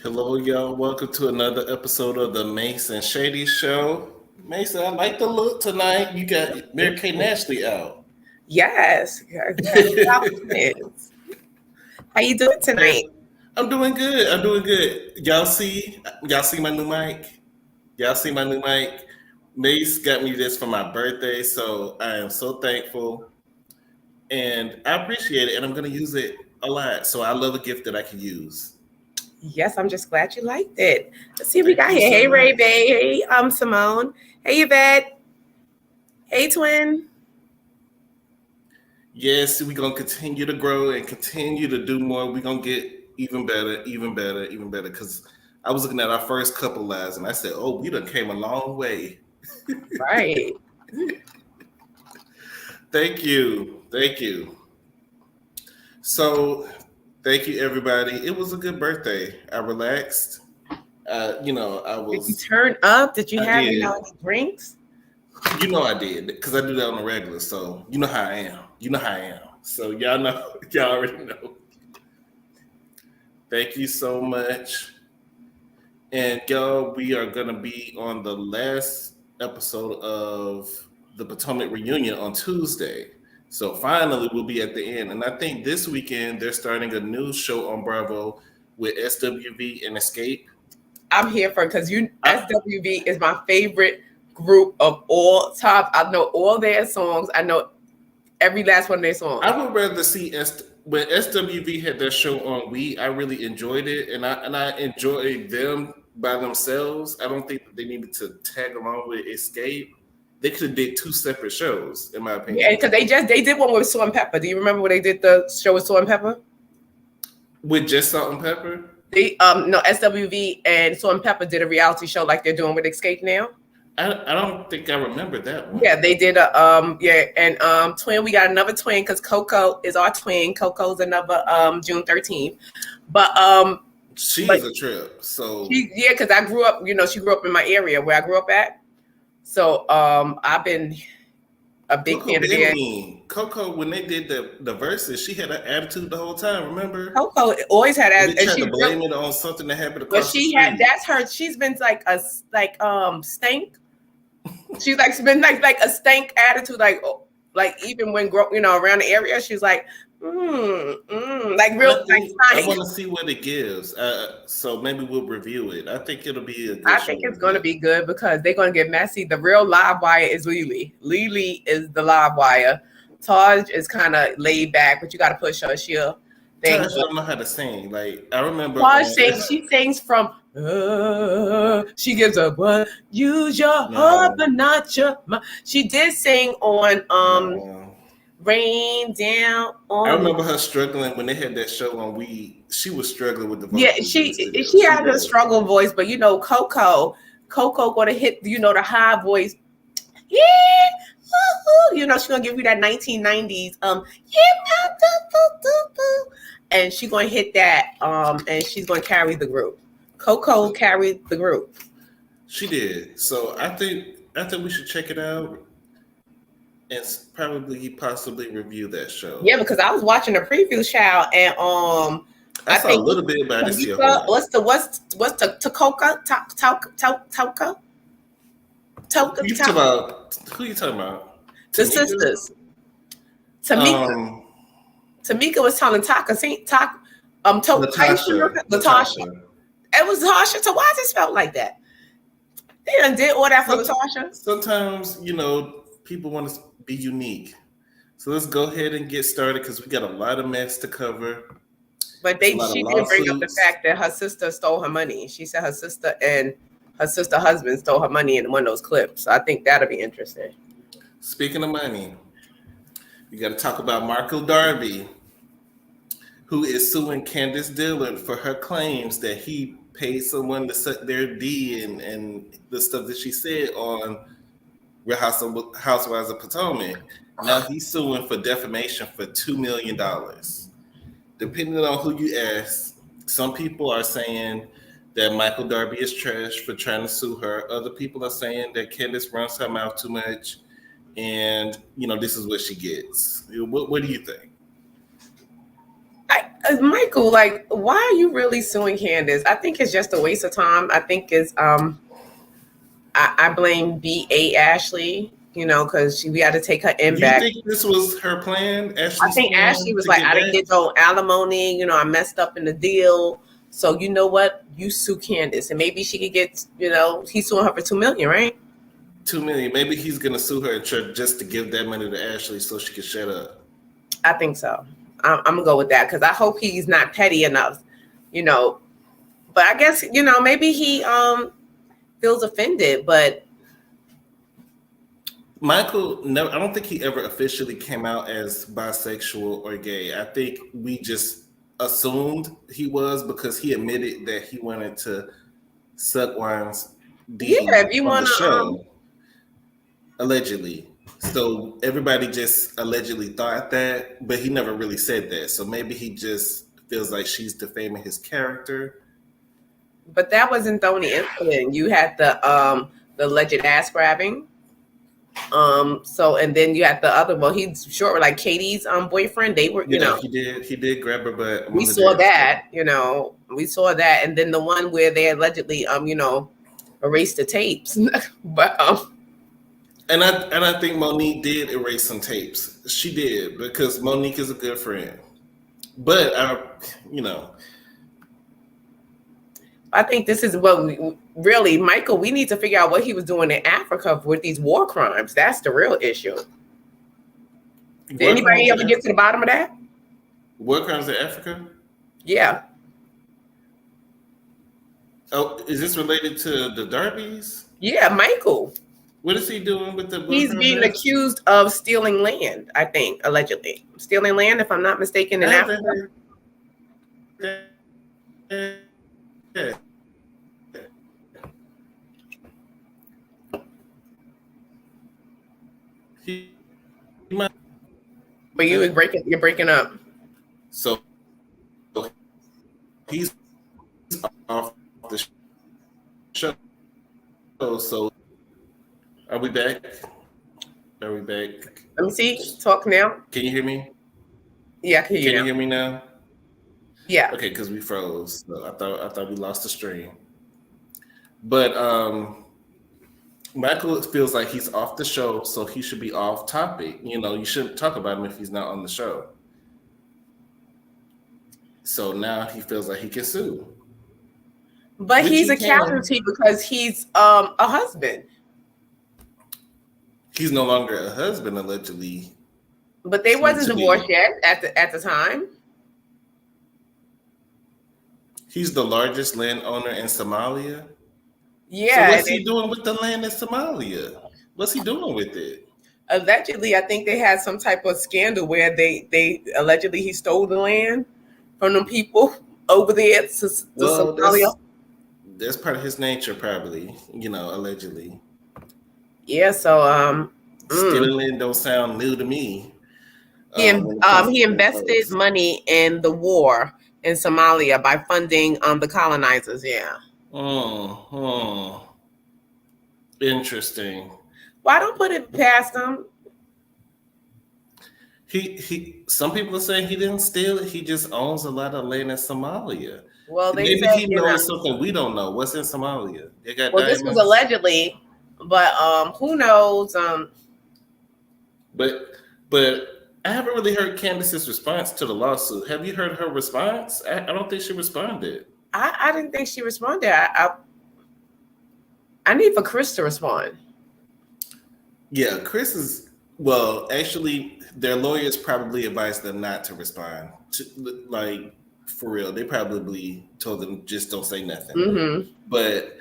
Hello, y'all. Welcome to another episode of the Mase and Shady Show. Mase, I like the look tonight. You got Mary Kay Ashley out. Yes. Yes. How you doing tonight? I'm doing good. I'm doing good. Y'all see my new mic? Y'all see my new mic? Mace got me this for my birthday, so I am so thankful. And I appreciate it, and I'm gonna use it a lot. So I love a gift that I can use. Yes, I'm just glad you liked it. Let's see what we Thank got you here. so Hey Ray much. Bay. Hey Simone. Hey Yvette. Hey Twin. Yes, we're gonna continue to grow and continue to do more. We're gonna get even better, even better, even better. Cause I was looking at our first couple lives and I said, oh, we done came a long way. Right. Thank you. Thank you. So thank you everybody. It was a good birthday. I relaxed. I Did you was turn up? Did you I have did. any drinks? I did because I do that on the regular. So you know how I am. You know how I am. So y'all know, y'all already know. Thank you so much. And y'all, we are gonna be on the last episode of the Potomac reunion on Tuesday. So finally, we'll be at the end. And I think this weekend they're starting a new show on Bravo with SWV and Escape. I'm here for because I, SWV is my favorite group of all time. I know all their songs. I know every last one of their songs. I would rather see when SWV had their show on We. I really enjoyed it, and I enjoyed them by themselves. I don't think that they needed to tag along with Escape. They could have did two separate shows, in my Yeah, opinion. because they did one with Salt and Pepper. Do you remember when they did the show with Salt and Pepper? With just Salt and Pepper? They no SWV and Salt and Pepper did a reality show like they're doing with Escape now. I don't think I remember that one. Yeah, they did a and twin. We got another twin because Coco is our twin. Coco's another June 13th. But She but is a trip. So because I grew up, she grew up in my area where I grew up at. So I've been a big Coco fan of been theirs. mean. Coco, when they did the verses, she had an attitude the whole time. Remember? Coco always had And that, they and tried she to blame it on something that happened but across the she had street. that's her. She's been like a stank. She's like been like a stank attitude, like even when around the area, she's like, like But real I like think I stank. want to see what it gives. So maybe we'll review it. I think it'll be a good I show think to it's going to review. be good because they're going to get messy. The real live wire is Lily. Lily is the live wire. Taj is kind of laid back, but you got to push her. She'll thing. Tasha don't know how to sing. Like I remember Taj on sings. She sings from. She gives a what? Use your heart, no, but not your mind. She did sing on no. Rain Down I on Me. remember her struggling when they had that show on We. She was struggling with the Yeah, vocals in the studio. she She has a was. struggle voice, but Coco gonna hit the high voice. Yeah, she's gonna give you that 1990s and she's gonna hit that and she's gonna carry the group. Coco carried the group. She did. So I think we should check it out and possibly review that show. Yeah, because I was watching a preview, child, and I I saw a think little bit, but I didn't see a whole Tamika, lot. what's the Takoka Toka Who you talking about? the Tamika? sisters. Tamika Tamika was telling Taka, how you pronounce it? Latasha. It was Latasha. So why is it spelled like that? They done did all that for Latasha. Sometimes, people want to be unique. So let's go ahead and get started because we got a lot of mess to cover. But It's a lot of she did bring up the lawsuits. fact that her sister stole her money. She said her sister and her sister husband stole her money in one of those clips. So I think that'll be interesting. Speaking of money, we got to talk about Marco Darby, who is suing Candace Dillard for her claims that he paid someone to suck their D and the stuff that she said on Real Housewives of Potomac. Now he's suing for defamation for $2 million. Depending on who you ask, some people are saying that Michael Darby is trash for trying to sue her. Other people are saying that Candace runs her mouth too much, and this is what she gets. What do you think? Michael, like, why are you really suing Candace? I think it's just a waste of time. I think it's I blame B.A. Ashley, because we had to take her in back. Do you think this was her plan? I think Ashley was like, I didn't get no alimony, I messed up in the deal. So you know what? You sue Candace, and maybe she could get, he's suing her for $2 million, right? $2 million. Maybe he's gonna sue her just to give that money to Ashley so she can shut up. I think so. I'm gonna go with that because I hope he's not petty enough, But I guess maybe he feels offended. But Michael, no, I don't think he ever officially came out as bisexual or gay. I think we just assumed he was because he admitted that he wanted to suck Juan's D if you want to show, allegedly. So everybody just allegedly thought that, but he never really said that. So maybe he just feels like she's defaming his character. But that wasn't the only incident. You had the alleged ass grabbing. So and then you had the other. Well, he's short with like Katie's boyfriend. They were, he did grab her butt. We saw that, we saw that, and then the one where they allegedly erased the tapes. But and I think Monique did erase some tapes. She did because Monique is a good friend. But I think this is what really, Michael, we need to figure out what he was doing in Africa with these war crimes. That's the real issue. Did anybody ever get to the bottom of that? War crimes in Africa? Yeah. Oh, is this related to the Darbies? Yeah, Michael. What is he doing with the? He's being accused of stealing land, I think, allegedly. Stealing land, if I'm not mistaken, in Africa. Yeah. But you're breaking up. So he's off the show. So are we back? Are we back? Let me see. Talk now. Can you hear me? Yeah, I can hear you. Can you hear me now? Yeah. Okay, because we froze. So I thought we lost the stream. But Michael feels like he's off the show, so he should be off topic. You shouldn't talk about him if he's not on the show. So now he feels like he can sue. But he's a casualty because he's a husband. He's no longer a husband, allegedly. But they wasn't divorced yet at the time. He's the largest landowner in Somalia. Yeah. So what's he doing with the land in Somalia? What's he doing with it? Allegedly, I think they had some type of scandal where they allegedly he stole the land from them people over there to Somalia. That's part of his nature, probably. Allegedly. Yeah. So stealing land don't sound new to me. He invested money in the war in Somalia by funding the colonizers. Yeah. Interesting. Why don't put it past him? Some people are saying he didn't steal it. He just owns a lot of land in Somalia. Well, maybe he knows something we don't know. What's in Somalia? They got diamonds. This was allegedly, but who knows? But I haven't really heard Candace's response to the lawsuit. Have you heard her response? I don't think she responded. I didn't think she responded. I need for Chris to respond. Yeah, Chris is. Well, actually, their lawyers probably advised them not to respond. For real, they probably told them just don't say nothing. Mm-hmm. But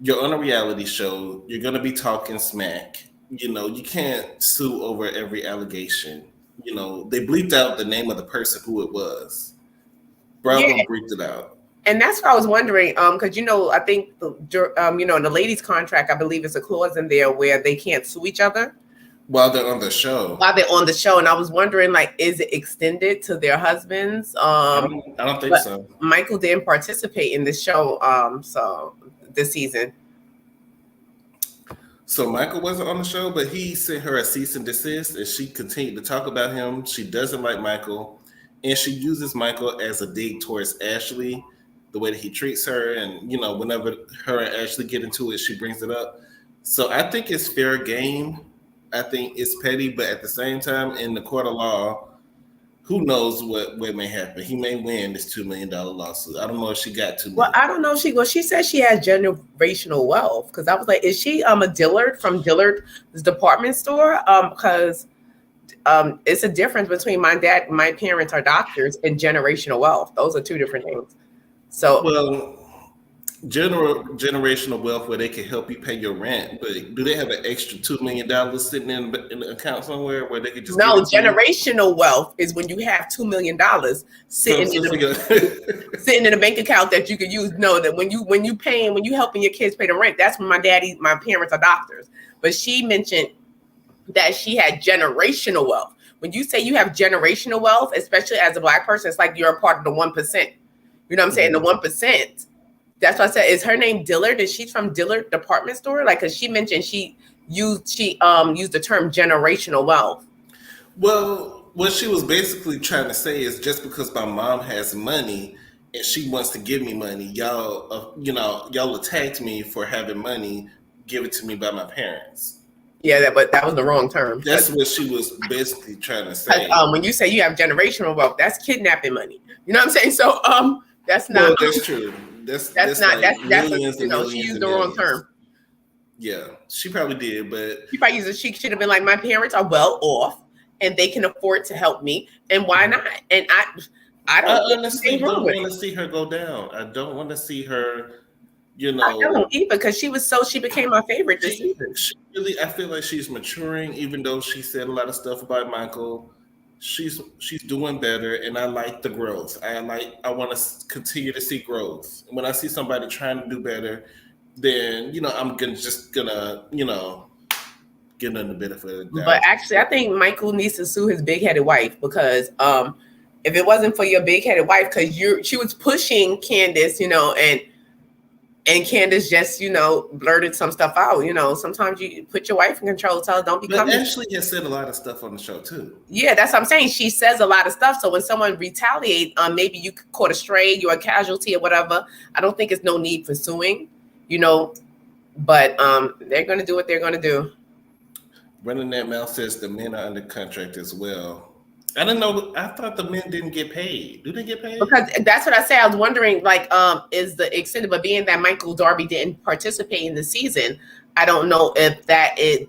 you're on a reality show. You're going to be talking smack. You can't sue over every allegation. They bleeped out the name of the person who it was. Bravo bleeped it out. And that's what I was wondering, because I think in the ladies' contract, I believe it's a clause in there where they can't sue each other while they're on the show. And I was wondering, is it extended to their husbands? I don't think so. Michael didn't participate in this show, so this season. So Michael wasn't on the show, but he sent her a cease and desist, and she continued to talk about him. She doesn't like Michael, and she uses Michael as a dig towards Ashley, the way that he treats her, and whenever her and Ashley get into it, she brings it up. So I think it's fair game. I think it's petty, but at the same time, in the court of law, who knows what may happen? He may win this $2 million lawsuit. I don't know if she got $2 million. Well, I don't know if she said she has generational wealth, because I was like, is she a Dillard from Dillard's department store? Because it's a difference between my parents are doctors, and generational wealth. Those are two different things. So well, generational wealth where they can help you pay your rent, but do they have an extra $2 million sitting in the account somewhere where they could just generational wealth is when you have $2 million sitting in a bank account that you could use. No, that when you helping your kids pay the rent, that's when my parents are doctors. But she mentioned that she had generational wealth. When you say you have generational wealth, especially as a Black person, it's like you're a part of the 1%. You know what I'm saying? The 1%. That's why I said, is her name Dillard? Is she from Dillard department store? Like, because she mentioned she used the term generational wealth. Well, what she was basically trying to say is, just because my mom has money and she wants to give me money, y'all attacked me for having money given to me by my parents. Yeah, but that was the wrong term. That's what she was basically trying to say. When you say you have generational wealth, that's kidnapping money. You know what I'm saying? So that's not. Well, that's true. That's not. That's she used the wrong term. Yeah, she probably did, but she probably used. She should have been like, my parents are well off and they can afford to help me, and why not? And I honestly don't want to see her go down. I don't want to see her. I don't either, because she became my favorite this season. I feel like she's maturing, even though she said a lot of stuff about Michael. She's doing better, and I like the growth. I want to continue to see growth. When I see somebody trying to do better, then I'm gonna give them the benefit of the doubt. But actually, I think Michael needs to sue his big-headed wife, because if it wasn't for your big-headed wife, because she was pushing Candace, and Candace just, blurted some stuff out. Sometimes you put your wife in control, tell her don't be coming. But Ashley has said a lot of stuff on the show too. Yeah, that's what I'm saying. She says a lot of stuff. So when someone retaliates, maybe you caught a stray, you're a casualty or whatever. I don't think it's no need for suing, but they're going to do what they're going to do. Running that mouth says the men are under contract as well. I don't know. I thought the men didn't get paid. Do they get paid? Because that's what I say. I was wondering, is the extent of it being that Michael Darby didn't participate in the season? I don't know if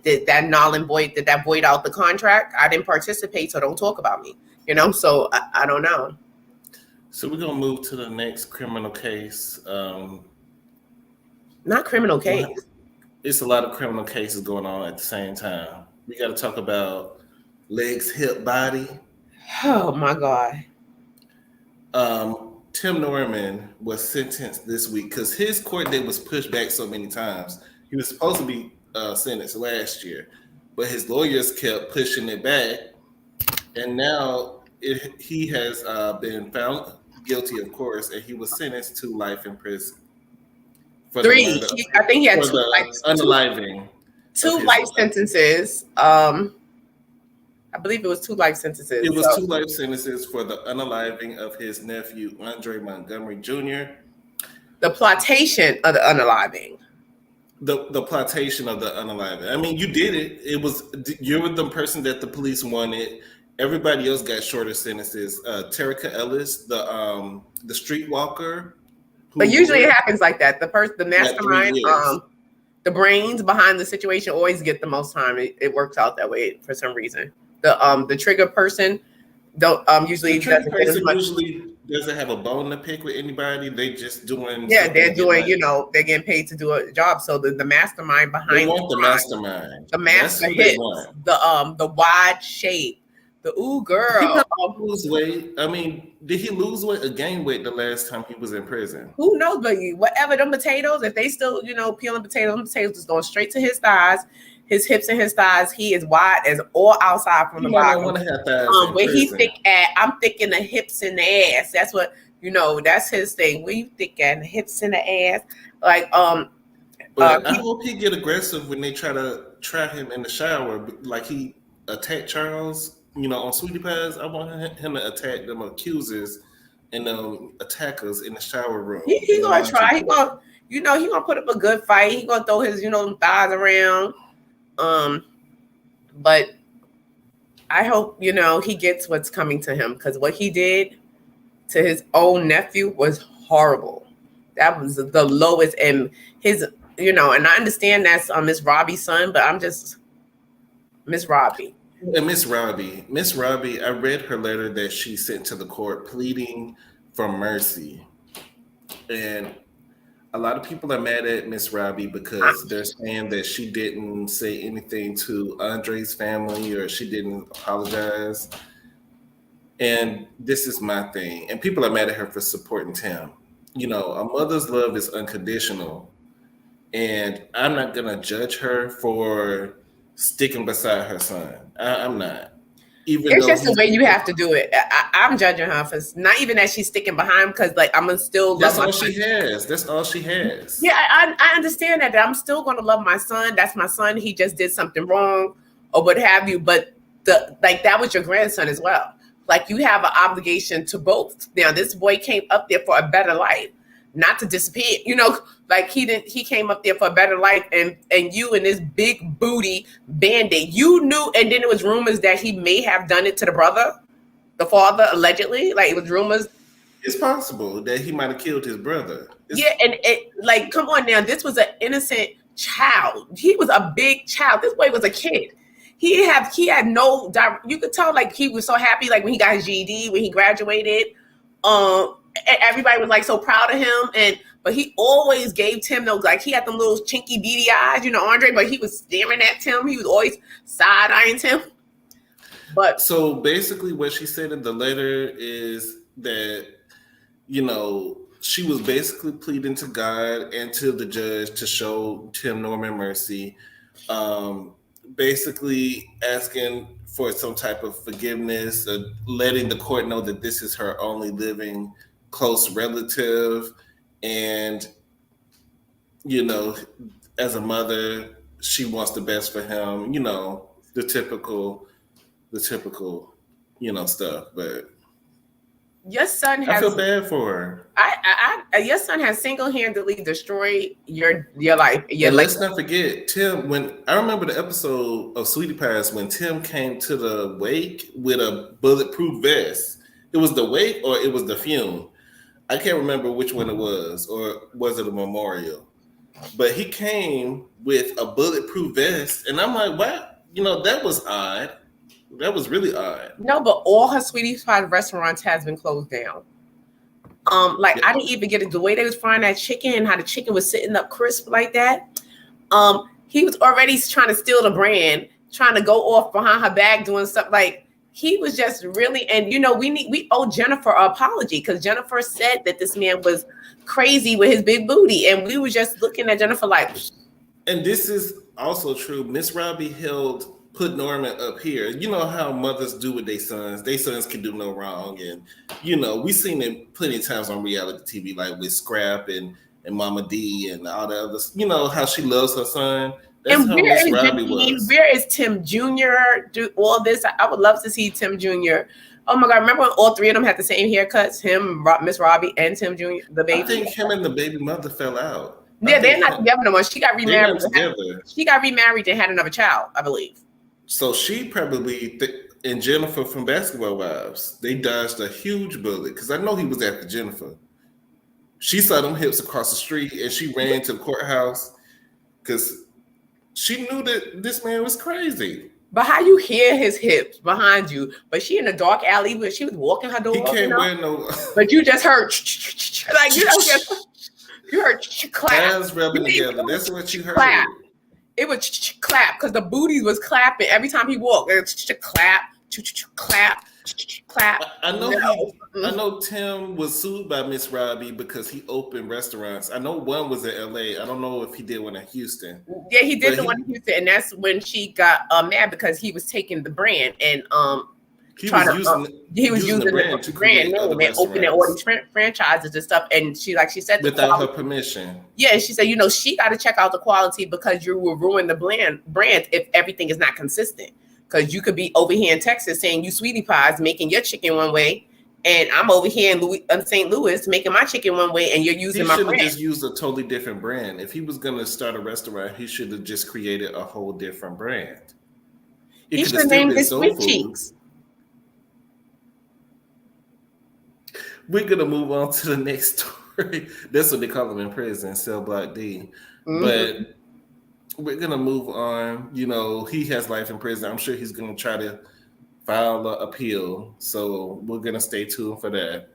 did that null and void, did that void out the contract? I didn't participate, so don't talk about me. So I don't know. So we're gonna move to the next criminal case. Not criminal case. It's a lot of criminal cases going on at the same time. We got to talk about legs, hip, body. Oh my God. Tim Norman was sentenced this week because his court date was pushed back so many times. He was supposed to be sentenced last year, but his lawyers kept pushing it back. And now he has been found guilty, of course, and he was sentenced to life in prison. I think he had unaliving. Two life sentences. I believe it was 2 life sentences. It was 2 life sentences for the unaliving of his nephew, Andre Montgomery Jr. The plotation of the unaliving. The plotation of the unaliving. I mean, you did it. You're the person that the police wanted. Everybody else got shorter sentences. Terica Ellis, the streetwalker. But usually it happens like that. The mastermind, the brains behind the situation always get the most time. It works out that way for some reason. The trigger person usually doesn't get as much. Usually doesn't have a bone to pick with anybody. They just doing. Yeah, they're doing. They're getting paid to do a job. So the mastermind behind. They want the mastermind. The master hits the wide shape. The girl. He lose weight. I mean, did he lose weight or gain weight the last time he was in prison? Who knows? But whatever, them potatoes, if they still, peeling potatoes, them potatoes is going straight to his thighs, his hips and his thighs. He is wide as all outside from the bottom. Where he thick at, I'm thick in the hips and the ass. That's what, that's his thing. Where you thick at, the hips and the ass. Like, but I hope he get aggressive when they try to trap him in the shower, like he attacked Charles. on Sweetie Pies, I want him to attack them accusers and attackers in the shower room. He gonna try. He gonna put up a good fight. He gonna throw his thighs around. But I hope he gets what's coming to him, because what he did to his own nephew was horrible. That was the lowest, and his and I understand that's Miss Robbie's son, but I'm just Miss Robbie. And Miss Robbie, I read her letter that she sent to the court pleading for mercy. And a lot of people are mad at Miss Robbie because they're saying that she didn't say anything to Andre's family, or she didn't apologize. And this is my thing. And people are mad at her for supporting Tim. A mother's love is unconditional. And I'm not going to judge her for sticking beside her son. I'm not. It's just the way you have to do it. I'm judging her for not even that she's sticking behind, because I'm gonna still love my son. That's all she has. Yeah, I understand that I'm still gonna love my son. That's my son. He just did something wrong or what have you. But that was your grandson as well. You have an obligation to both. Now this boy came up there for a better life, not to disappear. He came up there for a better life, and you and this big booty bandit, you knew. And then there was rumors that he may have done it to the father, allegedly. It was rumors. It's possible that he might have killed his brother. And come on now, this was an innocent child. He was a big child. This boy was a kid. He had no. You could tell he was so happy when he got his GED, when he graduated. Everybody was so proud of him, but he always gave Tim those, he had them little chinky beady eyes, Andre, but he was staring at Tim. He was always side-eyeing Tim. But so basically what she said in the letter is that, she was basically pleading to God and to the judge to show Tim Norman mercy, basically asking for some type of forgiveness, letting the court know that this is her only living close relative. And, as a mother, she wants the best for him, the typical, stuff. But your son has. I feel bad for her. Your son has single-handedly destroyed your life. Let's not forget, Tim, when I remember the episode of Sweetie Pies when Tim came to the wake with a bulletproof vest. It was the wake or it was the funeral. I can't remember which one it was, or was it a memorial? But he came with a bulletproof vest, and I'm like, what? That was odd. That was really odd. No, but all her Sweetie Pie restaurants has been closed down. I didn't even get it. The way they was frying that chicken and how the chicken was sitting up crisp like that. He was already trying to steal the brand, trying to go off behind her back, doing stuff he was just really, and we owe Jennifer an apology, because Jennifer said that this man was crazy with his big booty, and we were just looking at Jennifer And this is also true. Miss Robbie put Norman up here. You know how mothers do with their sons. Their sons can do no wrong, and we've seen it plenty of times on reality TV, with Scrap and Mama D and all the others. How she loves her son. That's and where is Tim Jr.? Do all this? I would love to see Tim Jr. Oh my God! Remember when all three of them had the same haircuts? Him, Miss Robbie, and Tim Jr. The baby. I think him and the baby mother fell out. Yeah, they're not together no more. She got remarried. She got remarried and had another child, I believe. So she probably and Jennifer from Basketball Wives, they dodged a huge bullet, because I know he was after Jennifer. She saw them hips across the street and she ran to the courthouse because she knew that this man was crazy. But how you hear his hips behind you? But she in a dark alley where she was walking her dog. He can't wear no. But you just heard you heard clap. Hands rubbing together. That's what you heard. Clap. It was clap because the booties was clapping every time he walked. It was clap, clap, clap. I know Tim was sued by Miss Robbie because he opened restaurants. I know one was in LA. I don't know if he did one in Houston. Yeah, he did one in Houston, and that's when she got mad because he was taking the brand and he was using the brand to create name and opening all these franchises and stuff. And she said without her permission. Yeah, she said, she got to check out the quality because you will ruin the brand if everything is not consistent. Because you could be over here in Texas saying you sweetie pies making your chicken one way, and I'm over here in St. Louis making my chicken one way, and you're using my brand. He should have just used a totally different brand. If he was going to start a restaurant, he should have just created a whole different brand. He should have named it Sweet Cheeks. We're going to move on to the next story. That's what they call him in prison, Cell Block D. Mm-hmm. But we're going to move on. You know, he has life in prison. I'm sure he's going to try to file an appeal. So we're going to stay tuned for that.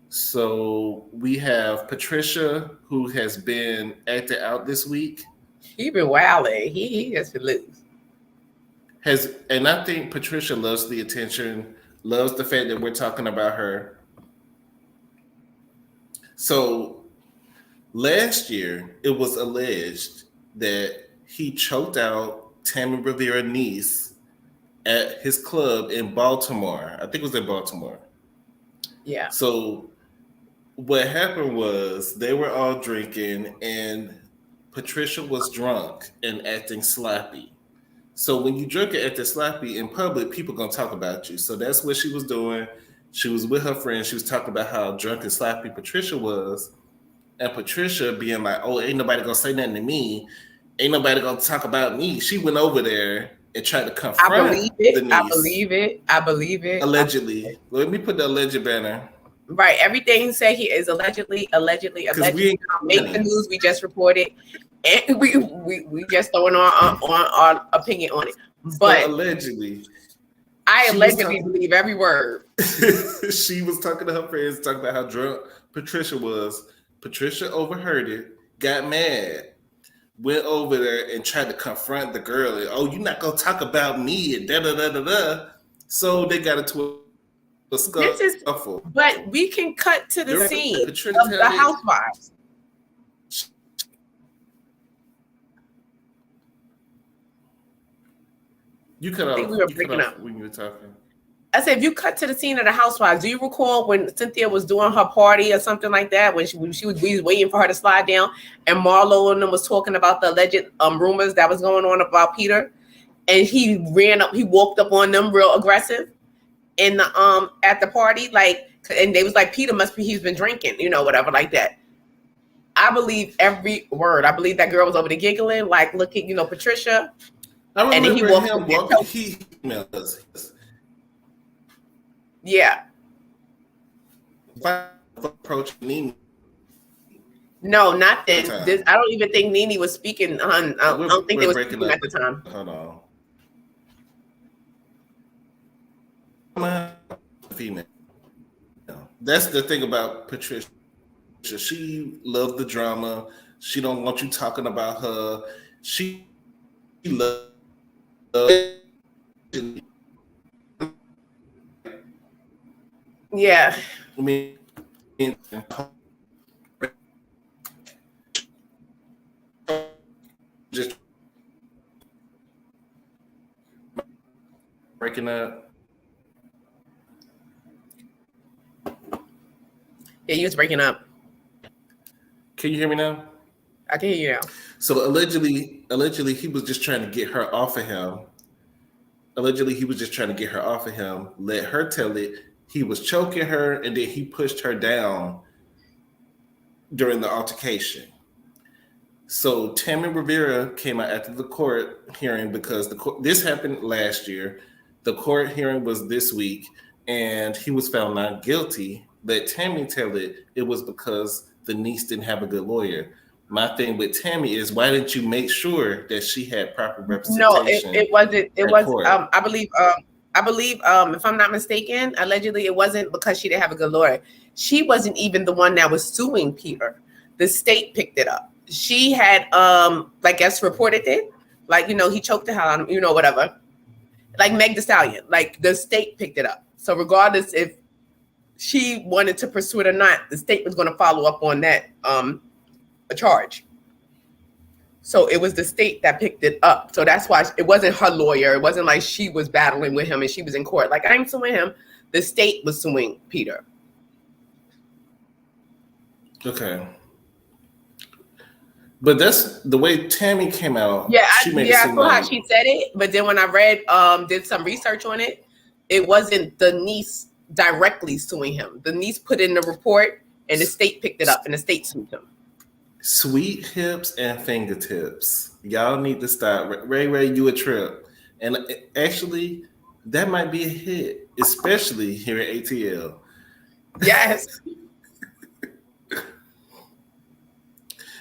So we have Patricia, who has been acted out this week. He been wilding. He has been loose. And I think Patricia loves the attention, loves the fact that we're talking about her. So last year, it was alleged that he choked out Tammy Rivera's niece at his club in Baltimore. I think it was in Baltimore. Yeah. So what happened was they were all drinking and Patricia was drunk and acting sloppy. So when you drink and acting sloppy in public, people gonna talk about you. So that's what she was doing. She was with her friend. She was talking about how drunk and sloppy Patricia was. And Patricia being like, oh, ain't nobody gonna say nothing to me. Ain't nobody gonna talk about me. She went over there and tried to confront the niece. I believe it. Allegedly. Let me put the alleged banner. Right. Everything he said here is allegedly. Make the news. We just reported. And we just throwing our opinion on it. But so allegedly. I allegedly believe every word. She was talking to her friends, talking about how drunk Patricia was. Patricia overheard it, got mad, went over there and tried to confront the girl. And, oh, you're not going to talk about me and da-da-da-da-da. So they got into a scuffle. But we can cut to the scene of the housewives. You cut off. We were breaking up when you were talking. I said, if you cut to the scene of the housewives, do you recall when Cynthia was doing her party or something like that, when we was waiting for her to slide down, and Marlo and them was talking about the alleged rumors that was going on about Peter, and he walked up on them real aggressive in the at the party, like, and they was like, Peter he's been drinking, whatever like that. I believe every word. I believe that girl was over there giggling, like looking, Patricia. I remember and then he walked him walking. He emailed us. Yeah. Approach Nene. No, not this. I don't even think Nene was speaking on. I don't think they were speaking at the time. Hold on. Female. That's the thing about Patricia. She loved the drama. She don't want you talking about her. She loves. Yeah. I mean, just breaking up. Yeah, you was breaking up. Can you hear me now? I can hear you now. So allegedly, he was just trying to get her off of him. Let her tell it. He was choking her, and then he pushed her down during the altercation. So Tammy Rivera came out after the court hearing because this happened last year. The court hearing was this week, and he was found not guilty. Let Tammy tell it was because the niece didn't have a good lawyer. My thing with Tammy is, why didn't you make sure that she had proper representation? No, it wasn't. It was. I believe, if I'm not mistaken, allegedly it wasn't because she didn't have a good lawyer. She wasn't even the one that was suing Peter. The state picked it up. She had, I guess, reported it. Like, he choked the hell out of him, whatever. Like Meg Thee Stallion. Like, the state picked it up. So regardless if she wanted to pursue it or not, the state was going to follow up on that a charge. So it was the state that picked it up. So that's why it wasn't her lawyer. It wasn't like she was battling with him and she was in court. Like, I'm suing him. The state was suing Peter. Okay. But that's the way Tammy came out. Yeah, She made it I seem saw how like she said it, but then when I read, did some research on it, it wasn't the niece directly suing him. The niece put in the report, and the state picked it up, and the state sued him. sweet hips and fingertips. Y'all need to stop. Ray, you a trip. And actually, that might be a hit, especially here at ATL. Yes.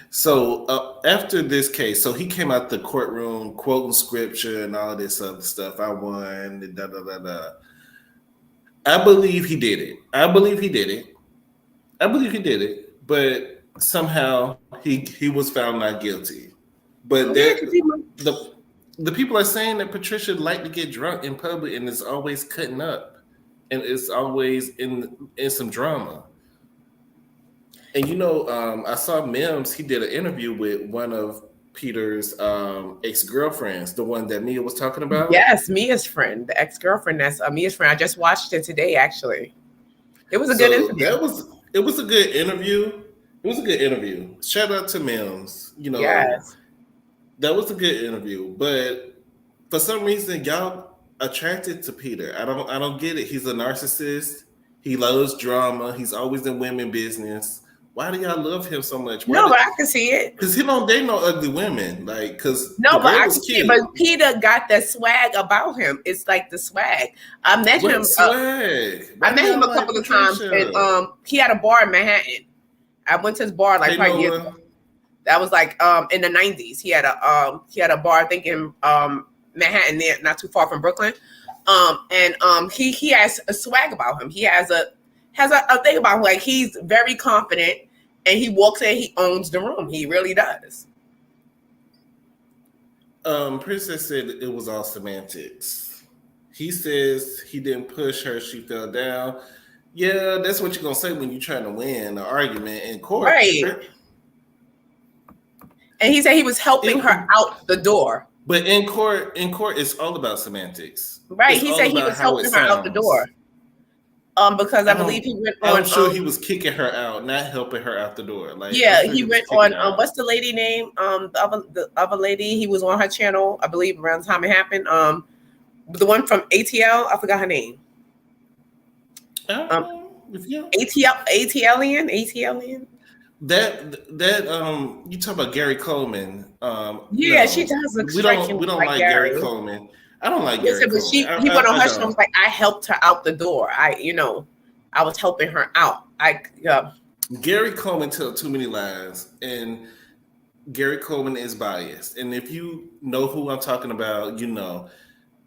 So after this case, so he came out the courtroom quoting scripture and all this other stuff. I won. Da da da da. I believe he did it. I believe he did it. But somehow he was found not guilty. But the people are saying that Patricia liked to get drunk in public and is always cutting up, and it's always in some drama. And I saw Mims. He did an interview with one of Peter's ex-girlfriends, the one that Mia was talking about. Yes, Mia's friend, the ex-girlfriend. That's Mia's friend. I just watched it today. Actually, it was a good interview. It was a good interview. It was a good interview. Shout out to Mims. Yes. That was a good interview. But for some reason, y'all attracted to Peter. I don't get it. He's a narcissist. He loves drama. He's always in women business. Why do y'all love him so much? But I can see it. Because he don't date no ugly women. Like, because no, but I can see it. But Peter got that swag about him. It's like the swag. I met him. Swag? I met him a couple of times, and he had a bar in Manhattan. I went to his bar like 5 years ago. That was like in the 90s. He had a bar, I think in Manhattan, there, not too far from Brooklyn. He has a swag about him. He has a thing about him. Like, he's very confident, and he walks in, he owns the room. He really does. Princess said it was all semantics. He says he didn't push her, she fell down. Yeah, that's what you're gonna say when you're trying to win an argument in court. Right. And he said he was helping her out the door. But in court, it's all about semantics. Right. He said he was helping her out the door. Because I believe he went on. I'm sure he was kicking her out, not helping her out the door. Like, yeah, he went on. What's the lady name? The other lady. He was on her channel, I believe, around the time it happened. The one from ATL. I forgot her name. ATLian. That you talk about Gary Coleman. She does look striking. We don't like Gary Coleman. I don't like Gary Coleman. He went on her show and was like, I helped her out the door. I was helping her out. Gary Coleman tells too many lies, and Gary Coleman is biased. And if you know who I'm talking about,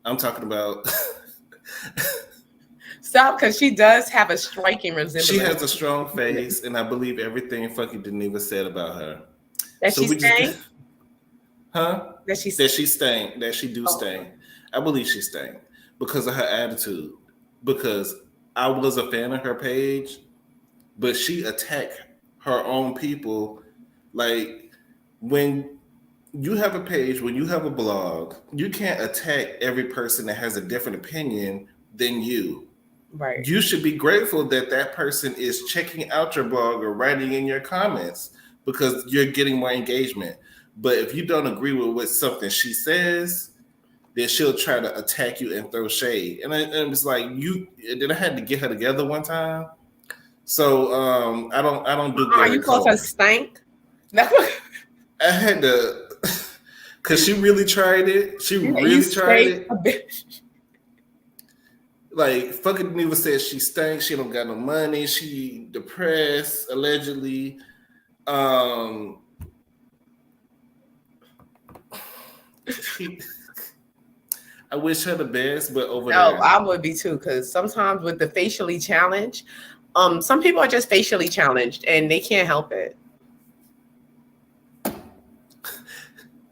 I'm talking about. Stop, because she does have a striking resemblance. She has a strong face, and I believe everything fucking Geneva said about her. That she stank? Huh? That she stank. That she do stank. I believe she stank because of her attitude. Because I was a fan of her page, but she attacked her own people. Like, when you have a page, when you have a blog, you can't attack every person that has a different opinion than you. Right. You should be grateful that person is checking out your blog or writing in your comments because you're getting more engagement. But if you don't agree with what something she says, then she'll try to attack you and throw shade. And it was like, then I had to get her together one time. So I don't do Gary you called her stank? No. I had to, because she really tried it. She really tried it. Like, fucking Neva said she stank. She don't got no money. She depressed, allegedly. I wish her the best, but over there. I would be too, because sometimes with the facially challenged, some people are just facially challenged and they can't help it.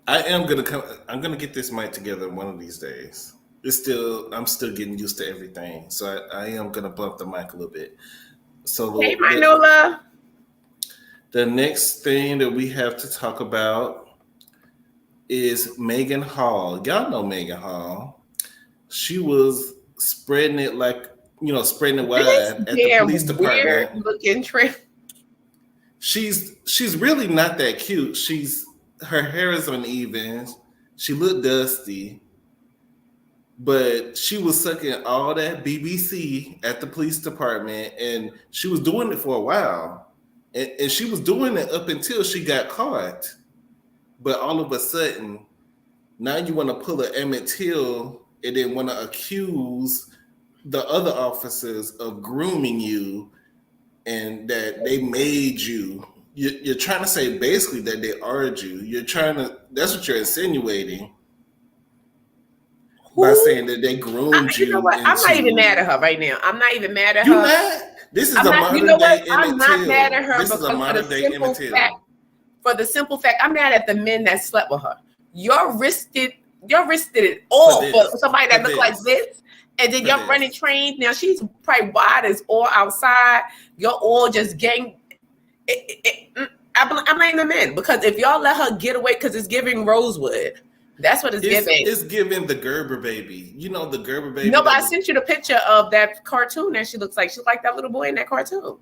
I'm gonna get this mic together one of these days. I'm still getting used to everything. So I am gonna bump the mic a little bit. So hey, Manola. The next thing that we have to talk about is Megan Hall. Y'all know Megan Hall. She was spreading it wide at the police department. Looking trip. She's really not that cute. She's her hair is uneven. She looked dusty. But she was sucking all that BBC at the police department, and she was doing it for a while. And she was doing it up until she got caught. But all of a sudden, now you want to pull an Emmett Till and then want to accuse the other officers of grooming you and that they made you. You're trying to say basically that they are you. That's what you're insinuating. By saying that they groomed you. You know what? I'm not even mad at her right now. I'm not even mad at her. You mad? This is a modern day Emmett Till. I'm not mad at her because for the simple fact, I'm mad at the men that slept with her. You're risking it all for somebody that look like this, and then you're running trains. Now she's probably wide as all outside. You're all just gang. I'm not even men because if y'all let her get away, because it's giving Rosewood. That's what it's giving. It's giving the Gerber baby. You know the Gerber baby. No, but I sent you the picture of that cartoon that she looks like. She's like that little boy in that cartoon.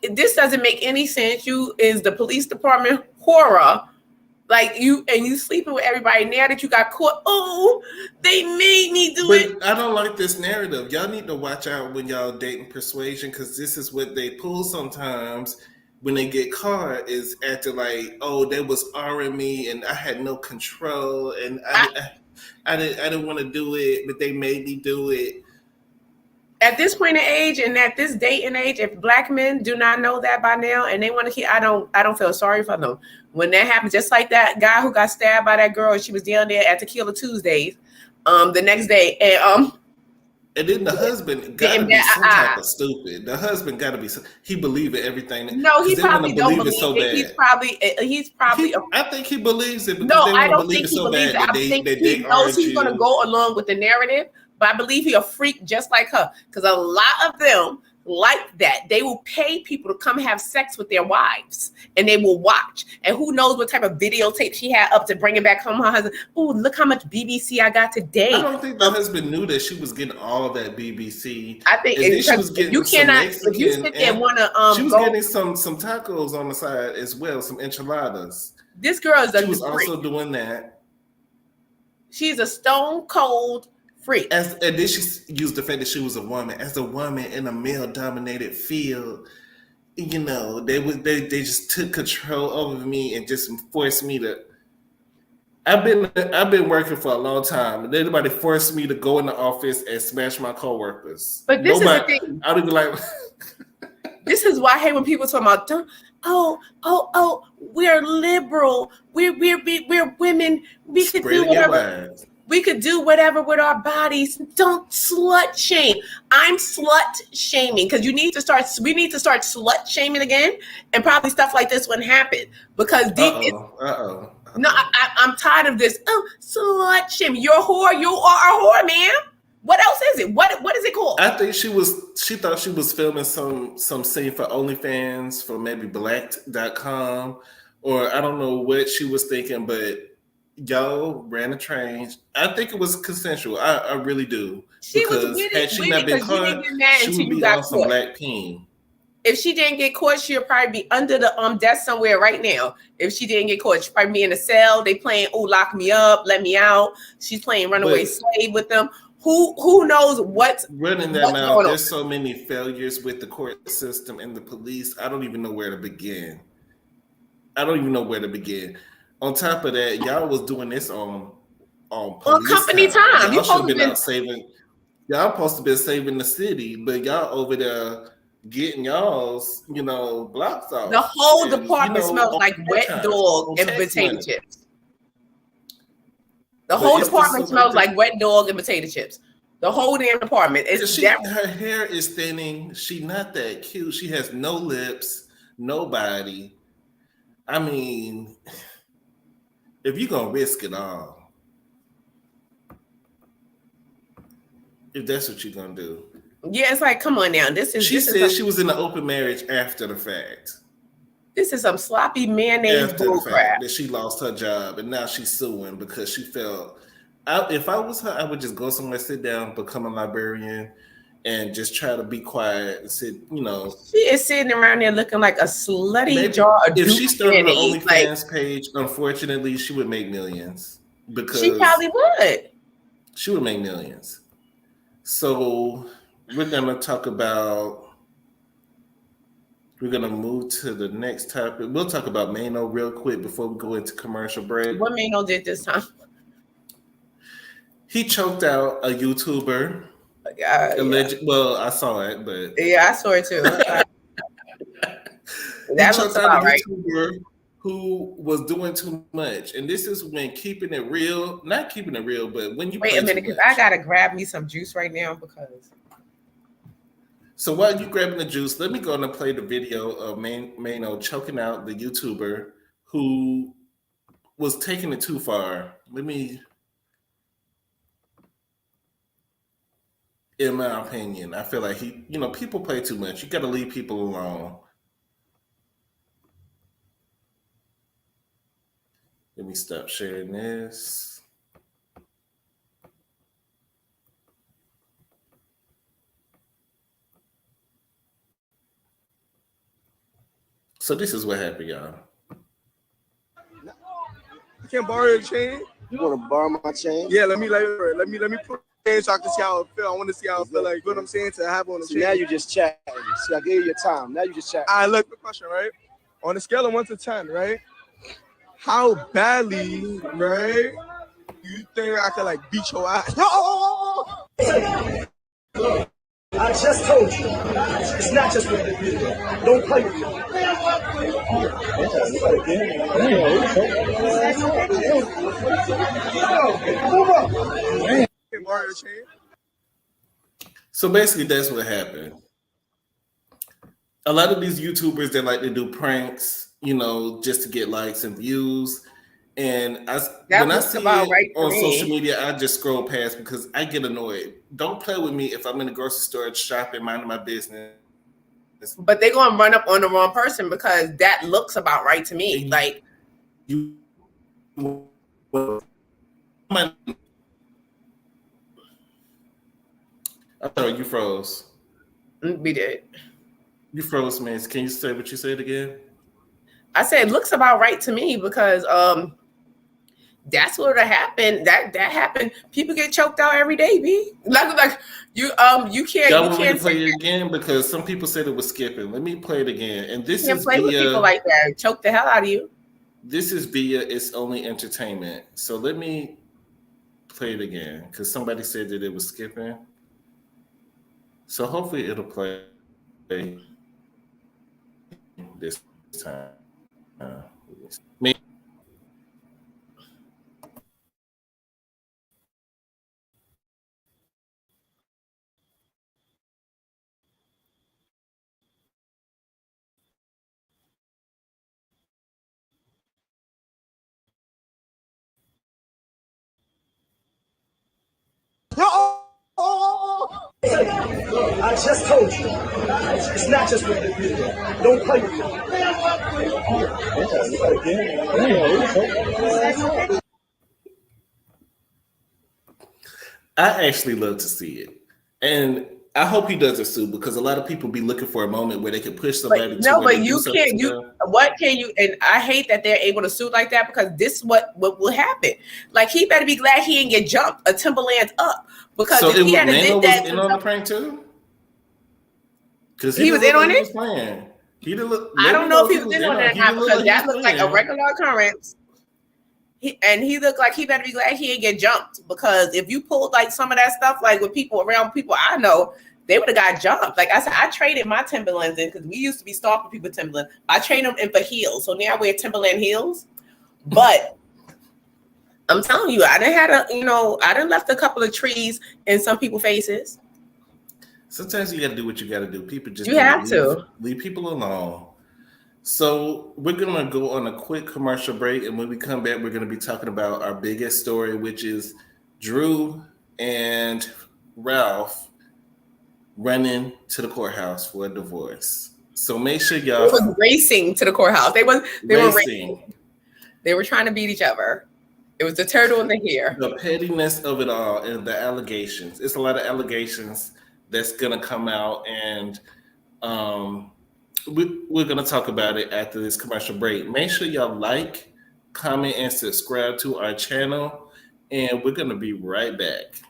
This doesn't make any sense. You is the police department horror. Like you sleeping with everybody now that you got caught. Oh, they made me do it. I don't like this narrative. Y'all need to watch out when y'all dating persuasion because this is what they pull sometimes. When they get caught, is acting like, oh, they was R-ing me and I had no control and I didn't want to do it, but they made me do it. At this point in age and at this date and age, if black men do not know that by now and they want to keep, I don't feel sorry for them. When that happens, just like that guy who got stabbed by that girl, she was down there at Tequila Tuesdays, the next day, and then the husband got to be some type of stupid. The husband got to be. He believe in everything. No, he probably don't believe it so bad. He's probably. I think he believes it. No, I don't think he believes it. I think he knows he's going to go along with the narrative. But I believe he's a freak just like her. Because a lot of them like that. They will pay people to come have sex with their wives. And they will watch. And who knows what type of videotape she had up to bring it back home. Her husband, oh, look how much BBC I got today. I don't think the husband knew that she was getting all that BBC. I think she was getting you cannot, if you sit there and want to she was getting some tacos on the side as well, some enchiladas. This girl is she was also doing that. She's a stone cold freak. And then she used the fact that she was a woman. As a woman in a male-dominated field, you know, they just took control over me and just forced me to. I've been working for a long time, and anybody forced me to go in the office and smash my coworkers. But this is the thing. I don't even like. This is why I hate when people talk about, oh, we're liberal, we're women, we could do whatever. We could do whatever with our bodies. Don't slut shame. I'm slut shaming because we need to start slut shaming again, and probably stuff like this wouldn't happen because no, I'm tired of this. Oh, slut shaming. You're a whore. You are a whore, man. What else is it? What is it called? I think she thought she was filming some scene for OnlyFans for maybe blacked.com, or I don't know what she was thinking, but y'all ran a train. I think it was consensual. I really do. Had she not been caught, she would be on some black peen. If she didn't get caught, she'll probably be under the desk somewhere right now. If she didn't get caught, she'll probably be in a cell. They playing, oh, lock me up, let me out. She's playing runaway slave with them. Who knows what's running that mouth? There's so many failures with the court system and the police. I don't even know where to begin. On top of that, y'all was doing this on company time. Y'all should have been out saving. Y'all supposed to be saving the city, but y'all over there getting y'all's, blocks off. The whole department smells like wet dog and potato chips. The whole department smells like wet dog and potato chips. The whole damn department. Her hair is thinning. She's not that cute. She has no lips, no body. I mean, if you're gonna risk it all, if that's what you're gonna do. Yeah, it's like, come on now. She said she was in an open marriage after the fact. This is some sloppy mayonnaise bullcrap. That she lost her job and now she's suing because she felt. If I was her, I would just go somewhere, sit down, become a librarian, and just try to be quiet and sit, you know. She is sitting around there looking like a slutty jar. If she started an OnlyFans page, unfortunately, she would make millions. Because she probably would. She would make millions. So we're gonna talk about. We're gonna move to the next topic. We'll talk about MARROW real quick before we go into commercial break. What MARROW did this time? He choked out a YouTuber. Well, I saw it, but yeah, I saw it too. That looks about right. YouTuber who was doing too much, and this is when keeping it real, not keeping it real, but when you wait a minute, because I gotta grab me some juice right now because. So while you grabbing the juice, let me go and play the video of MARROW choking out the YouTuber who was taking it too far. In my opinion, I feel like people play too much. You got to leave people alone. Let me stop sharing this. So this is what happened, y'all. I can't borrow your chain. You want to borrow my chain? Yeah, let me put it so I can see how it feel. I want to see how it feel like. You know what I'm saying? To have on the chain. Now you just chatting. See, I gave you your time. Now you just chatting. I look the question, right? On a scale of 1 to 10, right? How badly, right? You think I could like beat your ass? I just told you, it's not just with the video. Don't play with me. So basically, that's what happened. A lot of these YouTubers, they like to do pranks, just to get likes and views. And when I see it on social media, I just scroll past because I get annoyed. Don't play with me if I'm in the grocery store shopping, minding my business. But they're going to run up on the wrong person because that looks about right to me. Like I'm sorry, you froze. We did. You froze, man. Can you say what you said again? I said it looks about right to me because that's what happened. That happened. People get choked out every day, B. Like you can't. Y'all want me to play it again because some people said it was skipping. Let me play it again. And this is play with people like that. Choke the hell out of you. This is via It's Only Entertainment. So let me play it again because somebody said that it was skipping. So hopefully it'll play this time. I just told you, it's not just with the video. Don't play with me. I actually love to see it. And I hope he doesn't sue because a lot of people be looking for a moment where they can push somebody. But you can't. What can you? And I hate that they're able to sue like that because this is what will happen. Like he better be glad he didn't get jumped a Timberland's up because so if he had did that, was in on the prank too. Because he was in on it. I don't know if he was in on it or not because that looked like a regular occurrence. He looked like he better be glad he didn't get jumped because if you pulled like some of that stuff, like with people around people I know, they would have got jumped. Like I said, I traded my Timberlands in because we used to be stalking people with Timberland. I traded them in for heels, so now I wear Timberland heels. But I'm telling you, I done left a couple of trees in some people's faces. Sometimes you got to do what you got to do. People just leave people alone. So we're going to go on a quick commercial break. And when we come back, we're going to be talking about our biggest story, which is Drew and Ralph running to the courthouse for a divorce. So make sure y'all... They were racing to the courthouse. They were racing. They were trying to beat each other. It was the turtle and the hare. The pettiness of it all and the allegations. It's a lot of allegations that's gonna come out, and we're gonna talk about it after this commercial break. Make sure y'all like, comment, and subscribe to our channel, and we're gonna be right back.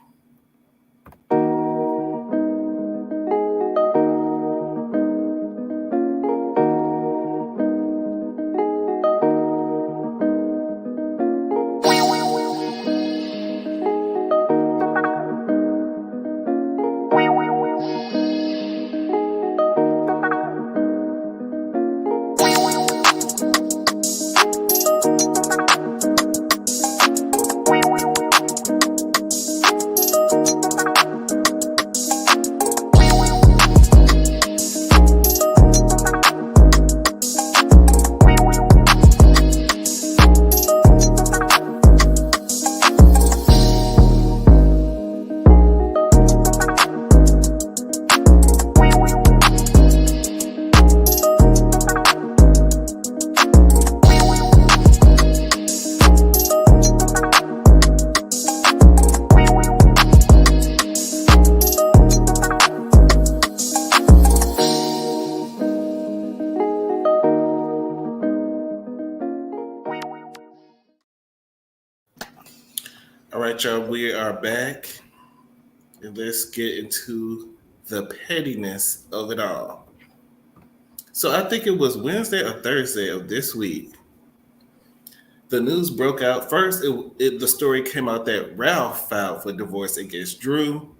All right, y'all, we are back. And let's get into the pettiness of it all. So I think it was Wednesday or Thursday of this week. The news broke out. First, the story came out that Ralph filed for divorce against Drew.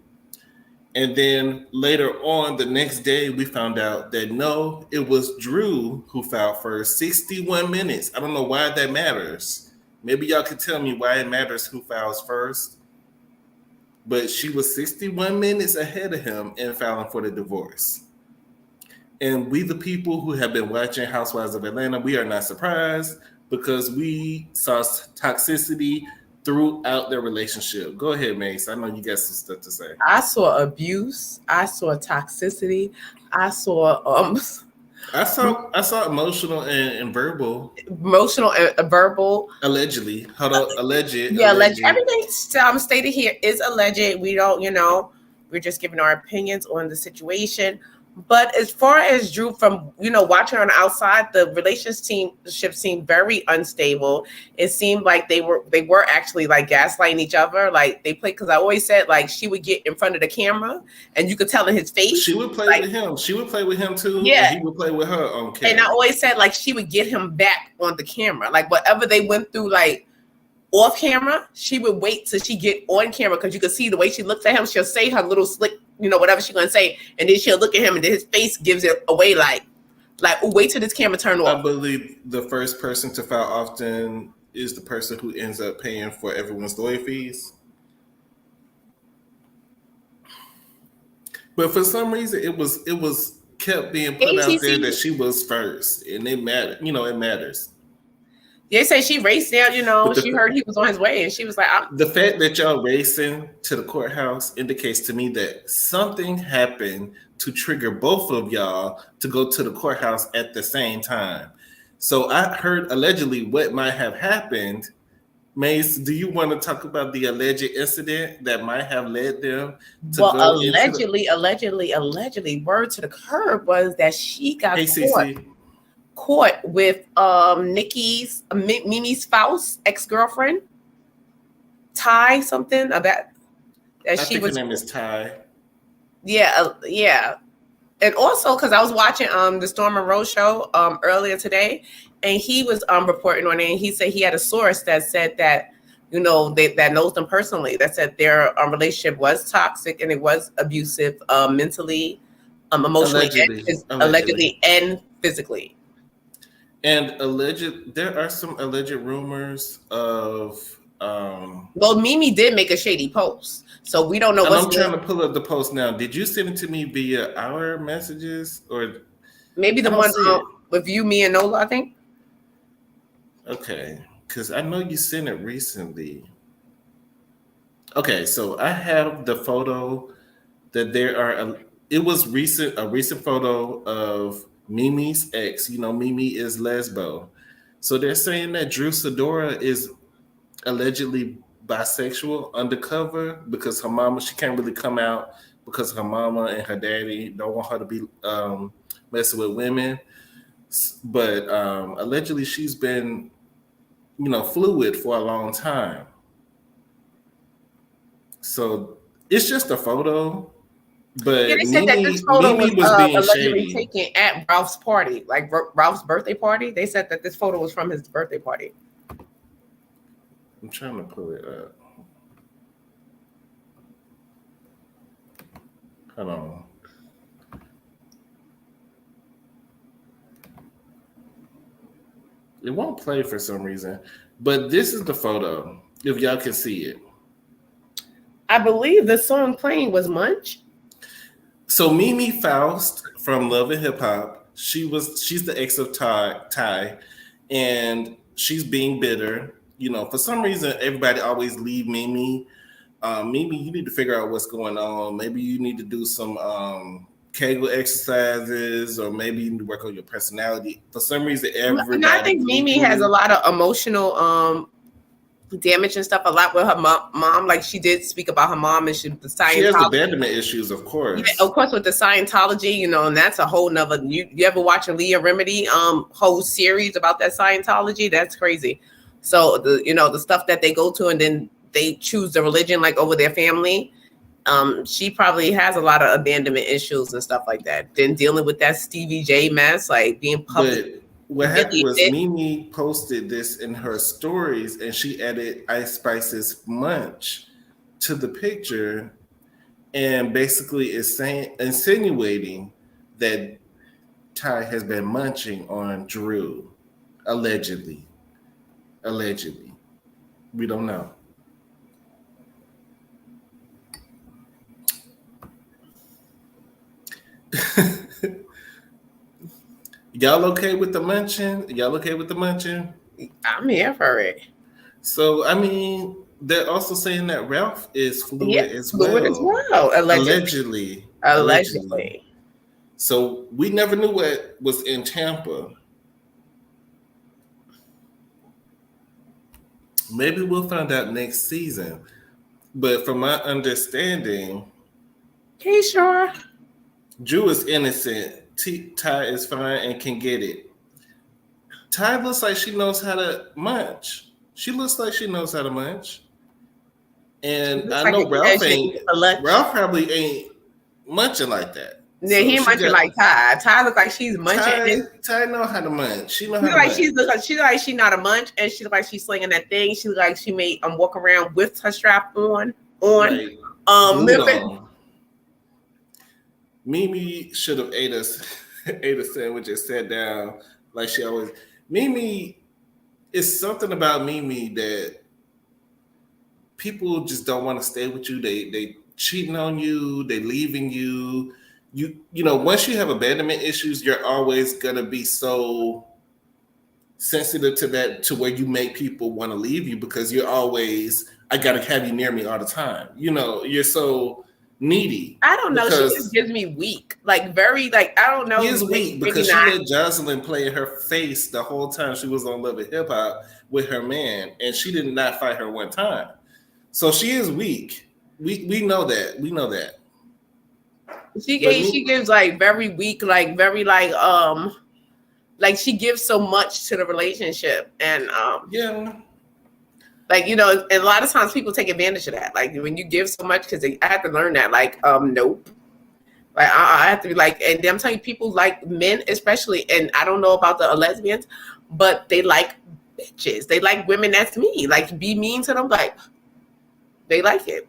And then later on, the next day, we found out that no, it was Drew who filed first, 61 minutes. I don't know why that matters. Maybe y'all could tell me why it matters who files first. But she was 61 minutes ahead of him in filing for the divorce. And we, the people who have been watching Housewives of Atlanta, we are not surprised because we saw toxicity throughout their relationship. Go ahead, Mase. I know you got some stuff to say. I saw abuse. I saw toxicity. I saw I saw emotional and verbal. Emotional and verbal. Allegedly. Hold on. Alleged. Yeah, alleged. Everything stated here is alleged. We don't, we're just giving our opinions on the situation. But as far as Drew, from watching on the outside, the relationship seemed very unstable. It seemed like they were actually like gaslighting each other. Like they played, because I always said like she would get in front of the camera and you could tell in his face. She would play with him. She would play with him too. Yeah, and he would play with her on camera. And I always said like she would get him back on the camera. Like whatever they went through, like off camera, she would wait till she get on camera because you could see the way she looks at him. She'll say her little slick, whatever she's gonna say, and then she'll look at him, and then his face gives it away. Like, wait till this camera turn off. I believe the first person to file often is the person who ends up paying for everyone's lawyer fees. But for some reason, it was kept being put out there that she was first, and it mattered. It matters. They say she raced down, she heard he was on his way and she was like, the fact that y'all racing to the courthouse indicates to me that something happened to trigger both of y'all to go to the courthouse at the same time. So I heard allegedly what might have happened. Mase, do you want to talk about the alleged incident that might have led them to go allegedly, word to the curb was that she got caught with Mimi's spouse, ex-girlfriend, Ty something of that. I think her name is Ty. Yeah. And also because I was watching the Storm MARROW show earlier today, and he was reporting on it, and he said he had a source that said that that knows them personally, that said their relationship was toxic and it was abusive mentally, emotionally, allegedly and physically. And there are some alleged rumors of. Well, Mimi did make a shady post, so we don't know. I'm trying to pull up the post now. Did you send it to me via our messages or maybe the one with you, me, and Nola? I think. Okay, because I know you sent it recently. Okay, so I have the photo that there are. It was a recent photo of Mimi's ex. Mimi is lesbo. So they're saying that Drew Sidora is allegedly bisexual undercover because her mama, she can't really come out, because her mama and her daddy don't want her to be messing with women. But allegedly, she's been, fluid for a long time. So it's just a photo. But they said that this photo Mimi was being allegedly shady. taken at Ralph's party, like Ralph's birthday party. They said that this photo was from his birthday party. I'm trying to pull it up. Hold on. It won't play for some reason, but this is the photo. If y'all can see it, I believe the song playing was Munch. So Mimi Faust from Love and Hip Hop, she's the ex of Ty, and she's being bitter. For some reason, everybody always leave Mimi. Mimi, you need to figure out what's going on. Maybe you need to do some Kegel exercises, or maybe you need to work on your personality. For some reason, everybody. I think Mimi has a lot of emotional damage and stuff. A lot with her mom. Like, she did speak about her mom, and the Scientology. She has abandonment issues, of course. Yeah, of course, with the Scientology, and that's a whole nother. You ever watch a Leah Remedy whole series about that Scientology? That's crazy. So the stuff that they go to, and then they choose the religion like over their family. She probably has a lot of abandonment issues and stuff like that. Then dealing with that Stevie J mess, like being public. But what happened was Mimi posted this in her stories, and she added Ice Spice's Munch to the picture, and basically is insinuating that Ty has been munching on Drew, allegedly. We don't know. Y'all okay with the munching? I'm here for it. So, I mean, they're also saying that Ralph is fluid as well. Allegedly. So we never knew what was in Tampa. Maybe we'll find out next season. But from my understanding, okay, sure. Drew is innocent. Ty is fine and can get it. Ty looks like she knows how to munch. And I know Ralph probably ain't munching like that. Yeah, he ain't munching like Ty. Ty looks like she's munching. Ty know how to munch. She know how to munch. She looks like she's not a munch, and she looks like she's slinging that thing. She looks like she may walk around with her strap on. Mimi should have ate a sandwich and sat down like she always. Mimi, it's something about Mimi that people just don't want to stay with you. They cheating on you. They leaving you. Once you have abandonment issues, you're always gonna be so sensitive to that, to where you make people want to leave you, because you're always, I gotta have you near me all the time. You're so needy. I don't know. She just gives me weak. Like, very, like, I don't know. She is weak because she let Jocelyn play in her face the whole time she was on Love and Hip Hop with her man, and she did not fight her one time. So she is weak. We know that. We know that. She gives like very weak, like very like she gives so much to the relationship, and like, and a lot of times people take advantage of that. Like, when you give so much, because I had to learn that. Like, nope. Like, I have to be like, and I'm telling you, people like men, especially, and I don't know about the lesbians, but they like bitches. They like women that's me. Like, be mean to them. Like, they like it.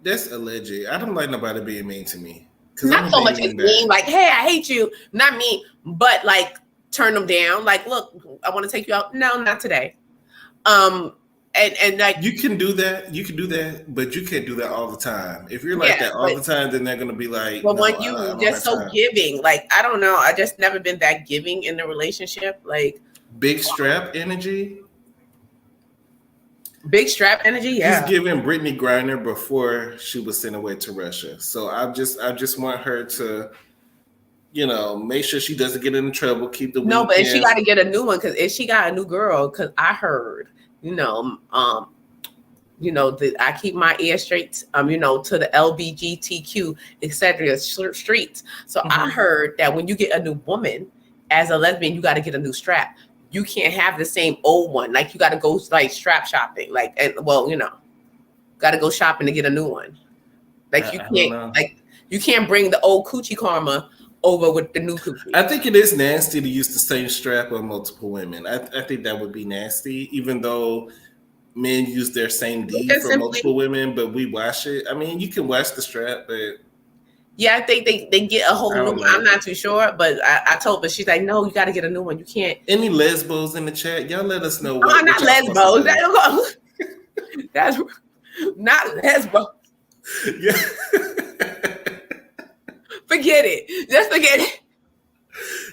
That's alleged. I don't like nobody being mean to me. Not so much as mean, like, hey, I hate you. Not me, but like, turn them down. Like, look, I want to take you out. No, not today. And like, you can do that, but you can't do that all the time. If you're like that all the time, then they're gonna be like, but when you just so giving, like, I don't know, I just never been that giving in the relationship. Like, big strap energy. Big strap energy, yeah. He's giving Brittany Griner before she was sent away to Russia. So I just want her to, make sure she doesn't get into trouble. Keep the no, but she got to get a new one, because if she got a new girl, because I heard, I keep my ear straight, to the LBGTQ, etc. streets. So I heard that when you get a new woman as a lesbian, you got to get a new strap. You can't have the same old one. Like you got to go like strap shopping. Got to go shopping to get a new one. Like you can't bring the old coochie karma over with the new coochie. I think it is nasty to use the same strap on multiple women. I think that would be nasty, even though men use their same D for multiple women, but we wash it. I mean, you can wash the strap, but yeah, I think they get a whole new one. I'm not too sure, but I told her, she's like, no, you got to get a new one. You can't. Any lesbos in the chat? Y'all let us know. Not lesbos. That's not lesbos. Yeah. Forget it. Just forget it.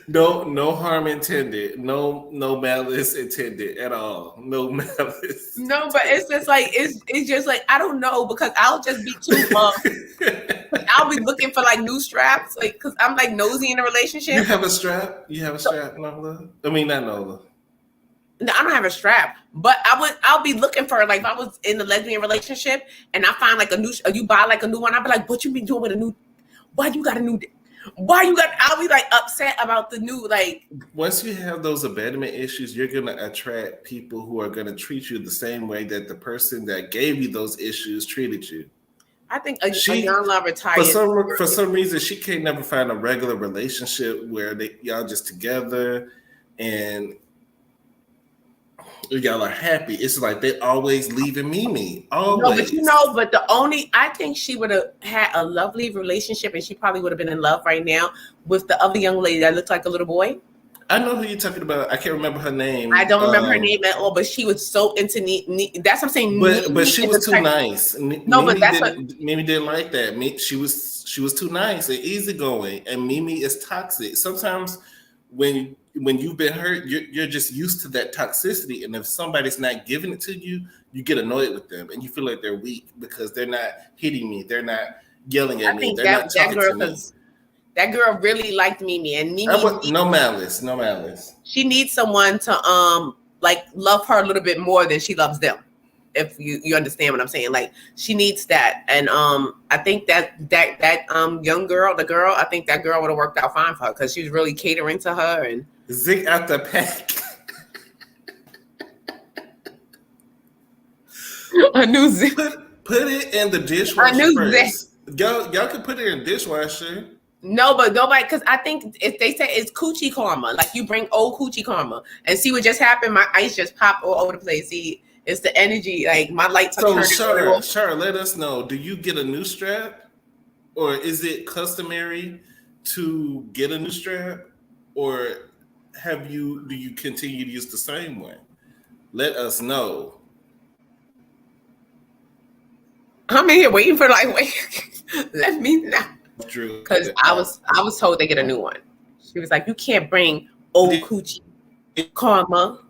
No harm intended. No malice intended at all. No malice. No, but it's just like it's just like I don't know, because I'll just be too I'll be looking for like new straps, like because I'm like nosy in a relationship. You have a strap? You have a strap, Nola? I mean, not Nola. No, I don't have a strap, but I'll be looking for, like, if I was in a lesbian relationship and I find like you buy like a new one, I'll be like, what you be doing with a new? Why you got a new? I'll be like upset about the new, like. Once you have those abandonment issues, you're going to attract people who are going to treat you the same way that the person that gave you those issues treated you. I think a young love retired. For some reason, she can't never find a regular relationship where y'all just together and y'all are happy. It's like they always leaving Mimi. Always. No, but I think she would have had a lovely relationship, and she probably would have been in love right now with the other young lady that looked like a little boy. I know who you're talking about. I can't remember her name. I don't remember her name at all, but she was so into that's what I'm saying. But she was too nice. Mimi didn't like that. She was too nice and easygoing, and Mimi is toxic. Sometimes when you've been hurt, you're just used to that toxicity, and if somebody's not giving it to you, you get annoyed with them, and you feel like they're weak because they're not hitting me, they're not yelling at me, they're not talking to me. That girl really liked Mimi, and Mimi. No malice. She needs someone to like love her a little bit more than she loves them. If you understand what I'm saying, like she needs that, and I think that young girl, I think that girl would have worked out fine for her because she was really catering to her and zig out the pack. A new zig. Put it in the dishwasher first. Y'all can put it in the dishwasher. No, but nobody, because I think if they say it's coochie karma, like you bring old coochie karma and see what just happened, my ice just popped all over the place. See, it's the energy, like my lights are turning. Sure, let us know. Do you get a new strap? Or is it customary to get a new strap? Or do you continue to use the same one? Let us know. I'm in here waiting for let me know. Drew, because I was told they get a new one. She was like, you can't bring old coochie karma.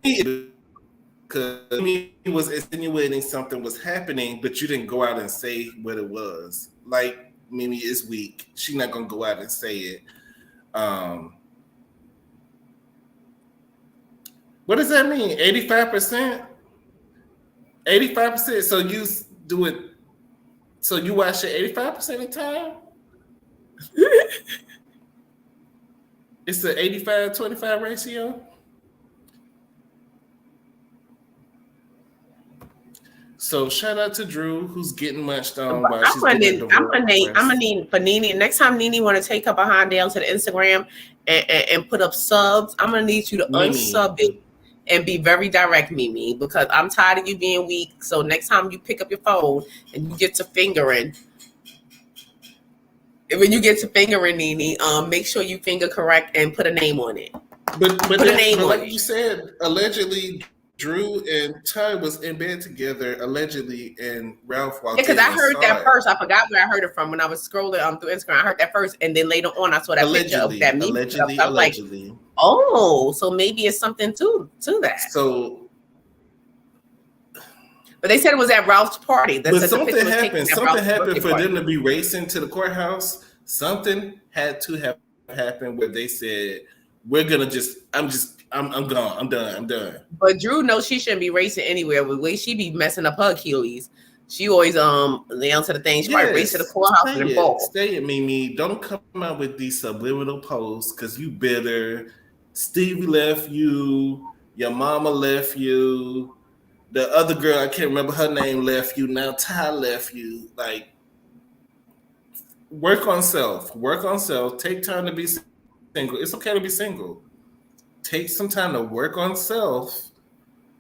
Because he was insinuating something was happening, but you didn't go out and say what it was. Like Mimi is weak; she's not gonna go out and say it. What does that mean? 85%. 85%. So you do it. So you wash it 85% of the time? It's the 85-25 ratio? So shout out to Drew, who's getting munched on while she's getting I'm gonna need for Nene. Next time Nene want to take her behind down to the Instagram and put up subs, I'm gonna need you to unsub it and be very direct, Mimi, because I'm tired of you being weak. So next time you pick up your phone and you get to fingering, when you get to fingering Nene, make sure you finger correct and put a name on it. But like you said, allegedly Drew and Ty was in bed together, allegedly, and Ralph walked in. Yeah, because I heard that first. I forgot where I heard it from when I was scrolling through Instagram. I heard that first, and then later on, I saw that picture of that meme. Allegedly. Like, oh, so maybe it's something to that. So, but they said it was at Ralph's party. But something happened. Something happened for them to be racing to the courthouse. Something had to have happened where they said, we're gonna I'm gone. I'm done. But Drew knows she shouldn't be racing anywhere. The way she be messing up her Achilles, she always down to the thing. She might race to the courthouse and fall. Stay it, Mimi. Don't come out with these subliminal posts because you bitter. Stevie left you. Your mama left you. The other girl, I can't remember her name, left you. Now Ty left you. Like, work on self. Work on self. Take time to be single. It's okay to be single. Take some time to work on self.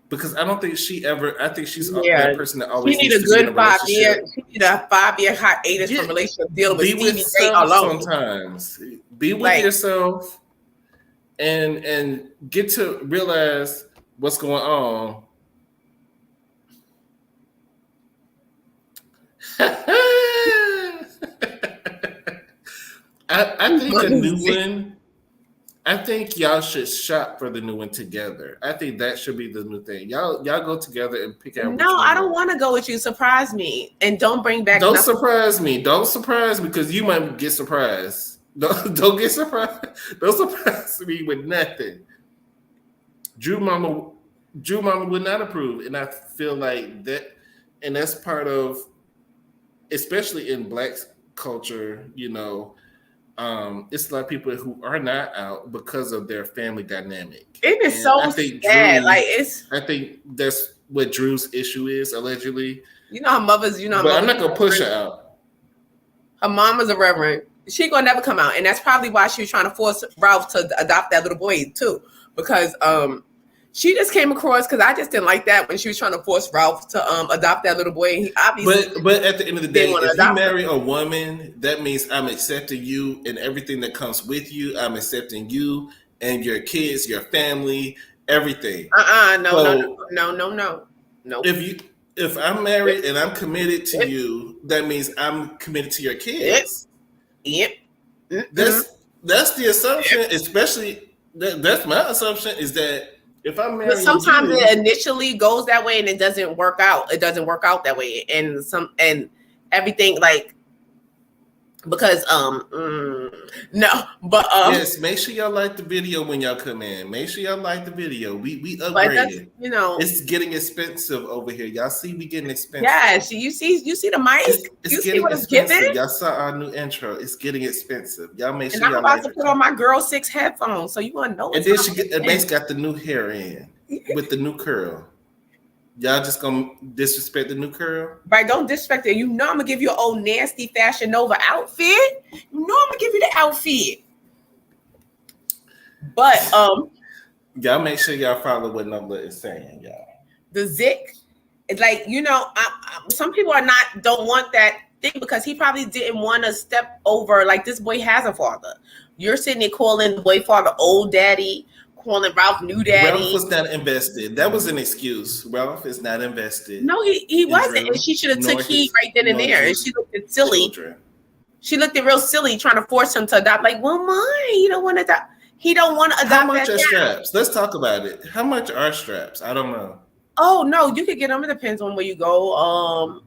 Because I don't think I think she's that person that always needs to be in a relationship. She need a 5-year hiatus from relationship dealing with Stevie J alone. Sometimes. Be with yourself and get to realize what's going on. I think a new one. I think y'all should shop for the new one together. I think that should be the new thing. Y'all go together and pick out. No, I don't want to go with you. Surprise me and don't bring back. Don't surprise me. Don't surprise me because you might get surprised. Don't get surprised. Don't surprise me with nothing. Drew Mama would not approve, and I feel like that, and that's part of, especially in Black culture, it's a lot of people who are not out because of their family dynamic. It is so sad. I think that's what Drew's issue is, allegedly. Her mother's, but I'm not gonna push her out. Her mom is a reverend. She gonna never come out, and that's probably why she was trying to force Ralph to adopt that little boy too, because she just came across because I just didn't like that when she was trying to force Ralph to adopt that little boy. And he obviously, but at the end of the day, if you marry a woman, that means I'm accepting you and everything that comes with you. I'm accepting you and your kids, your family, everything. No. If I'm married and I'm committed to you, that means I'm committed to your kids. Yep. That's the assumption. Especially that's my assumption is that. If I'm married, but sometimes it initially goes that way and it doesn't work out. It doesn't work out that way, and everything because yes. Make sure y'all like the video when y'all come in. Make sure y'all like the video. We upgraded. It's getting expensive over here. Y'all see, we getting expensive. Yeah, you see the mic. It's getting expensive. Y'all saw our new intro. It's getting expensive. Y'all make sure. And I'm about to put on my Girl 6 headphones, so you want to know. And then Mase got the new hair in with the new curl. Y'all just gonna disrespect the new curl? Right, don't disrespect it. I'm gonna give you an old nasty Fashion Nova outfit. I'm gonna give you the outfit. But y'all make sure y'all follow what Nova is saying, y'all. The Zik, it's like some people don't want that thing because he probably didn't want to step over. Like, this boy has a father. You're sitting there calling the boy father old daddy. Calling Ralph new daddy. Ralph was not invested. That was an excuse. Ralph is not invested. No, he wasn't. And she should have took heed right then and there. And she looked at silly. Children. She looked at real silly trying to force him to adopt. Like, well, mine. He don't want to adopt. He don't want to adopt. How much are straps? Let's talk about it. How much are straps? I don't know. Oh no, you could get them. It depends on where you go.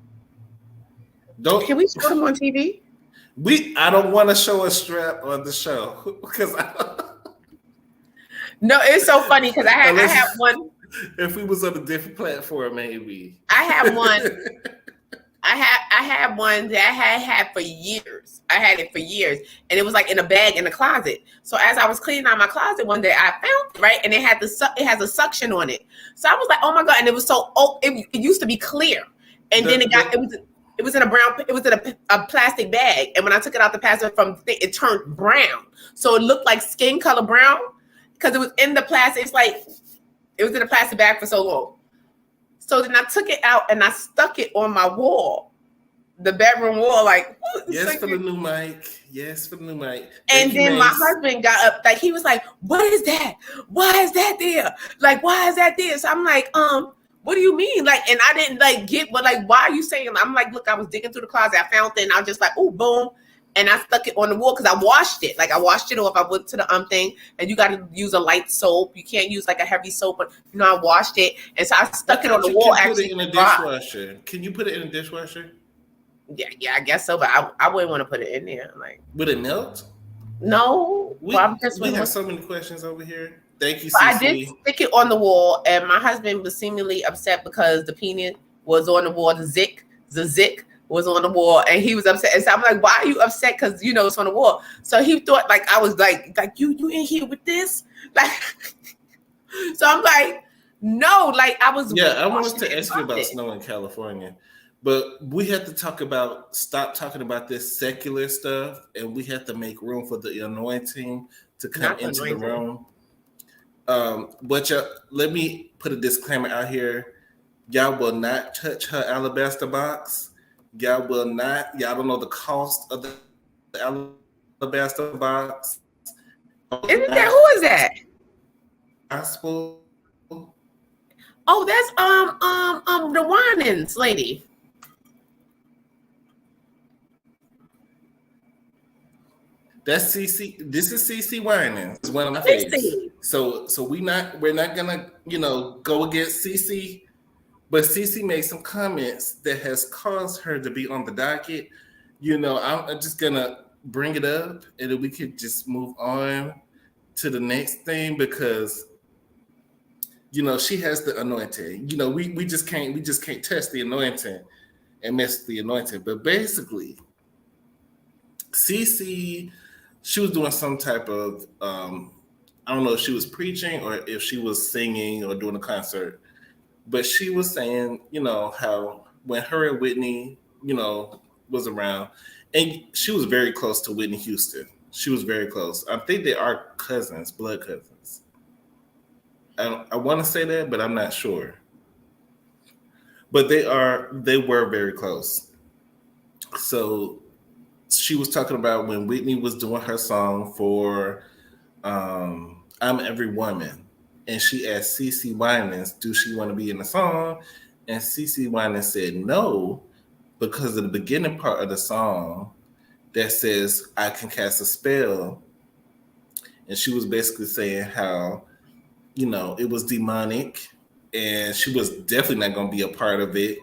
Can we show them on TV? I don't want to show a strap on the show because No, it's so funny because I have one. If we was on a different platform, maybe. I have one. I had one that I had for years. I had it for years, and it was like in a bag in the closet. So as I was cleaning out my closet one day, I found it, right, and it has a suction on it. So I was like, oh my god! And it was it used to be clear, and then it was in a brown. It was in a plastic bag, and when I took it out the plastic it turned brown. So it looked like skin color brown. Because it was in the plastic, it was in a plastic bag for so long. So then I took it out and I stuck it on my wall, the bedroom wall. Like, yes, for the new mic. Yes, for the new mic. And then my husband got up, like he was like, "What is that? Why is that there? Like, why is that there?" So I'm like, what do you mean? Like, and I didn't get what, like, why are you saying? I'm like, look, I was digging through the closet, I found it, and I was just like, oh, boom. And I stuck it on the wall because I washed it. Like, I washed it off. I went to the thing, and you got to use a light soap. You can't use like a heavy soap. But I washed it, and so I stuck it on the wall. Actually, put it in a dishwasher. Can you put it in a dishwasher? Yeah, I guess so. But I wouldn't want to put it in there. Like, would it melt? No, We have so many questions over here. Thank you, Cece. I did stick it on the wall, and my husband was seemingly upset because the peanut was on the wall. The zik was on the wall, and he was upset. And so I'm like, "Why are you upset? Because you know it's on the wall." So he thought like I was like you in here with this, like. So I'm like, no, like I was. Yeah, I wanted to ask you about snow in California, but we had to stop talking about this secular stuff, and we had to make room for the anointing to come into the room. But let me put a disclaimer out here. Y'all will not touch her alabaster box. Y'all will not. Y'all don't know the cost of the alabaster box. Isn't that who is that? Gospel. Oh, that's the Winans lady. That's CC. This is CC Winans. It's one of my favorites. So we're not gonna go against CC, but CC made some comments that has caused her to be on the docket. I'm just gonna bring it up, and then we could just move on to the next thing because she has the anointing. We just can't test the anointing and mess with the anointing. But basically, CC, she was doing some type of I don't know if she was preaching or if she was singing or doing a concert, but she was saying, how when her and Whitney, was around, and she was very close to Whitney Houston. She was very close. I think they are cousins, blood cousins. I want to say that, but I'm not sure. But they were very close. So she was talking about when Whitney was doing her song for I'm Every Woman. And she asked CC Winans, do she want to be in the song? And CC Winans said no, because of the beginning part of the song that says, I can cast a spell. And she was basically saying how it was demonic, and she was definitely not going to be a part of it.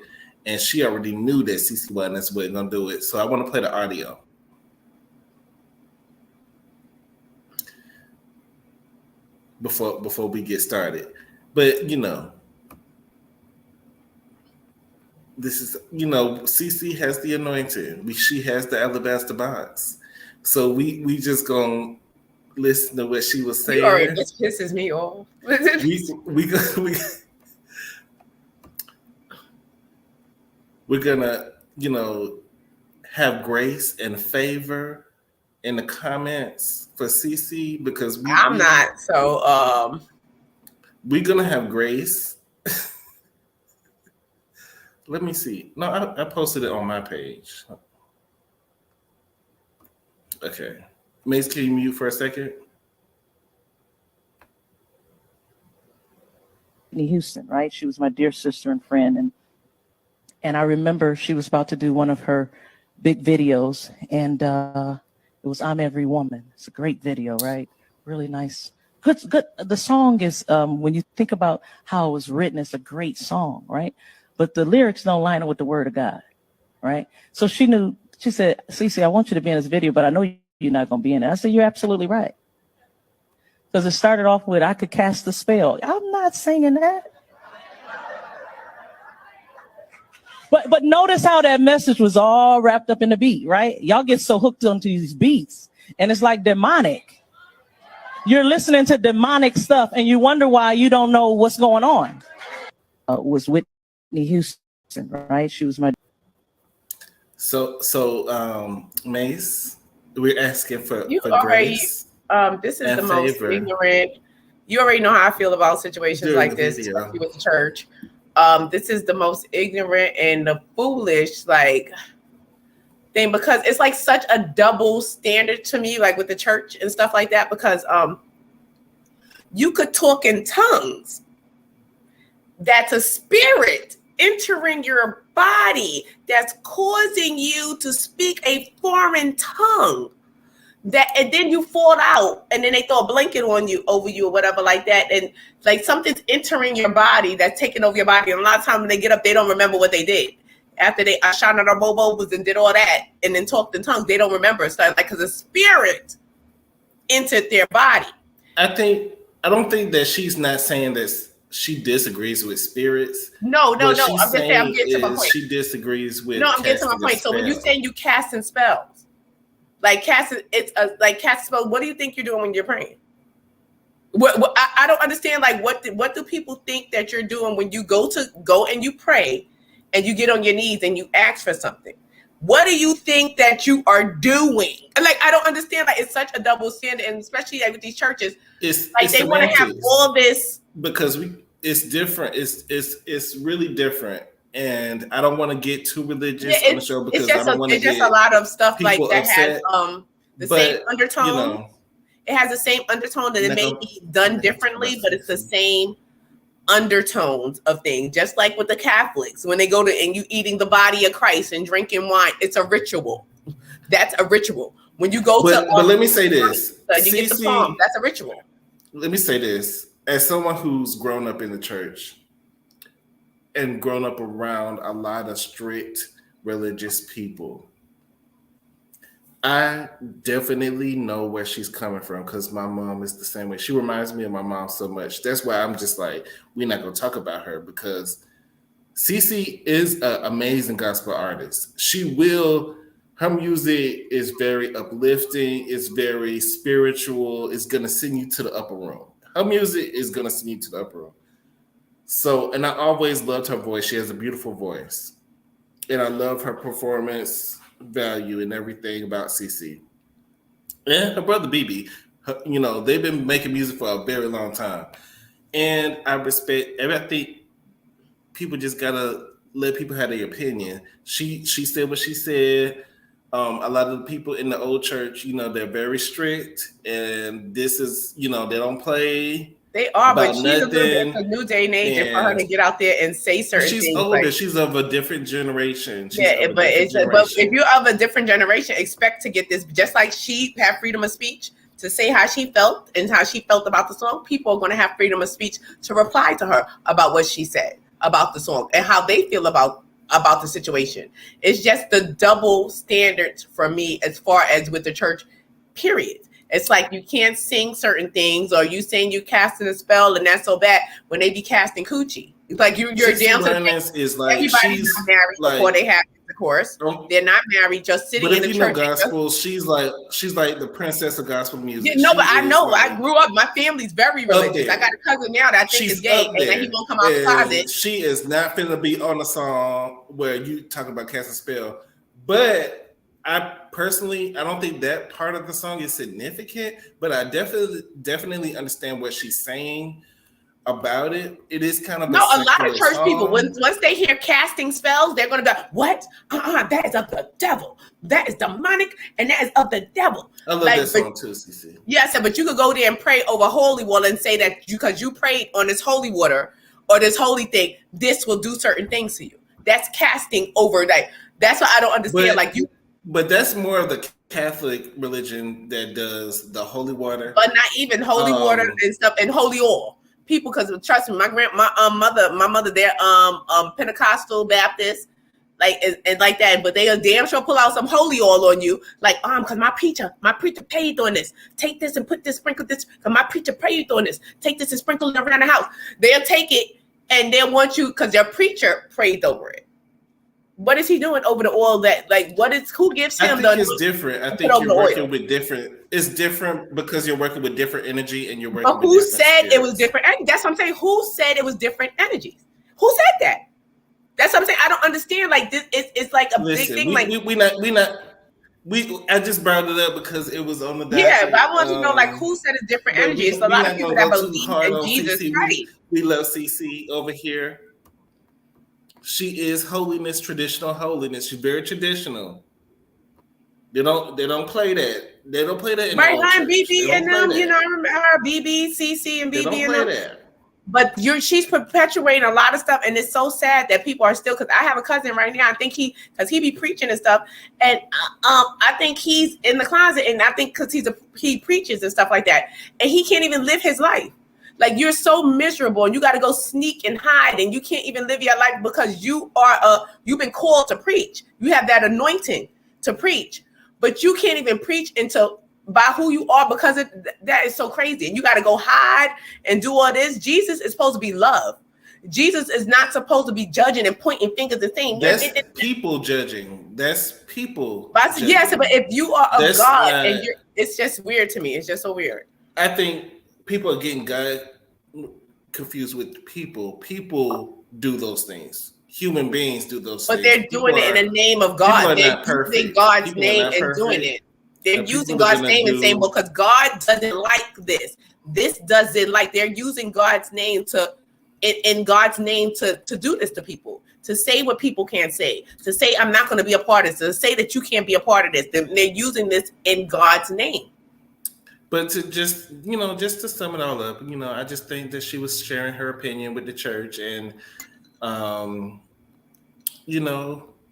And she already knew that CC Winans wasn't going to do it. So I want to play the audio before we get started. But this is CC has the anointing. She has the alabaster box. So we just gonna listen to what she was saying. This pisses me off. We're gonna, have grace and favor in the comments for CC because I'm not. So we're gonna have grace. Let me see. No, I posted it on my page. Okay. Mase, can you mute for a second? Houston, right? She was my dear sister and friend. And I remember she was about to do one of her big videos, and it was I'm Every Woman. It's a great video, right? Really nice. Good. The song is, when you think about how it was written, it's a great song, right? But the lyrics don't line up with the word of God, right? So she said, Cece, I want you to be in this video, but I know you're not going to be in it. I said, you're absolutely right. Because it started off with, I could cast the spell. I'm not singing that. But notice how that message was all wrapped up in the beat, right? Y'all get so hooked onto these beats, and it's like demonic. You're listening to demonic stuff, and you wonder why you don't know what's going on. Was Whitney Houston, right? She was my. So Mase, we're asking for grace. This is the most ignorant. You already know how I feel about situations like this, especially with the church. This is the most ignorant and the foolish thing, because it's like such a double standard to me, like with the church and stuff like that, because you could talk in tongues. That's a spirit entering your body that's causing you to speak a foreign tongue. And then you fall out, and then they throw a blanket on you, over you, or whatever like that, and like something's entering your body that's taking over your body. And a lot of times when they get up, they don't remember what they did after they Ashana or Bobos and did all that, and then talked in tongues. They don't remember stuff, because the spirit entered their body. I don't think that she's not saying that she disagrees with spirits. No. I'm just saying I'm getting to my point. She disagrees with. No, I'm getting to my point. So when you say you casting spells, like casting spells, what do you think you're doing when you're praying? What I don't understand. Like, what do people think that you're doing when you go and you pray, and you get on your knees and you ask for something? What do you think that you are doing? Like, I don't understand. Like, it's such a double standard, and especially like with these churches, it's they want to have all this because it's different. It's really different, and I don't want to get too religious on the show because I don't want to get just a lot of stuff like that upset, has the same undertone. You know, it has the same undertone, and it may be done differently, but it's the same undertones of things. Just like with the Catholics, when they go to and you eating the body of Christ and drinking wine, it's a ritual. That's a ritual. When you go but let me say this, you get the palm. That's a ritual. Let me say this, as someone who's grown up in the church and grown up around a lot of strict religious people, I definitely know where she's coming from because my mom is the same way. She reminds me of my mom so much. That's why I'm just like, we're not going to talk about her because Cece is an amazing gospel artist. Her music is very uplifting. It's very spiritual. It's going to send you to the upper room. Her music is going to send you to the upper room. So, and I always loved her voice. She has a beautiful voice. And I love her performance value and everything about CC. And her brother BB, they've been making music for a very long time. And I respect, and I think people just gotta let people have their opinion. She said what she said. A lot of the people in the old church, they're very strict, and this is, they don't play. They are, but she's a new day and age, and for her to get out there and say certain things. She's older. She's of a different generation. But if you're of a different generation, expect to get this. Just like she had freedom of speech to say how she felt and how she felt about the song, people are going to have freedom of speech to reply to her about what she said about the song and how they feel about the situation. It's just the double standards for me as far as with the church, period. It's like you can't sing certain things, or you saying you casting a spell, and that's so bad when they be casting coochie. It's like you're down to the is like everybody's not married before they have intercourse. They're not married, just sitting in the church. But if gospel, she's like the princess of gospel music. Yeah, no, but I know. I grew up. My family's very religious. I got a cousin now that I think is gay, and then he won't come out the closet. She is not finna be on a song where you talk about casting a spell. But I don't think that part of the song is significant, but I definitely understand what she's saying about it. It is kind of a lot of church people, once they hear casting spells, they're going to go, what? That is of the devil. That is demonic, and that is of the devil. I love that song too, CC. Yes, but you could go there and pray over holy water and say that because you prayed on this holy water or this holy thing, this will do certain things to you. That's casting over that. That's what I don't understand. But that's more of the Catholic religion that does the holy water. But not even holy water and stuff and holy oil. People, because trust me, my mother, they're Pentecostal Baptist, and like that. But they damn sure pull out some holy oil on you, because my preacher prayed on this. Take this and put this, sprinkle this. Because my preacher prayed on this. Take this and sprinkle it around the house. They'll take it and they'll want you because their preacher prayed over it. What is he doing over the oil? Who gives him? I think it's different. I think you're working with different. It's different because you're working with different energy and you're working. But who said it was different? That's what I'm saying. Who said it was different energies? Who said that? That's what I'm saying. I don't understand. Like this, it's like a big thing. I just brought it up because it was on the docket. Yeah, but I want to know who said it's different energies. It's a lot of people that believe in Jesus Christ. We love CC over here. She is holiness, traditional holiness. She's very traditional. They don't play that. They don't play that. Right, BB and them. I remember her, BB, CC, and BB and them. That. But she's perpetuating a lot of stuff, and it's so sad that people are still. Because I have a cousin right now. I think he be preaching and stuff, and I think he's in the closet, and I think because he preaches and stuff like that, and he can't even live his life. Like, you're so miserable and you got to go sneak and hide and you can't even live your life because you've been called to preach. You have that anointing to preach, but you can't even preach into by who you are because that is so crazy. And you got to go hide and do all this. Jesus is supposed to be love. Jesus is not supposed to be judging and pointing fingers and saying, that's people judging. That's people. But yes, but if you are of God and it's just weird to me. It's just so weird. I think people are getting God confused with people. People do those things. Human beings do those things. But they're doing it in the name of God. They're using God's name and doing it. They're using God's name and saying, well, because God doesn't like this. This doesn't like, they're using God's name in God's name to do this to people, to say what people can't say, to say, I'm not going to be a part of this, to say that you can't be a part of this. They're using this in God's name. But to just to sum it all up, I just think that she was sharing her opinion with the church, and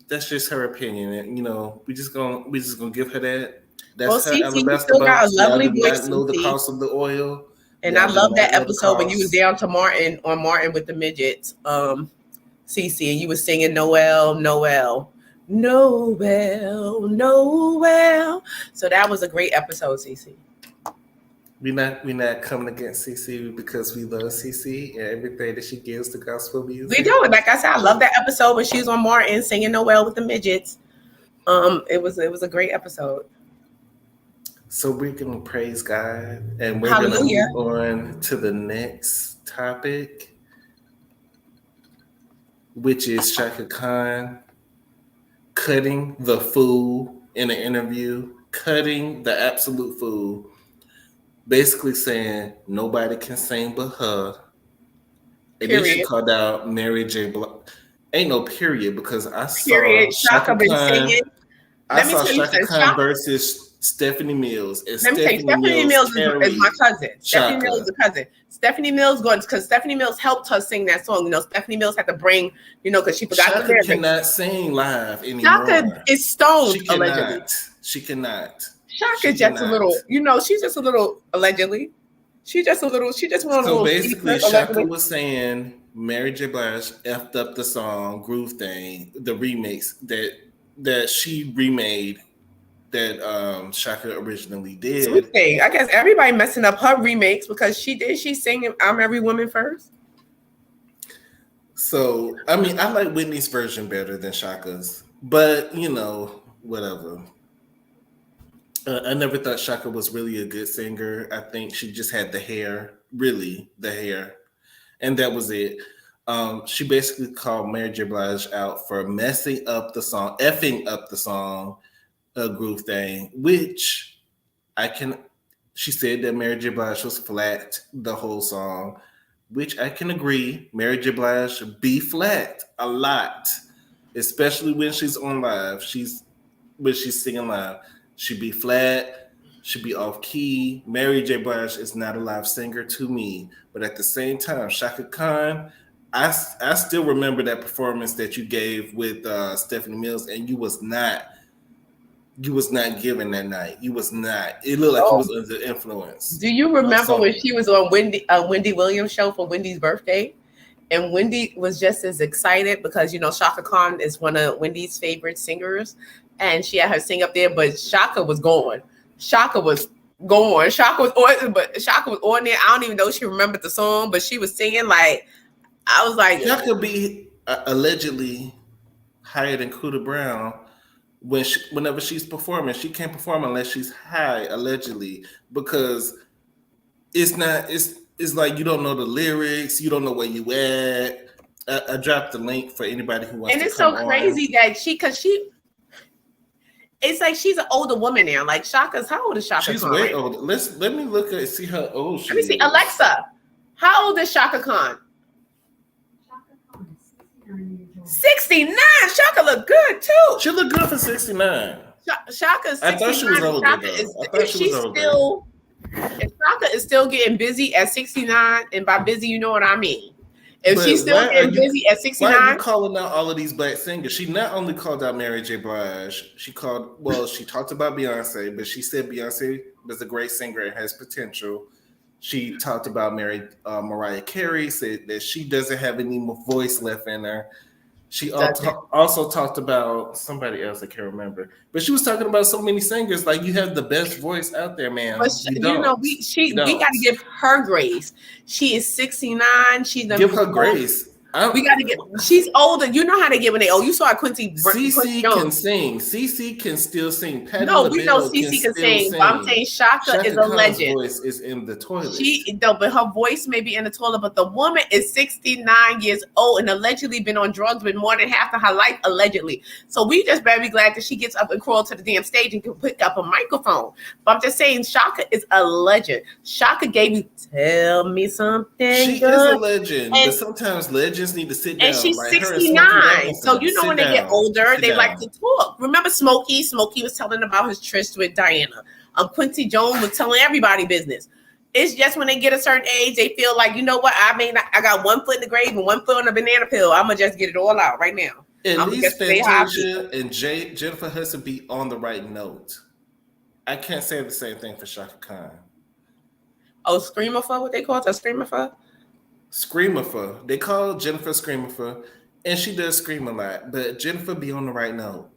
that's just her opinion, and we just gonna give her that. That's her alabaster box. Got a lovely voice. Know the cost of the oil, and I love that episode when you was down to Martin with the midgets, Cece, and you was singing Noel, Noel. Noel, Noel. So that was a great episode, Cece. We're not coming against CC because we love CC and everything that she gives to gospel music. We do. Like I said, I love that episode when she was on Martin singing Noel with the midgets. It was a great episode. So we're gonna praise God, and we're gonna move on to the next topic, which is Shaka Khan cutting the fool in an interview, cutting the absolute fool. Basically saying nobody can sing but her. And then she called out Mary J. Blige. Ain't no period because I saw Shaka Khan. I saw Shaka Khan versus Stephanie Mills. And let me tell you, Stephanie Mills is my cousin. Stephanie Mills is a cousin. Stephanie Mills going because Stephanie Mills helped her sing that song. Stephanie Mills had to bring, because she forgot the lyrics. Shaka cannot sing live anymore. Shaka is stoned. She cannot. Shaka's just a little, she's just a little allegedly. She just one of those. So basically, Shaka was saying Mary J. Blige effed up the song Groove Thing, the remix that she remade that Shaka originally did. Sweet Thing. I guess everybody messing up her remakes because she's singing I'm Every Woman First. So I like Whitney's version better than Shaka's, but whatever. I never thought Shaka was really a good singer. I think she just had the hair, and that was it. She basically called Mary J. Blige out for effing up the song, Groove Thing, which she said that Mary J. Blige was flat the whole song, which I can agree. Mary J. Blige be flat a lot, especially when she's on live. When she's singing live. She be flat, she be off key. Mary J. Blige is not a live singer to me. But at the same time, Shaka Khan, I still remember that performance that you gave with Stephanie Mills, and you was not giving that night. You was not. It looked like you was under influence. Do you remember when she was on Wendy Williams show for Wendy's birthday? And Wendy was just as excited because, Shaka Khan is one of Wendy's favorite singers. And she had her sing up there, but Shaka was going. Shaka was on there. I don't even know if she remembered the song, but she was singing like, I was like. Shaka be allegedly higher than Kuda Brown whenever she's performing. She can't perform unless she's high, allegedly, because it's like you don't know the lyrics, you don't know where you at. I dropped the link for anybody who wants to come on. And it's so crazy that it's like she's an older woman now. Like Shaka's, how old is Shaka Khan? She's way older. Let me look at see how old she is. Let me see. Alexa, how old is Shaka Khan? Shaka Khan is 69. Shaka look good too. She look good for 69. Shaka's 69. I thought she was older. If Shaka is still getting busy at 69, and by busy, you know what I mean. If she's still getting busy at 69. Why are you calling out all of these black singers? She not only called out Mary J. Blige, she talked about Beyonce, but she said Beyonce was a great singer and has potential. She talked about Mariah Carey, said that she doesn't have any more voice left in her. She also talked about somebody else, I can't remember. But she was talking about so many singers. Like, you have the best voice out there, man. But You don't. we got to give her grace. She is 69. She's done give her grace. We got to get. She's older. You know how they get when they old. You saw Quincy. CC can sing. CC can still sing. Patty we know CC can sing. But I'm saying Shaka is a Khan's legend. Voice is in the toilet. But her voice may be in the toilet. But the woman is 69 years old and allegedly been on drugs with more than half of her life, allegedly. So we just better be glad that she gets up and crawls to the damn stage and can pick up a microphone. But I'm just saying, Shaka is a legend. Shaka gave you "Tell Me Something." She good. is a legend, but sometimes legends need to sit down. And she's like 69. So you know when they get older, they down. like to talk. Remember Smokey? Smokey was telling about his tryst with Diana. Quincy Jones was telling everybody business. It's just when they get a certain age, they feel like, you know what? I got 1 foot in the grave and 1 foot on a banana peel. I'm gonna just get it all out right now. At least Fantasia and Jennifer Hudson be on the right note. I can't say the same thing for Shaka Khan. Oh, Screamer for what they call it? A Screamer for? Screamer for. They call Jennifer Screamer for, and she does scream a lot, but Jennifer be on the right note.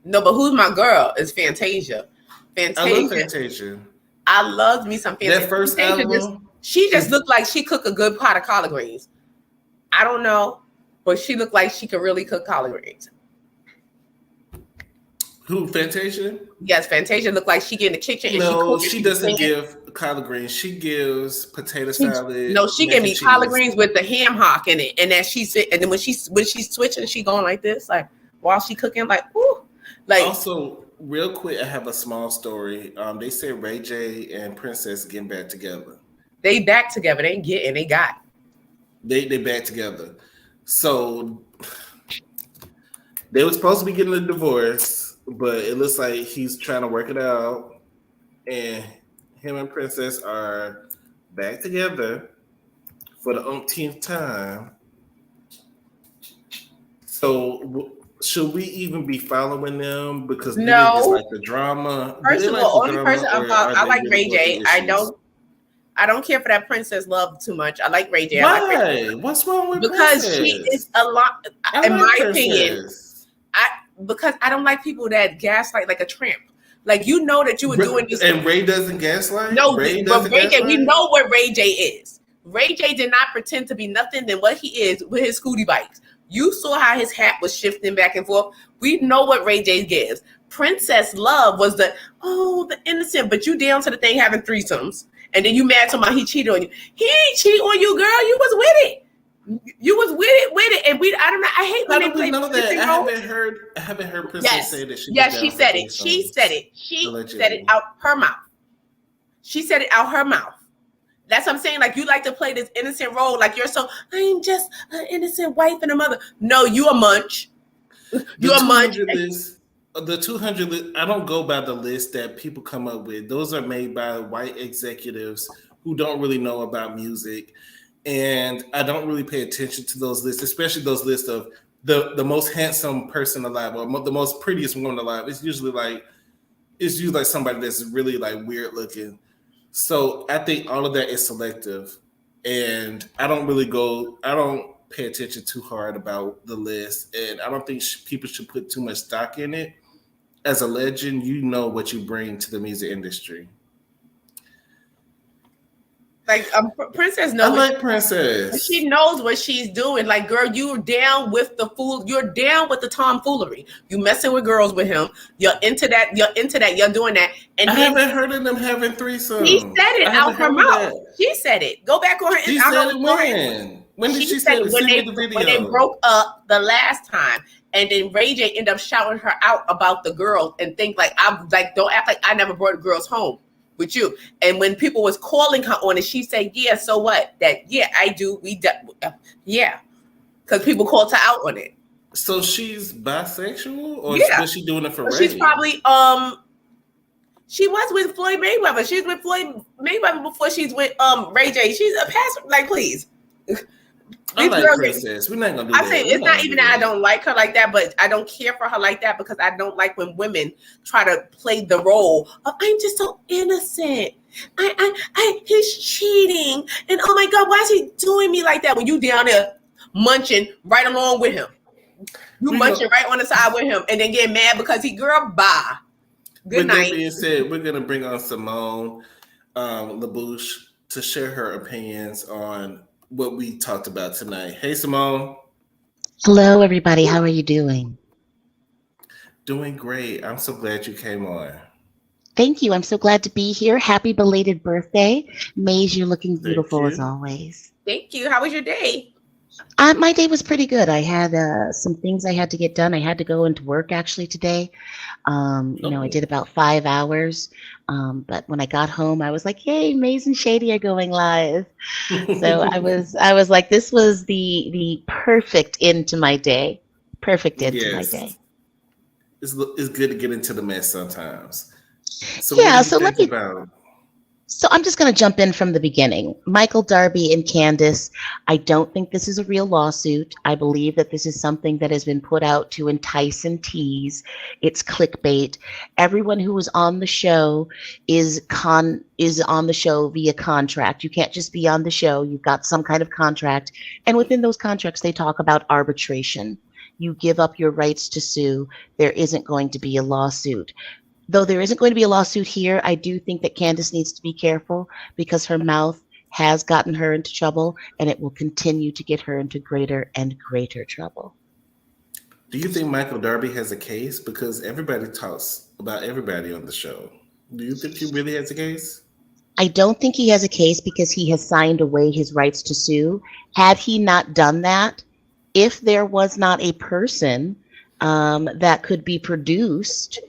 No, but who's my girl? Is Fantasia. I love Fantasia. I loved me some Fantasia. That first album. She just looked like she cooked a good pot of collard greens. I don't know, but she looked like she could really cook collard greens. Who, Fantasia? Yes, Fantasia looked like she get in the kitchen and she doesn't give collard greens. She gives potato salad. No, she gave me collard greens with the ham hock in it, and then and then when she's switching, she going like this, like while she cooking, like ooh, like. Also, real quick, I have a small story. They said Ray J and Princess getting back together. They back together. They ain't getting. They got. They back together. So they were supposed to be getting a divorce. But it looks like he's trying to work it out, and him and Princess are back together for the umpteenth time. So should we even be following them? Because they just like the drama. First of all, only person I like Ray J. I don't care for that Princess love too much. I like Ray J. Why? Like Ray J. What's wrong with Because Princess? she is a lot, in my opinion. Because I don't like people that gaslight like a tramp. Like, you know that you were doing this. And Ray doesn't gaslight? No, but Ray J, we know what Ray J is. Ray J did not pretend to be nothing than what he is with his scooty bikes. You saw how his hat was shifting back and forth. We know what Ray J gives. Princess Love was the innocent, but you down to the thing having threesomes. And then you mad to my he cheated on you. He ain't cheat on you, girl. You was with it. You was with it, and I don't know. I hate when they play. None of that. I haven't heard Princess say that. She said it. She said it. She said it out her mouth. She said it out her mouth. That's what I'm saying. Like, you like to play this innocent role, like you're so. I'm just an innocent wife and a mother. No, you a munch. You a munch. The 200. I don't go by the list that people come up with. Those are made by white executives who don't really know about music. And I don't really pay attention to those lists, especially those lists of the most handsome person alive or the most prettiest woman alive. It's usually like somebody that's really like weird looking. So I think all of that is selective, and I don't pay attention too hard about the list, and I don't think people should put too much stock in it. As a legend, you know what you bring to the music industry. Like, Princess knows. I like Princess. She knows what she's doing. Like, girl, you're down with the fool. You're down with the tomfoolery. You messing with girls with him. You're into that. You're doing that. And I haven't heard of them having threesomes. He said it out her mouth. She said it. Go back on her. She said it when? When did she say it? When they broke up the last time. And then Ray J ended up shouting her out about the girls and think like, don't act like I never brought girls home with you. And when people was calling her on it, she said, yeah, so what? I do. Yeah. Because people called her out on it. So she's bisexual, or was she doing it for Ray? She's probably, she was with Floyd Mayweather. She's with Floyd Mayweather before she's with Ray J. She's a pastor. Like, please. I like Princess. We're not gonna do that. I say it's not even that I don't like her like that, but I don't care for her like that because I don't like when women try to play the role of I'm just so innocent. He's cheating, and oh my God, why is he doing me like that? When you down there munching right along with him, You munching right on the side with him and then get mad because he girl bye. Good night. With that being said, we're gonna bring on Simone LaBouche to share her opinions on what we talked about tonight. Hey, Simone. Hello, everybody. How are you doing? Doing great. I'm so glad you came on. Thank you. I'm so glad to be here. Happy belated birthday. Mase, you're looking beautiful as always. Thank you. How was your day? My day was pretty good. I had some things I had to get done. I had to go into work actually today. I did about 5 hours. But when I got home, I was like, "Yay, Mase and Shady are going live." So I was like, this was the perfect end to my day. Perfect end to my day. It's good to get into the mess sometimes. So yeah. So I'm just going to jump in from the beginning. Michael Darby and Candace, I don't think this is a real lawsuit. I believe that this is something that has been put out to entice and tease. It's clickbait. Everyone who was on the show is on the show via contract. You can't just be on the show. You've got some kind of contract. And within those contracts, they talk about arbitration. You give up your rights to sue. There isn't going to be a lawsuit. Though there isn't going to be a lawsuit here, I do think that Candace needs to be careful because her mouth has gotten her into trouble and it will continue to get her into greater and greater trouble. Do you think Michael Darby has a case? Because everybody talks about everybody on the show. Do you think he really has a case? I don't think he has a case because he has signed away his rights to sue. Had he not done that, if there was not a person that could be produced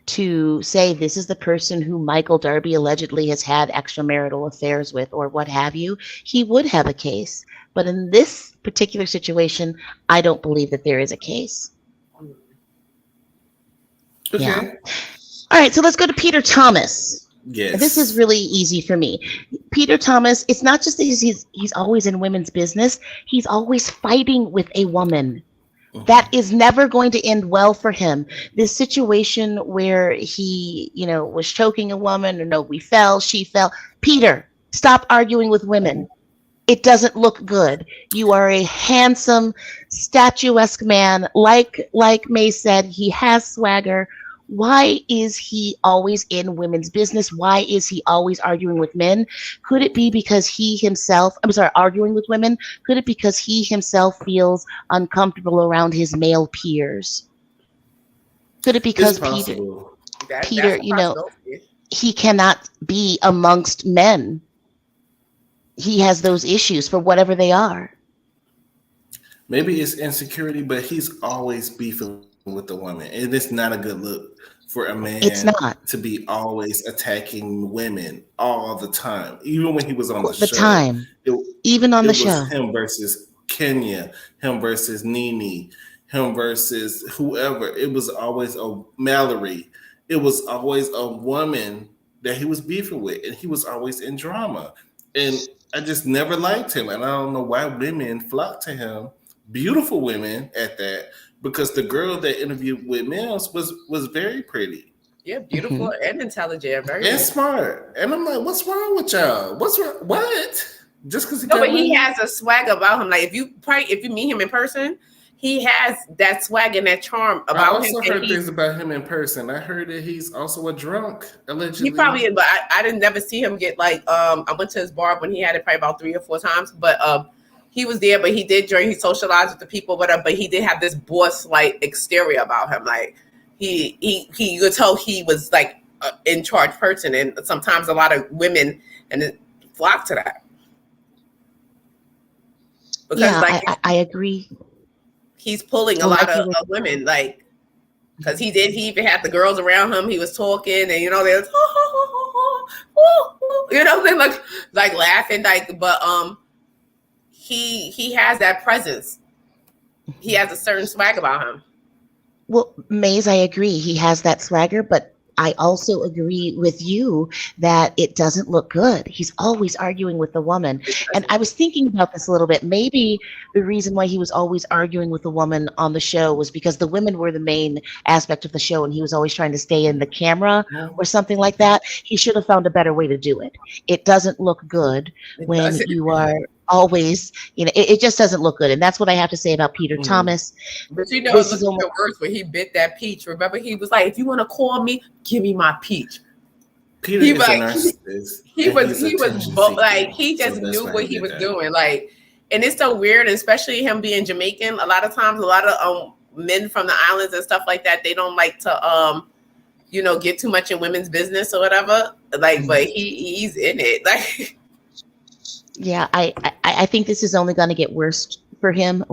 to say this is the person who Michael Darby allegedly has had extramarital affairs with or what have you, he would have a case. But in this particular situation, I don't believe that there is a case. Okay. Yeah. All right, so let's go to Peter Thomas. Yes. This is really easy for me. Peter Thomas, it's not just that he's always in women's business. He's always fighting with a woman. That is never going to end well for him. This situation where he, was choking a woman, or no, she fell. Peter, stop arguing with women. It doesn't look good. You are a handsome, statuesque man. Like May said, he has swagger. Why is he always in women's business? Why is he always arguing with men? Could it be because arguing with women? Could it because he himself feels uncomfortable around his male peers? Could it because Peter, he cannot be amongst men? He has those issues for whatever they are. Maybe it's insecurity, but he's always beefing with the woman. And it's not a good look for a man to be always attacking women all the time. Even when he was on the show. It was him versus Kenya, him versus Nene, him versus whoever. It was always a Mallory. It was always a woman that he was beefing with. And he was always in drama. And I just never liked him. And I don't know why women flocked to him. Beautiful women at that. Because the girl that interviewed with Mills was very pretty. Yeah, beautiful and intelligent, and smart. And I'm like, what's wrong with y'all? What's wrong? What? Just because he has a swag about him. Like if you meet him in person, he has that swag and that charm about him. I also heard things about him in person. I heard that he's also a drunk, allegedly. He probably is, but I didn't never see him get like I went to his bar when he had it probably about 3 or 4 times, but he was there, but he did drink. He socialized with the people, but he did have this boss-like exterior about him. Like he you could tell he was like an in charge person, and sometimes a lot of women and flock to that. Because I agree. He's pulling a lot of women, like because he even had the girls around him. He was talking, and they was like laughing, but He has that presence. He has a certain swag about him. Well, Mase, I agree. He has that swagger, but I also agree with you that it doesn't look good. He's always arguing with the woman. And I was thinking about this a little bit. Maybe the reason why he was always arguing with the woman on the show was because the women were the main aspect of the show and he was always trying to stay in the camera or something like that. He should have found a better way to do it. It doesn't look good when you are always, it just doesn't look good. And that's what I have to say about Peter Thomas. But it This looks is almost even worse when he bit that peach. Remember, he was like, "If you want to call me, give me my peach." Peter is a narcissist. He just knew what he was doing. Like, and it's so weird, especially him being Jamaican. A lot of times, a lot of men from the islands and stuff like that, they don't like to get too much in women's business or whatever. Like, but he's in it. Like, yeah, I think this is only going to get worse for him,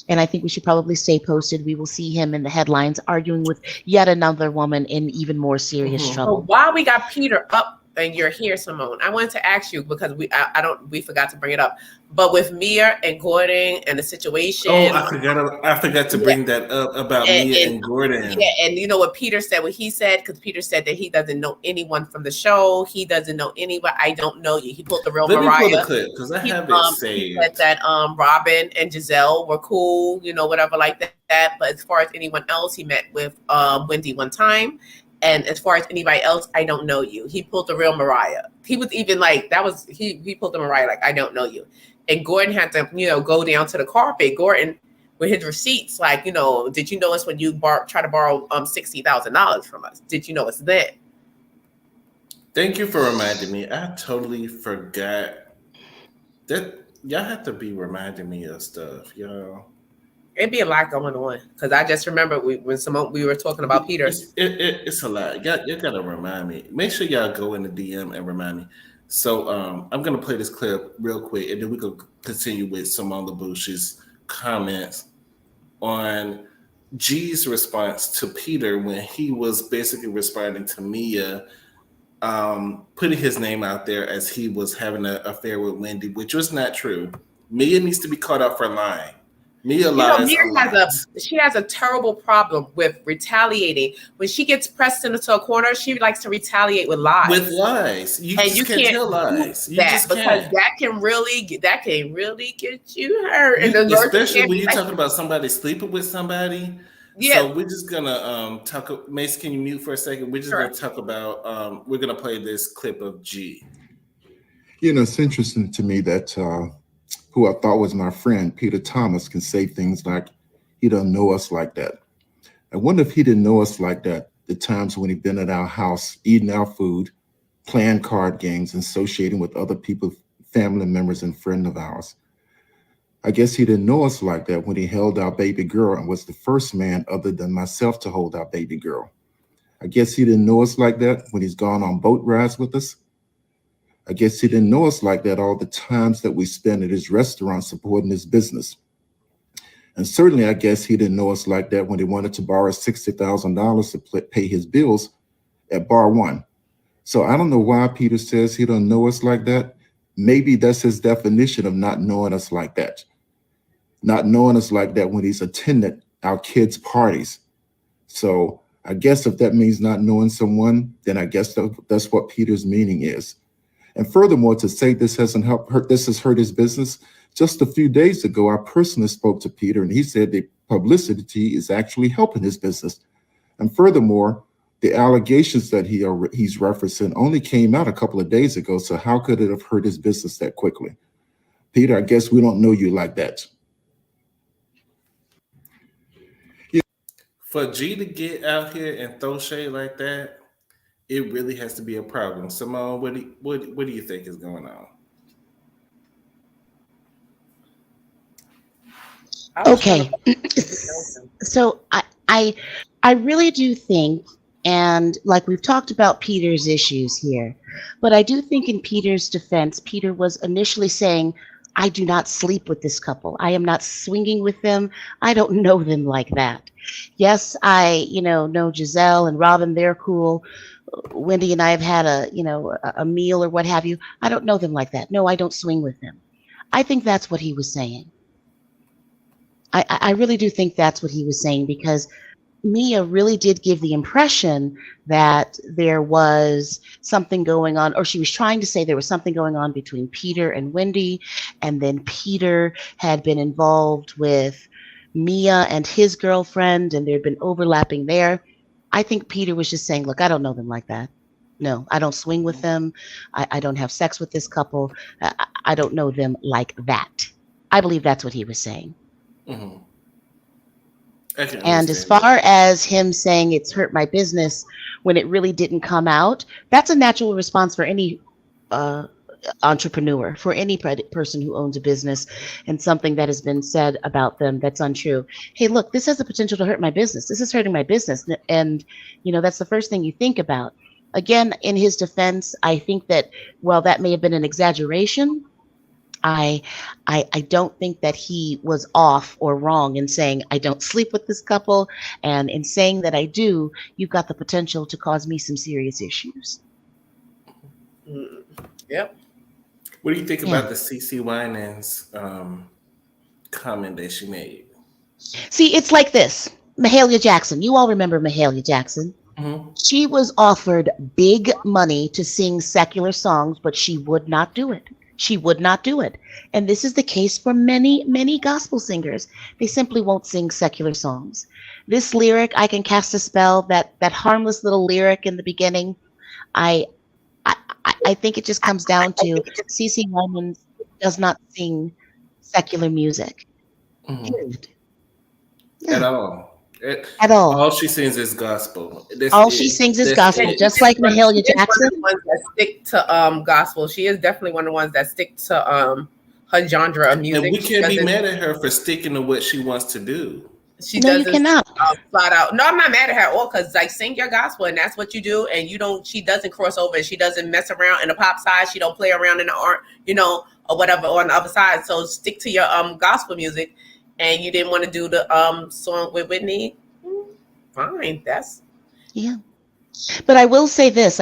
and I think we should probably stay posted. We will see him in the headlines arguing with yet another woman in even more serious trouble. So while we got Peter up and you're here, Simone, I wanted to ask you, because we forgot to bring it up, but with Mia and Gordon and the situation. Oh, I forgot to bring that up about Mia and Gordon. Yeah, and you know what Peter said? What he said, because Peter said that he doesn't know anyone from the show. He doesn't know anybody. I don't know you. He pulled the real Mariah. Let me pull the clip because I have it saved. He said that Robin and Giselle were cool, whatever like that. But as far as anyone else, he met with Wendy one time. And as far as anybody else, I don't know you. He pulled the real Mariah. He was even like, he pulled the Mariah like, I don't know you. And Gordon had to, go down to the carpet. Gordon, with his receipts, like, did you know us when you try to borrow $60,000 from us? Did you know us then? Thank you for reminding me. I totally forgot that y'all have to be reminding me of stuff, y'all. It'd be a lot going on because I just remember when we were talking about Peter. It's a lot. You gotta remind me. Make sure y'all go in the DM and remind me. So I'm gonna play this clip real quick, and then we can continue with Simone LaBouche's comments on G's response to Peter when he was basically responding to Mia, putting his name out there as he was having an affair with Wendy, which was not true. Mia needs to be caught up for lying. Mia lies she has a terrible problem with retaliating. When she gets pressed into a corner, she likes to retaliate with lies. You can't tell lies. Because that can really get you hurt. Especially when you're talking about somebody sleeping with somebody. Yeah. So we're just gonna talk. Mase, can you mute for a second? We're just gonna talk about. We're gonna play this clip of G. It's interesting to me that who I thought was my friend, Peter Thomas, can say things like, he don't know us like that. I wonder if he didn't know us like that the times when he'd been at our house, eating our food, playing card games, and associating with other people, family members and friends of ours. I guess he didn't know us like that when he held our baby girl and was the first man other than myself to hold our baby girl. I guess he didn't know us like that when he's gone on boat rides with us. I guess he didn't know us like that all the times that we spent at his restaurant supporting his business. And certainly, I guess he didn't know us like that when he wanted to borrow $60,000 to pay his bills at Bar One. So I don't know why Peter says he don't know us like that. Maybe that's his definition of not knowing us like that. Not knowing us like that when he's attended our kids' parties. So I guess if that means not knowing someone, then I guess that's what Peter's meaning is. And furthermore, to say this has hurt his business. Just a few days ago, I personally spoke to Peter, and he said the publicity is actually helping his business. And furthermore, the allegations that he's referencing only came out a couple of days ago. So how could it have hurt his business that quickly? Peter, I guess we don't know you like that. For G to get out here and throw shade like that, it really has to be a problem. Simone, what do you think is going on? Okay, so I really do think, and like we've talked about Peter's issues here, but I do think in Peter's defense, Peter was initially saying, I do not sleep with this couple. I am not swinging with them. I don't know them like that. Yes, I know Giselle and Robin, they're cool. Wendy and I have had a meal or what have you. I don't know them like that. No, I don't swing with them. I think that's what he was saying. I really do think that's what he was saying, because Mia really did give the impression that there was something going on, or she was trying to say there was something going on between Peter and Wendy, and then Peter had been involved with Mia and his girlfriend, and there'd been overlapping there. I think Peter was just saying, look, I don't know them like that. No, I don't swing with them. I don't have sex with this couple. I don't know them like that. I believe that's what he was saying. Mm-hmm. I can And as understand far that. as him saying it's hurt my business when it really didn't come out, that's a natural response for any entrepreneur, for any person who owns a business and something that has been said about them that's untrue. Hey, look, this has the potential to hurt my business. This is hurting my business. And, that's the first thing you think about. Again, in his defense, I think that while that may have been an exaggeration, I, I don't think that he was off or wrong in saying I don't sleep with this couple, and in saying that I do, you've got the potential to cause me some serious issues. Yep. What do you think Yeah. about the CC Winans comment that she made? See, it's like this. Mahalia Jackson. You all remember Mahalia Jackson. Mm-hmm. She was offered big money to sing secular songs, but she would not do it. She would not do it. And this is the case for many, many gospel singers. They simply won't sing secular songs. This lyric, I can cast a spell, that harmless little lyric in the beginning, I think it just comes down to CeCe Winans does not sing secular music. Mm-hmm. Period. At Yeah. all. At all. All she sings is gospel. All she sings is gospel, just like Mahalia Jackson. One of the ones that stick to gospel. She is definitely one of the ones that stick to her genre of music. And we can't be mad at her for sticking to what she wants to do. She No, you doesn't cannot. flat out. No, I'm not mad at her at all, because like, sing your gospel and that's what you do, and you don't. She doesn't cross over and she doesn't mess around in the pop side. She don't play around in the art, or whatever on the other side. So stick to your gospel music. And you didn't want to do the song with Whitney. Fine, that's Yeah. But I will say this.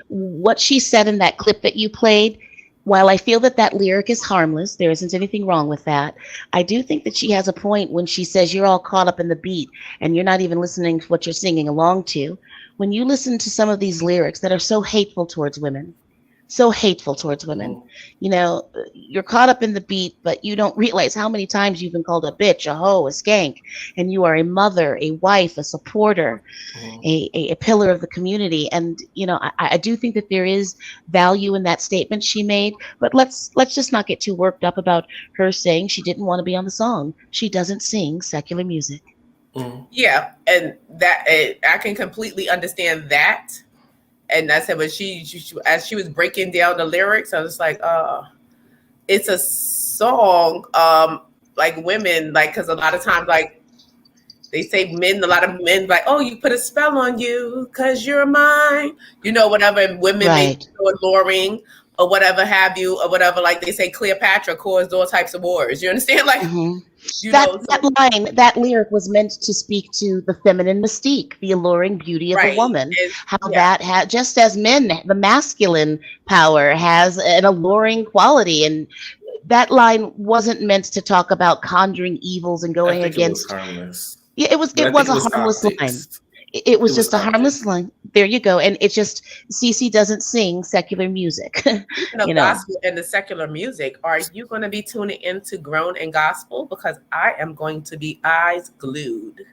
What she said in that clip that you played, while I feel that lyric is harmless, there isn't anything wrong with that. I do think that she has a point when she says you're all caught up in the beat and you're not even listening to what you're singing along to. When you listen to some of these lyrics that are so hateful towards women, you're caught up in the beat, but you don't realize how many times you've been called a bitch, a hoe, a skank, and you are a mother, a wife, a supporter, a pillar of the community. And I do think that there is value in that statement she made, but let's just not get too worked up about her saying she didn't want to be on the song. She doesn't sing secular music. Yeah, and that I can completely understand that. And I said, but she as she was breaking down the lyrics, I was like, it's a song, like women, like, because a lot of times, like, they say a lot of men, like, oh, you put a spell on you because you're mine, whatever. And women may be so alluring or whatever have you, or whatever. Like they say, Cleopatra caused all types of wars. You understand? Like, that lyric was meant to speak to the feminine mystique, the alluring beauty of a woman. That had, just as men, the masculine power has an alluring quality, and that line wasn't meant to talk about conjuring evils and going against. It was harmless. Yeah, it was a harmless line. It was just a harmless line. There you go. And it's just, CeCe doesn't sing secular music. Gospel and the secular music. Are you going to be tuning into Grown and Gospel? Because I am going to be eyes glued.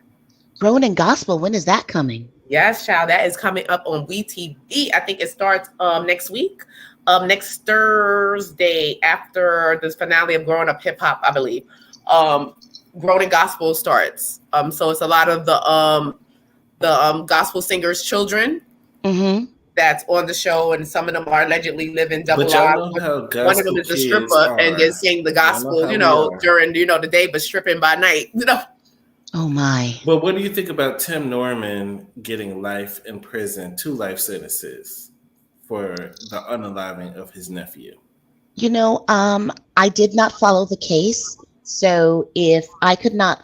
Grown and Gospel, when is that coming? Yes, child. That is coming up on WeTV. I think it starts next week. Next Thursday, after the finale of Growing Up Hip Hop, I believe. Grown and Gospel starts. So it's a lot of the gospel singers' children that's on the show, and some of them are allegedly living double lives. One of them is a stripper and then sing the gospel, during the day, but stripping by night. Oh my! But what do you think about Tim Norman getting life in prison, 2 life sentences for the unaliving of his nephew? I did not follow the case, so if I could not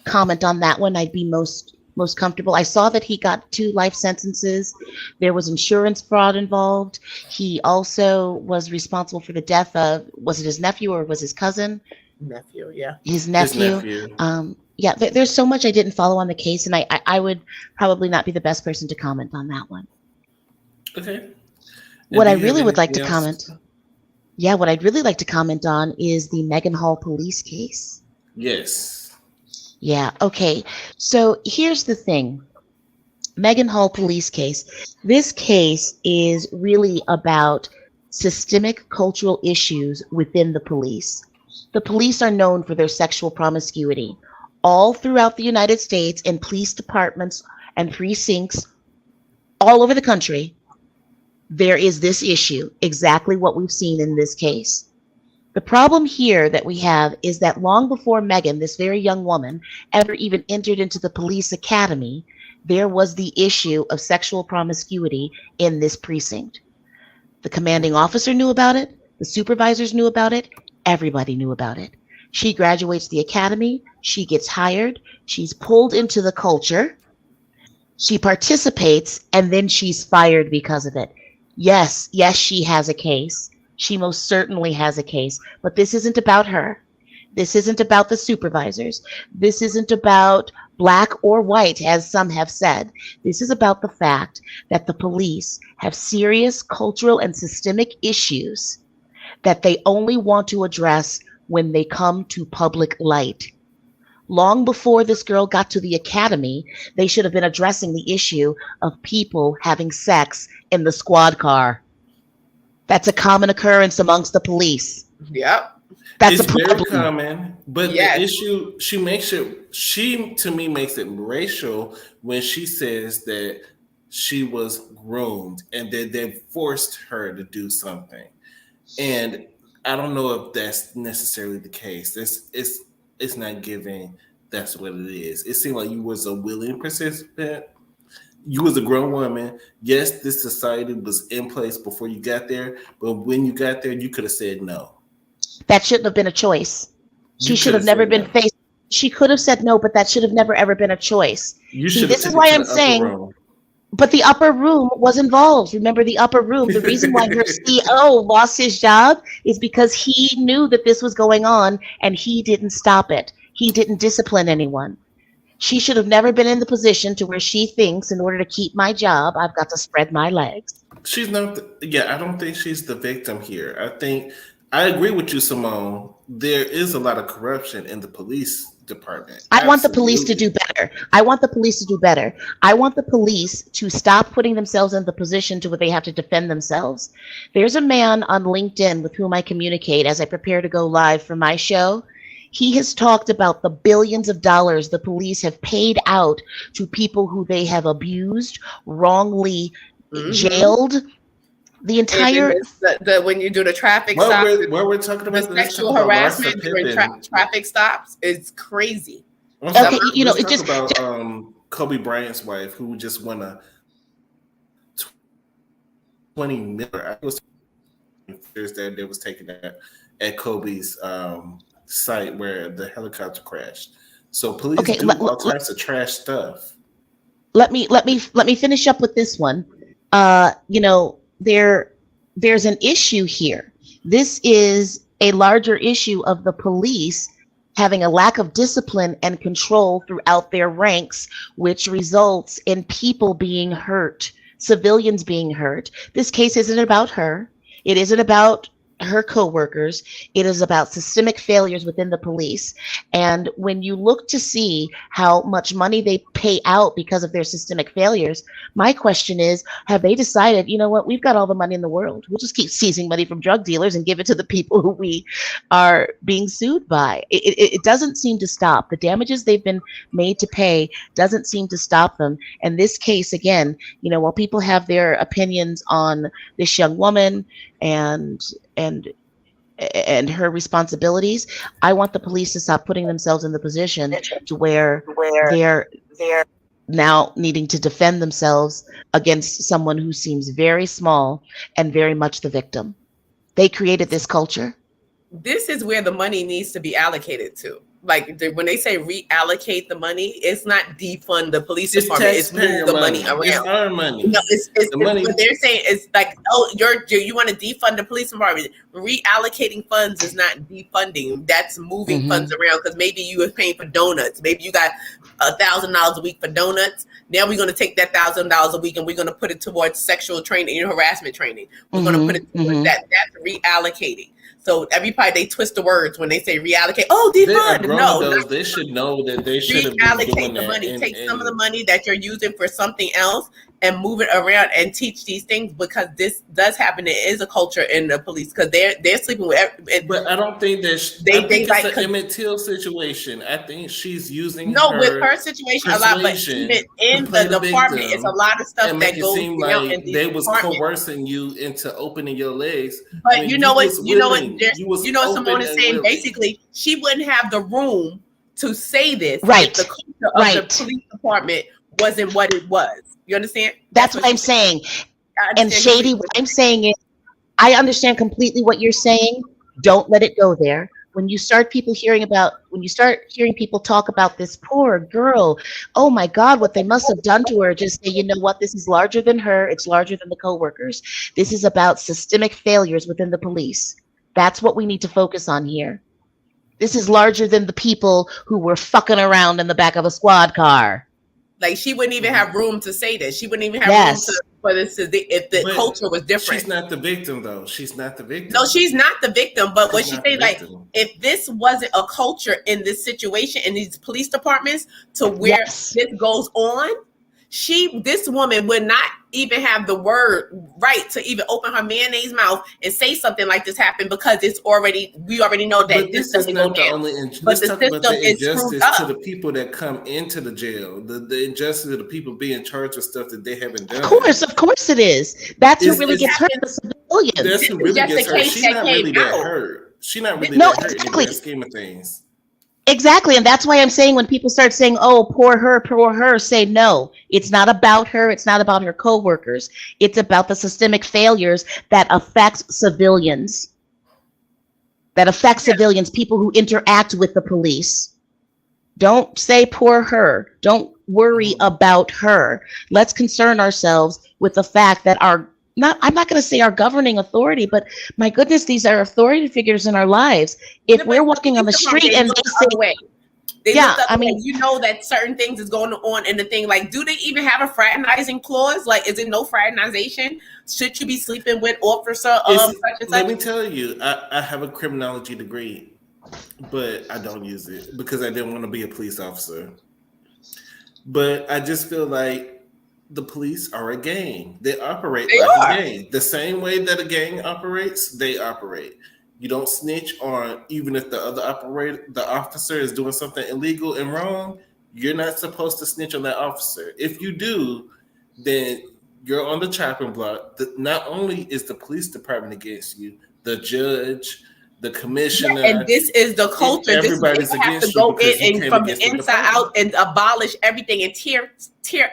comment on that one, I'd be most comfortable. I saw that he got 2 life sentences. There was insurance fraud involved. He also was responsible for the death of, was it his nephew or was his cousin? Nephew, yeah. His nephew. There's so much I didn't follow on the case, and I would probably not be the best person to comment on that one. Okay. What I really would like to comment. Yeah, what I'd really like to comment on is the Megan Hall police case. Yes. Yeah, okay. So here's the thing. Megan Hall police case. This case is really about systemic cultural issues within the police. The police are known for their sexual promiscuity. All throughout the United States, in police departments and precincts all over the country, there is this issue, exactly what we've seen in this case. The problem here that we have is that long before Megan, this very young woman, ever even entered into the police academy, there was the issue of sexual promiscuity in this precinct. The commanding officer knew about it. The supervisors knew about it. Everybody knew about it. She graduates the academy. She gets hired. She's pulled into the culture. She participates, and then she's fired because of it. Yes, she has a case. She most certainly has a case, but this isn't about her. This isn't about the supervisors. This isn't about black or white, as some have said. This is about the fact that the police have serious cultural and systemic issues that they only want to address when they come to public light. Long before this girl got to the academy, they should have been addressing the issue of people having sex in the squad car. That's a common occurrence amongst the police. Yep. That's it's a problem. Very common, but the issue she to me makes it racial when she says that she was groomed and that they forced her to do something. And I don't know if that's necessarily the case. It's not giving that's what it is. It seemed like you was a willing participant. You was a grown woman. Yes, this society was in place before you got there, but when you got there, you could have said no. That shouldn't have been a choice. She should have never been faced. She could have said no, but that should have never ever been a choice. See, this is why I'm saying, but the upper room was involved. Remember the upper room. The reason why her CEO lost his job is because he knew that this was going on and he didn't stop it. He didn't discipline anyone. She should have never been in the position to where she thinks in order to keep my job, I've got to spread my legs. She's not. I don't think she's the victim here. I agree with you, Simone. There is a lot of corruption in the police department. I want the police to do better. I want the police to stop putting themselves in the position to where they have to defend themselves. There's a man on LinkedIn with whom I communicate as I prepare to go live for my show. He has talked about the billions of dollars the police have paid out to people who they have abused, wrongly jailed. The entire when you do the traffic stop, where we're talking about the sexual harassment during traffic stops is crazy. Okay, it's just about Kobe Bryant's wife who just won a $20 million. I was Thursday that was taken at Kobe's site where the helicopter crashed. So police do all types of trash stuff. Let me finish up with this one. There's an issue here. This is a larger issue of the police having a lack of discipline and control throughout their ranks, which results in people being hurt, civilians being hurt. This case isn't about her. It isn't about her co-workers. It is about systemic failures within the police. And when you look to see how much money they pay out because of their systemic failures, my question is, have they decided, you know what, we've got all the money in the world. We'll just keep seizing money from drug dealers and give it to the people who we are being sued by. It doesn't seem to stop. The damages they've been made to pay doesn't seem to stop them. And this case, again, while people have their opinions on this young woman and her responsibilities, I want the police to stop putting themselves in the position to where they're now needing to defend themselves against someone who seems very small and very much the victim. They created this culture. This is where the money needs to be allocated to. Like when they say reallocate the money, it's not defund the police department. It's move the money around. It's our money. It's the money. What they're saying is like, oh, you want to defund the police department. Reallocating funds is not defunding. That's moving funds around because maybe you were paying for donuts. Maybe you got $1,000 a week for donuts. Now we're going to take that $1,000 a week and we're going to put it towards sexual training and harassment training. We're going to put it towards that. That's reallocating. So everybody, they twist the words when they say reallocate. Oh, They are defund. grown No, adults. They should know that they should have been doing reallocate the that. money. Take some of the And money that you're using for something else and move it around and teach these things, because this does happen. It is a culture in the police, because they're sleeping with. but I don't think that. I think it's an Emmett Till situation. I think she's using with her situation a lot, but even in the department, it's a lot of stuff and that make it goes seem down like in these they was departments. coercing you into opening your legs. But you know what? Simone is saying. Willing. Basically, she wouldn't have the room to say this Right. if the culture of the police department wasn't what it was. You understand? That's what I'm saying. And Shady, what I'm saying is, I understand completely what you're saying. Don't let it go there. When you start hearing people talk about this poor girl, oh my God, what they must have done to her, just say, you know what, this is larger than her. It's larger than the coworkers. This is about systemic failures within the police. That's what we need to focus on here. This is larger than the people who were fucking around in the back of a squad car. Like, she wouldn't even have room to say this. She wouldn't even have room for this if the culture was different. She's not the victim, though. She's not the victim. No, she's not the victim. But what she say, like, if this wasn't a culture in this situation in these police departments to where this goes on, this woman would not even have the word right to even open her mayonnaise mouth and say something like this happened, because we already know that but this is not the only injustice. Let's talk about the injustice to the people that come into the jail, the injustice of the people being charged with stuff that they haven't done. Of course it is. That's who really gets hurt, the civilians. That's who really gets hurt. She's not really that hurt. She's not really that hurt in the grand scheme of things. Exactly. And that's why I'm saying, when people start saying, oh, poor her, say no. It's not about her. It's not about her coworkers. It's about the systemic failures that affects civilians. People who interact with the police. Don't say poor her. Don't worry about her. Let's concern ourselves with the fact that I'm not going to say our governing authority, but my goodness, these are authority figures in our lives. If we're walking on the street and they say, you know that certain things is going on in the thing. Like, do they even have a fraternizing clause? Like, is it no fraternization? Should you be sleeping with officer? Let me tell you, I have a criminology degree, but I don't use it because I didn't want to be a police officer. But I just feel like the police are a gang. They operate like a gang. The same way that a gang operates, they operate. You don't snitch on, even if the officer is doing something illegal and wrong, you're not supposed to snitch on that officer. If you do, then you're on the chopping block. Not only is the police department against you, the judge, the commissioner, and this is the culture. Everybody's against you. Have to go in and from the inside out and abolish everything and tear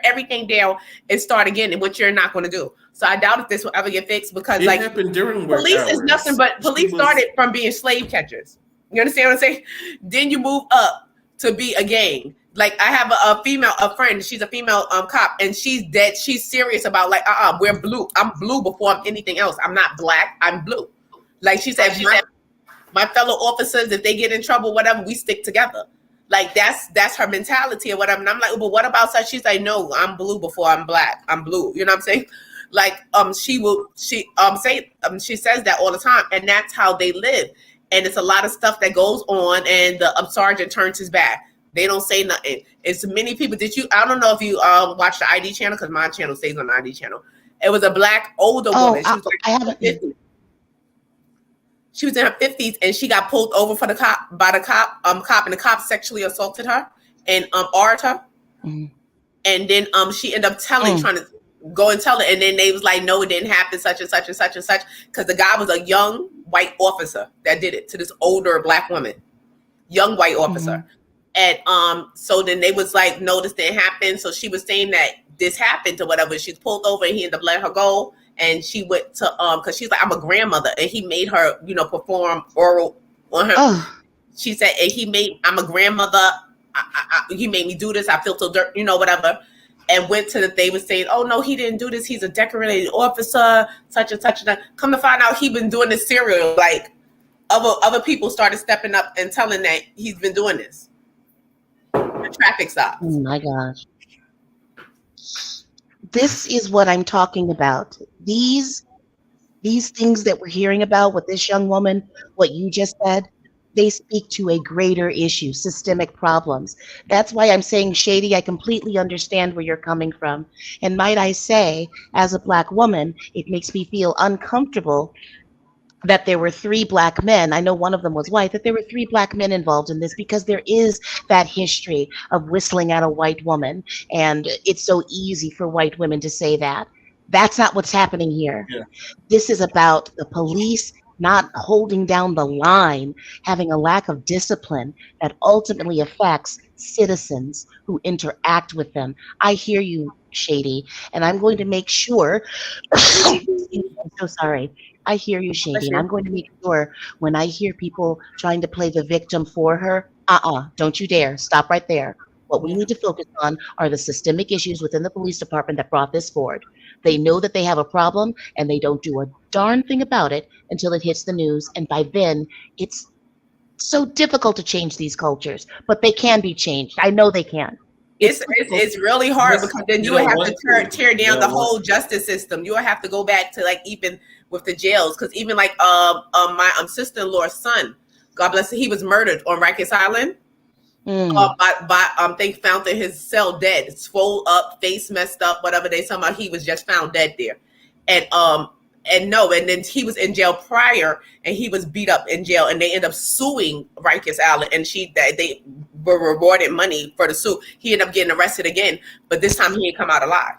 everything down and start again, and what you're not going to do. So I doubt if this will ever get fixed, because it happened during work police hours. Is nothing but police started from being slave catchers. You understand what I'm saying? Then you move up to be a gang. Like, I have a friend. She's a female cop, and she's dead. She's serious about, like, we're blue. I'm blue before I'm anything else. I'm not black. I'm blue. Like she said, my fellow officers, if they get in trouble, whatever, we stick together. Like, that's her mentality or whatever. And I'm like, but what about such? She's like, no, I'm blue before I'm black. I'm blue. You know what I'm saying? Like, she says that all the time, and that's how they live. And it's a lot of stuff that goes on, and the sergeant turns his back. They don't say nothing. It's many people. I don't know if you watch the ID channel, because my channel stays on the ID channel. It was a black older woman. She was I haven't. She was in her 50s, and she got pulled over by the cop, and the cop sexually assaulted her and arred her. Mm. And then she ended up trying to go and tell it, and then they was like, no, it didn't happen, such and such and such and such, because the guy was a young white officer that did it to this older black woman, young white officer. Mm-hmm. And so then they was like, no, this didn't happen. So she was saying that this happened or whatever. She's pulled over, and he ended up letting her go. And she went to because she's like, I'm a grandmother, and he made her, perform oral on her. Oh. She said, and I'm a grandmother. He made me do this. I feel so dirt, whatever. And went to they was saying, oh no, he didn't do this. He's a decorated officer, such and such. And come to find out, he been doing this serial. Like, other people started stepping up and telling that he's been doing this. The traffic stops. Oh my gosh. This is what I'm talking about. These These things that we're hearing about with this young woman, what you just said, they speak to a greater issue, systemic problems. That's why I'm saying, Shady, I completely understand where you're coming from. And might I say, as a Black woman, it makes me feel uncomfortable that there were three Black men. I know one of them was white, that there were three Black men involved in this because there is that history of whistling at a white woman. And it's so easy for white women to say that. That's not what's happening here. Yeah. This is about the police not holding down the line, having a lack of discipline that ultimately affects citizens who interact with them. I hear you, Shady, and I'm going to make sure. I'm so sorry. I hear you, Shady, and I'm going to make sure when I hear people trying to play the victim for her, don't you dare. Stop right there. What we need to focus on are the systemic issues within the police department that brought this forward. They know that they have a problem and they don't do a darn thing about it until it hits the news. And by then, it's so difficult to change these cultures, but they can be changed. I know they can. It's really hard because then you would have to tear down the whole justice system. You would have to go back to like even with the jails, because even like my sister-in-law's son, God bless him, he was murdered on Rikers Island. They found in his cell dead, swole up, face messed up, whatever they somehow he was just found dead there, and then he was in jail prior, and he was beat up in jail, and they ended up suing Rikers Island, and they were rewarded money for the suit. He ended up getting arrested again, but this time he didn't come out alive.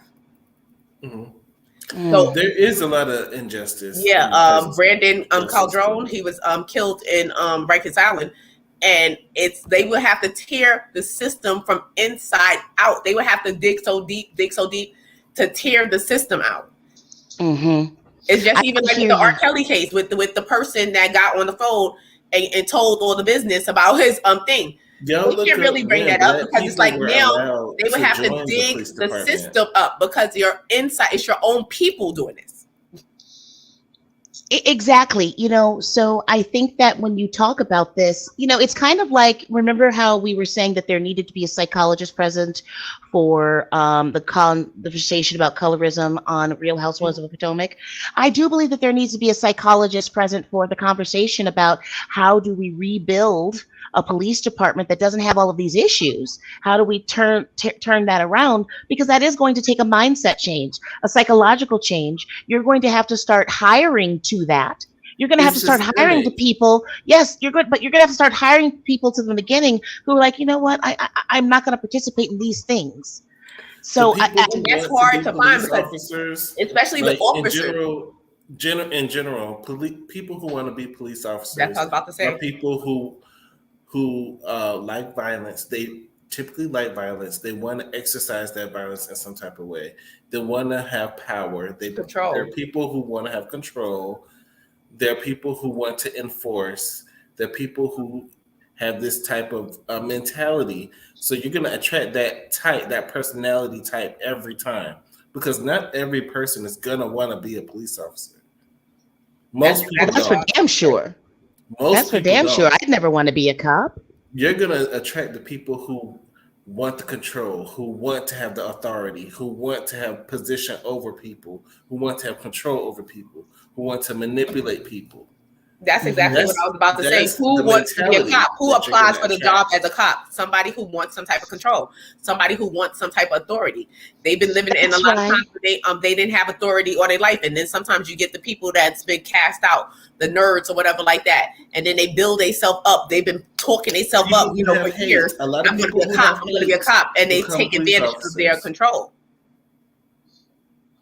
Mm-hmm. So there is a lot of injustice. Yeah, Brandon Calderon, he was killed in Rikers Island. And they would have to tear the system from inside out. They would have to dig so deep to tear the system out. Mm-hmm. It's just even like the R. Kelly case with the person that got on the phone and told all the business about his thing. We can't really bring that up because it's like now they would have to dig the system up because you're inside. It's your own people doing this. Exactly. So I think that when you talk about this, it's kind of like, remember how we were saying that there needed to be a psychologist present for the conversation about colorism on Real Housewives of the Potomac? I do believe that there needs to be a psychologist present for the conversation about how do we rebuild a police department that doesn't have all of these issues. How do we turn that around? Because that is going to take a mindset change, a psychological change. You're going to have to start hiring to that. You're going to have to start hiring to people. Yes, you're good, but you're going to have to start hiring people to the beginning who are like, you know what, I'm not going to participate in these things. So that's hard to find because, especially with officers. In general, people who want to be police officers. That's what I was about to say. Are people who like violence. They typically like violence. They want to exercise that violence in some type of way. They want to have power. There are people who want to have control. There are people who want to enforce. There are people who have this type of mentality. So you're going to attract that personality type every time, because not every person is going to want to be a police officer. That's for damn sure. That's for damn sure. I'd never want to be a cop. You're going to attract the people who want the control, who want to have the authority, who want to have position over people, who want to have control over people, who want to manipulate people. That's exactly what I was about to say. Who wants to be a cop? Who applies for the job as a cop? Somebody who wants some type of control. Somebody who wants some type of authority. They've been living in a lot of times they didn't have authority all their life. And then sometimes you get the people that's been cast out, the nerds or whatever like that. And then they build themselves up. They've been talking themselves up, for years. I'm going to be a cop. I'm going to be a cop. And they take advantage of their control.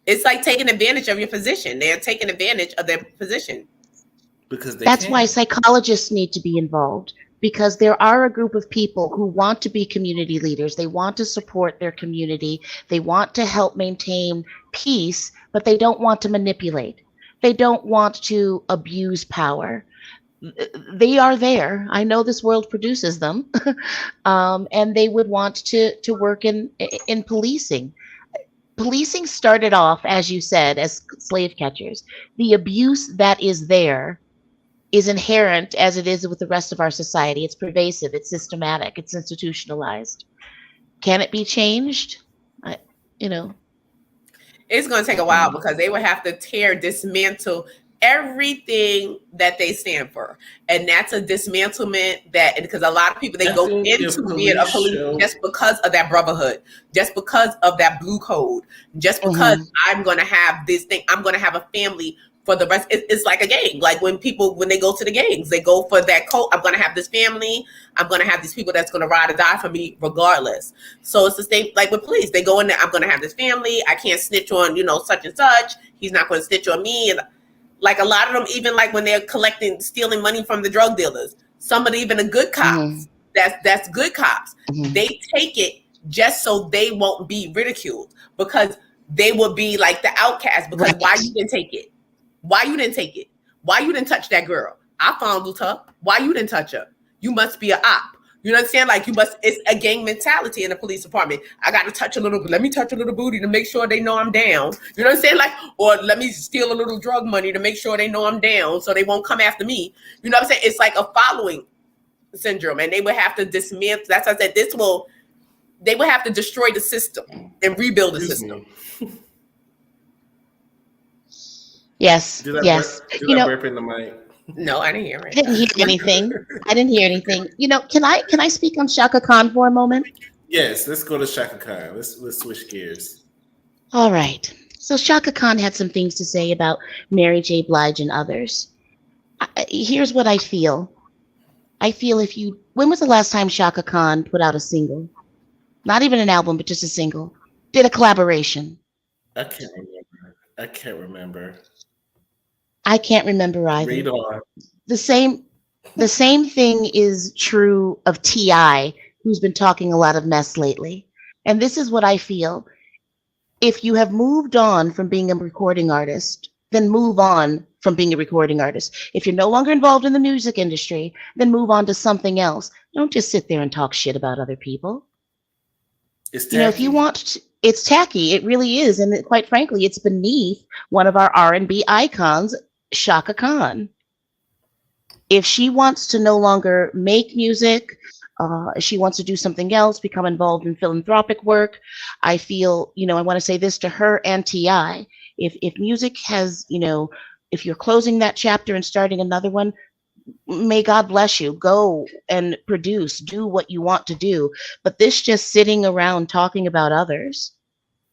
It's like taking advantage of your position. They're taking advantage of their position. That's why psychologists need to be involved, because there are a group of people who want to be community leaders. They want to support their community. They want to help maintain peace, but they don't want to manipulate. They don't want to abuse power. They are there. I know this world produces them, and they would want to work in policing. Policing started off, as you said, as slave catchers. The abuse that is there is inherent as it is with the rest of our society. It's pervasive, it's systematic, it's institutionalized. Can it be changed? It's going to take a while because they would have to dismantle everything that they stand for. And that's a dismantlement that, because a lot of people, they go into being a police just because of that brotherhood, just because of that blue code, just because I'm going to have this thing, I'm going to have a family for the rest. It's like a gang. Like when they go to the gangs, they go for that code. I'm going to have this family. I'm going to have these people that's going to ride or die for me regardless. So it's the same, like with police, they go in there, I'm going to have this family. I can't snitch on, such and such. He's not going to snitch on me. And like a lot of them, even like when they're stealing money from the drug dealers, some of even the good cops, that's good cops. They take it just so they won't be ridiculed, because they would be like the outcast, because why you didn't take it? Why you didn't take it? Why you didn't touch that girl? I fondled her. Why you didn't touch her? You must be an op. You know what I'm saying? Like it's a gang mentality in the police department. I got to let me touch a little booty to make sure they know I'm down. You know what I'm saying? Like, or let me steal a little drug money to make sure they know I'm down so they won't come after me. You know what I'm saying? It's like a following syndrome, and they would have to dismantle. That's why I said they would have to destroy the system and rebuild the system. Yes. Did I burp in the mic? No, I didn't hear it. I didn't hear anything. Can I speak on Shaka Khan for a moment? Yes, let's go to Shaka Khan. Let's switch gears. All right. So Shaka Khan had some things to say about Mary J. Blige and others. Here's what I feel. When was the last time Shaka Khan put out a single? Not even an album, but just a single. Did a collaboration. I can't remember. I can't remember either. Read on. The same thing is true of T.I., who's been talking a lot of mess lately. And this is what I feel. If you have moved on from being a recording artist, then move on from being a recording artist. If you're no longer involved in the music industry, then move on to something else. Don't just sit there and talk shit about other people. It's tacky. If you want to, it's tacky. It really is. And quite frankly, it's beneath one of our R&B icons, Shaka Khan. If she wants to no longer make music, she wants to do something else, become involved in philanthropic work, I feel, I want to say this to her and T.I. If music has, if you're closing that chapter and starting another one, may God bless you. Go and produce, do what you want to do. But this just sitting around talking about others,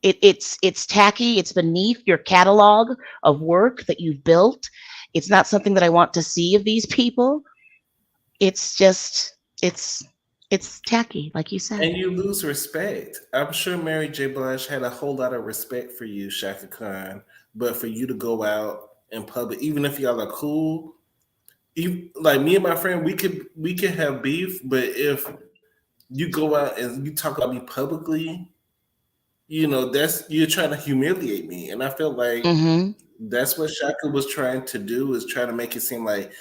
it's tacky. It's beneath your catalog of work that you've built. It's not something that I want to see of these people. It's just, it's tacky, like you said. And you lose respect. I'm sure Mary J. Blige had a whole lot of respect for you, Shaka Khan. But for you to go out in public, even if y'all are cool, like me and my friend, we could have beef. But if you go out and you talk about me publicly, you're trying to humiliate me. And I feel like that's what Shaka was trying to do, is try to make it seem like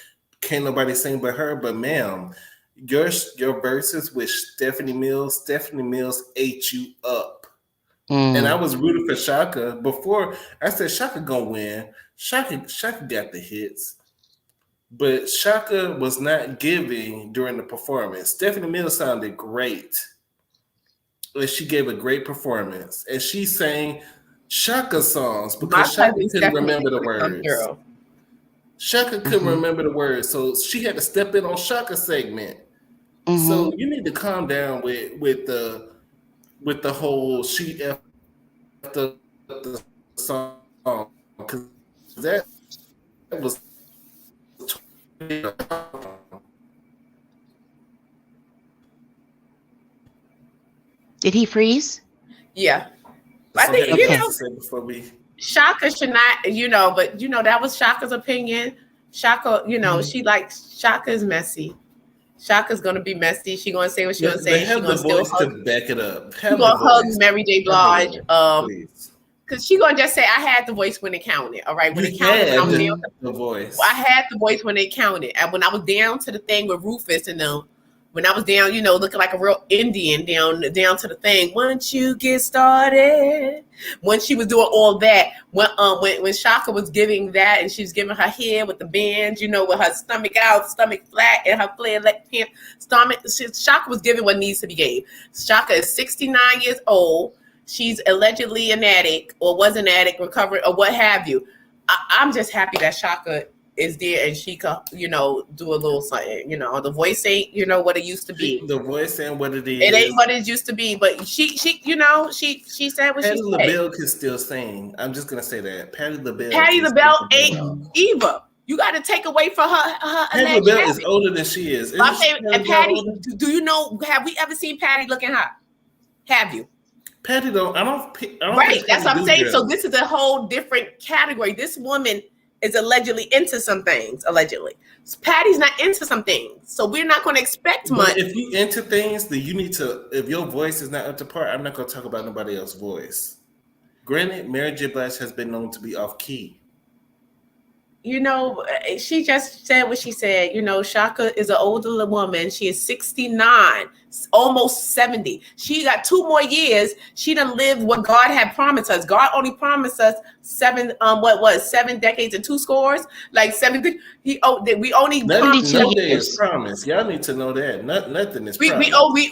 can't nobody sing but her. But ma'am, your verses with Stephanie Mills ate you up. And I was rooting for Shaka before. I said Shaka gonna win. Shaka got the hits, but Shaka was not giving during the performance. Stephanie Mills sounded great. She gave a great performance, and she sang Shaka songs because Shaka couldn't remember the words. Shaka couldn't remember the words, so she had to step in on Shaka's segment. So you need to calm down with the whole she effed up the song, because that was. Did he freeze? Yeah. I think, Shaka should not, but that was Shaka's opinion. Shaka, she likes, Shaka's messy. Shaka's gonna be messy. She's gonna say what she's gonna say. She's gonna still hug, back it up. She's gonna hug Mary J. Blige. Because she's gonna just say, I had the voice when it counted. All right. When it counted, the voice. I had the voice when it counted. And when I was down to the thing with Rufus and them, when I was down, looking like a real Indian down to the thing. Once you get started, when she was doing all that, when Shaka was giving that, and she was giving her hair with the bands, with her stomach out, stomach flat, and her flare leg pant stomach. Shaka was giving what needs to be gave. Shaka is 69 years old. She's allegedly an addict, or was an addict, recovering, or what have you. I'm just happy that Shaka is there and she could, do a little something. The voice ain't, what it used to be. The voice ain't what it is. It ain't what it used to be, but she said what Patty she said. LaBelle can still sing. I'm just gonna say that Patty Patty LaBelle ain't Eva. You got to take away from her. Patty LaBelle is older than she is. I'm saying, and Patty, do you know? Have we ever seen Patty looking hot? Have you? Patty don't. I don't. Right. That's what I'm saying. So this is a whole different category. This woman is allegedly into some things. Allegedly, Patty's not into some things. So we're not going to expect much. If you into things, then you need to. If your voice is not up to par, I'm not going to talk about nobody else's voice. Granted, Mary J. Blige has been known to be off key. She just said what she said. Shaka is an older woman. She is 69, almost 70. She got 2 more years. She done lived what God had promised us. God only promised us 7 decades and 2 scores? Like 70. We only promised. No day is promised. Y'all need to know that. Nothing is promised.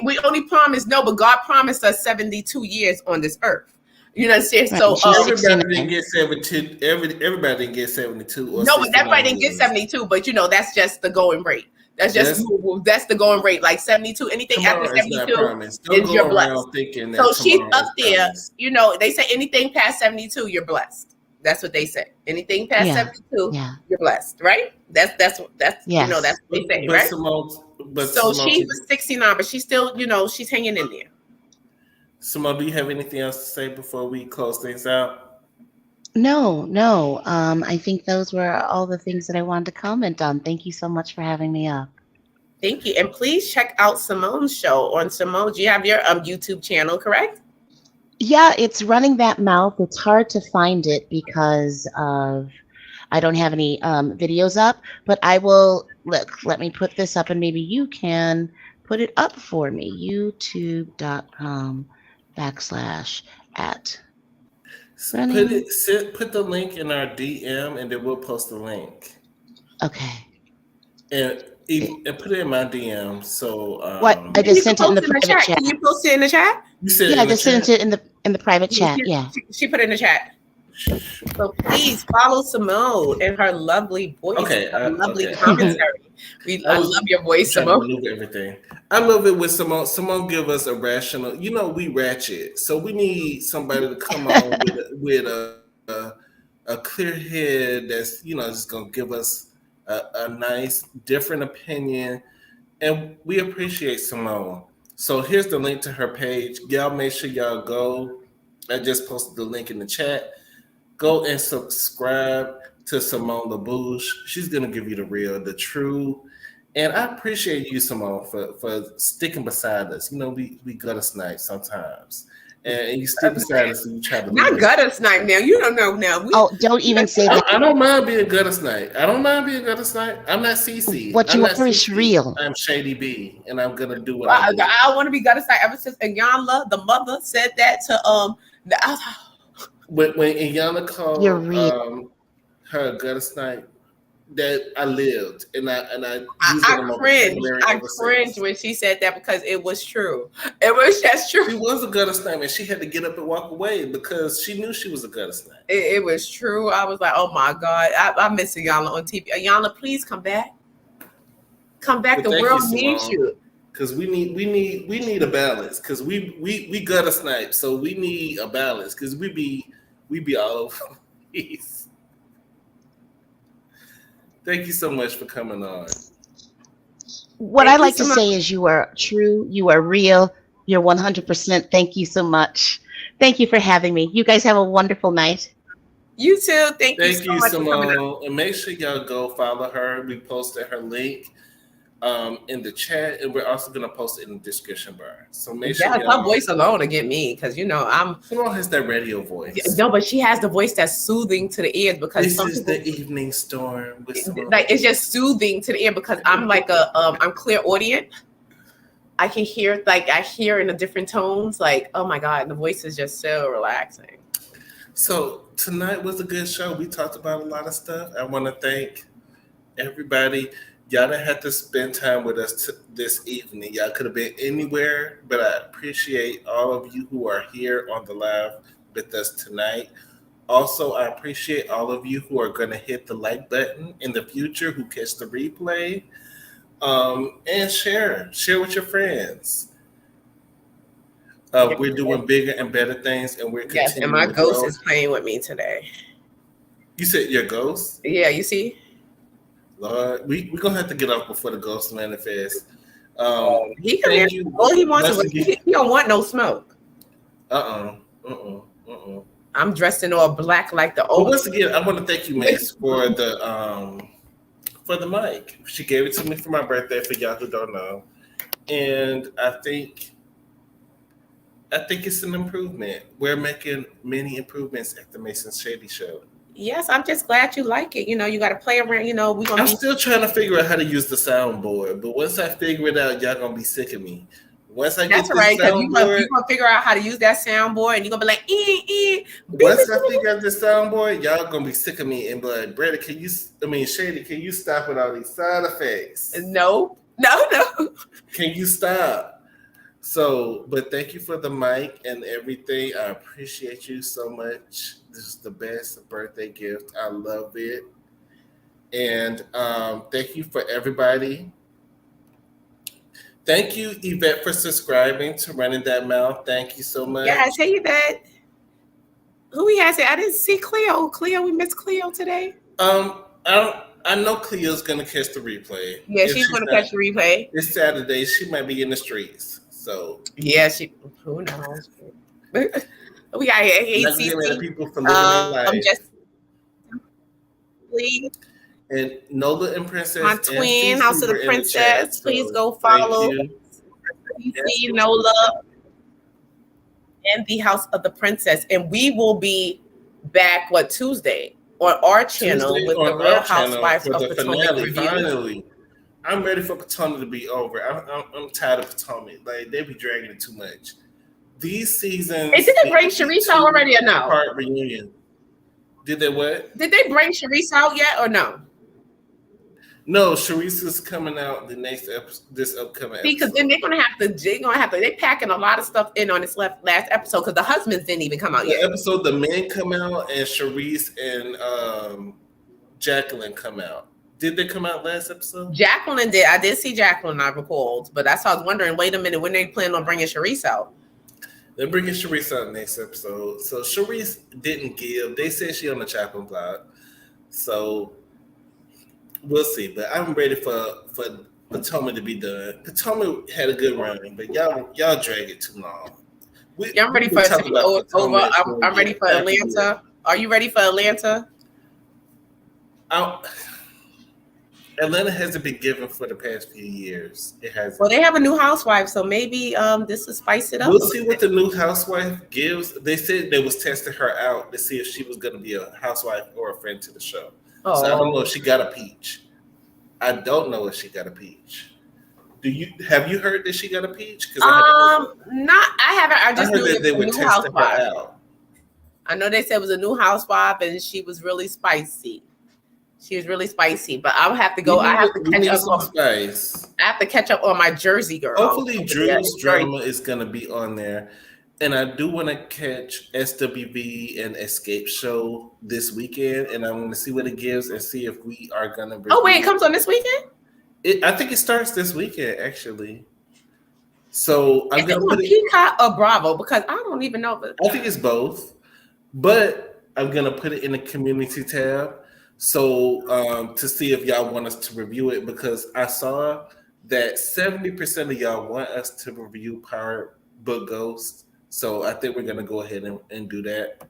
We only promised, no, but God promised us 72 years on this earth. You know what I'm saying? So everybody didn't get 72. Everybody didn't get 72. No, but everybody didn't get 72. But that's just the going rate. That's the going rate. Like 72. Anything after 72 is you're blessed. So she's up there. They say anything past 72, you're blessed. That's what they say. Anything past 72, you're blessed, right? That's that's what they say, right? So she was 69, but she's still, she's hanging in there. Simone, do you have anything else to say before we close things out? No. I think those were all the things that I wanted to comment on. Thank you so much for having me up. Thank you. And please check out Simone's show on Simone. Do you have your YouTube channel, correct? Yeah, it's Running That Mouth. It's hard to find it because I don't have any videos up, but I will let me put this up and maybe you can put it up for me. youtube.com/@ Put the link in our DM and then we'll post the link. Okay. And put it in my DM. So what? I just sent it in the private chat. Can you post it in the chat? I just sent it in the private chat. Yeah. She put it in the chat. So please follow Simone and her lovely voice, lovely commentary. I love your voice, Simone. I love it with Simone. Simone give us a rational. We ratchet, so we need somebody to come on with a clear head that's just gonna give us a nice, different opinion, and we appreciate Simone. So here's the link to her page. Y'all make sure y'all go. I just posted the link in the chat. Go and subscribe to Simone LaBouche. She's gonna give you the real, the true. And I appreciate you, Simone, for sticking beside us. We gutter snipe sometimes. And you stick beside us and you try to not gutter snipe now. You don't know now. Don't even say that. I don't mind being gutter snipe. I'm not CC. What you are is real. I'm Shady B, and I'm gonna do what I want to be gutter snipe ever since Iyanla, the mother, said that to when Iyanla called her gutter snipe, that I lived, and I cringed when she said that because it was true. It was just true. She was a gutter snipe, and she had to get up and walk away because she knew she was a gutter snipe. It was true. I was like, oh my God, I miss Iyanla on TV. Iyanla, please come back. Come back. The world needs you. Because we need a balance. Because we gutter snipe, so we need a balance. Because we be all over the place. Thank you so much for coming on. What I like to say is you are true, you are real, you're 100%. Thank you so much. Thank you for having me. You guys have a wonderful night. You too. Thank you so much, Simone. And make sure y'all go follow her. We posted her link in the chat, and we're also gonna post it in the description bar. So make sure her voice alone to get me, because Simone has that radio voice. No, but she has the voice that's soothing to the ears because this is the evening storm. Like it's just soothing to the ear because I'm like I'm clairaudient. I can hear I hear in the different tones. Like, oh my God, the voice is just so relaxing. So tonight was a good show. We talked about a lot of stuff. I want to thank everybody. Y'all didn't have to spend time with us this evening. Y'all could have been anywhere, but I appreciate all of you who are here on the live with us tonight. Also, I appreciate all of you who are going to hit the like button in the future, who catch the replay, and share with your friends. We're doing bigger and better things, and we're Yes, and continuing my to ghost grow. is playing with me today. You said your ghost? Yeah, you see? Lord, we're going to have to get off before the ghost manifests. He can hear all he wants to. He don't want no smoke. I'm dressed in all black like the old. But once again, I want to thank you, Mase, for the mic. She gave it to me for my birthday. For y'all who don't know, and I think it's an improvement. We're making many improvements at the Mason Shady Show. Yes, I'm just glad you like it. You got to play around. I'm still trying to figure out how to use the soundboard, but once I figure it out, y'all gonna be sick of me. Once I get this soundboard, you're gonna figure out how to use that soundboard, and you're gonna be like, Once I figure out the soundboard, y'all gonna be sick of me and be like, Brady, Shady, can you stop with all these sound effects? No. Can you stop? So, but thank you for the mic and everything. I appreciate you so much. This is the best birthday gift. I love it. And thank you for everybody. Thank you, Yvette, for subscribing to Running That Mouth. Thank you so much. Yeah, I tell you that. Who we had? I didn't see Cleo. We missed Cleo today. I know Cleo's gonna catch the replay. Yeah, she's gonna catch the replay. It's Saturday. She might be in the streets. So yeah, who knows? We got ACC. People for living their life. Please. And Nola and Princess. My twin, House of the Princess. Please go follow ACC, Nola, and the House of the Princess. And we will be back Tuesday on our channel with the Real Housewives of Potomac review. Finally, I'm ready for Potomac to be over. I'm tired of Potomac. Like, they be dragging it too much. These seasons. Hey, did they bring Sharice out already or no? Part reunion. Did they what? Did they bring Sharice out yet or no? No, Sharice is coming out the next episode. This upcoming episode. Because then they're gonna have to. They're packing a lot of stuff in on this last episode because the husbands didn't even come out yet. The episode, the men come out and Sharice and Jacqueline come out. Did they come out last episode? Jacqueline did. I did see Jacqueline. I recalled, but that's why I was wondering. Wait a minute, when they plan on bringing Sharice out? They're bringing Sharice out next episode. So Sharice didn't give. They said she on the chopping block. So we'll see. But I'm ready for Potomac to be done. Potomac had a good run, but y'all drag it too long. I'm ready for it to be over. I'm ready for Atlanta. Are you ready for Atlanta? Atlanta hasn't been given for the past few years. It hasn't. Well, they have a new housewife, so maybe this will spice it up. We'll see what the new housewife gives. They said they was testing her out to see if she was going to be a housewife or a friend to the show. So I don't know if she got a peach. I don't know if she got a peach. Have you heard that she got a peach? I haven't. I just knew that they were new testing her out. I know they said it was a new housewife and she was really spicy. She was really spicy, but I'll have to go. I have to catch up on spice. I have to catch up on my Jersey girl. Hopefully, Drew's drama is gonna be on there, and I do want to catch SWV and Escape Show this weekend, and I'm gonna see what it gives and see if we are gonna. Oh wait, it comes on this weekend? I think it starts this weekend actually. So I'm gonna put Peacock or Bravo because I don't even know. I think it's both, but I'm gonna put it in the community tab. So to see if y'all want us to review it, because I saw that 70% of y'all want us to review Power Book Ghost. So I think we're gonna go ahead and do that.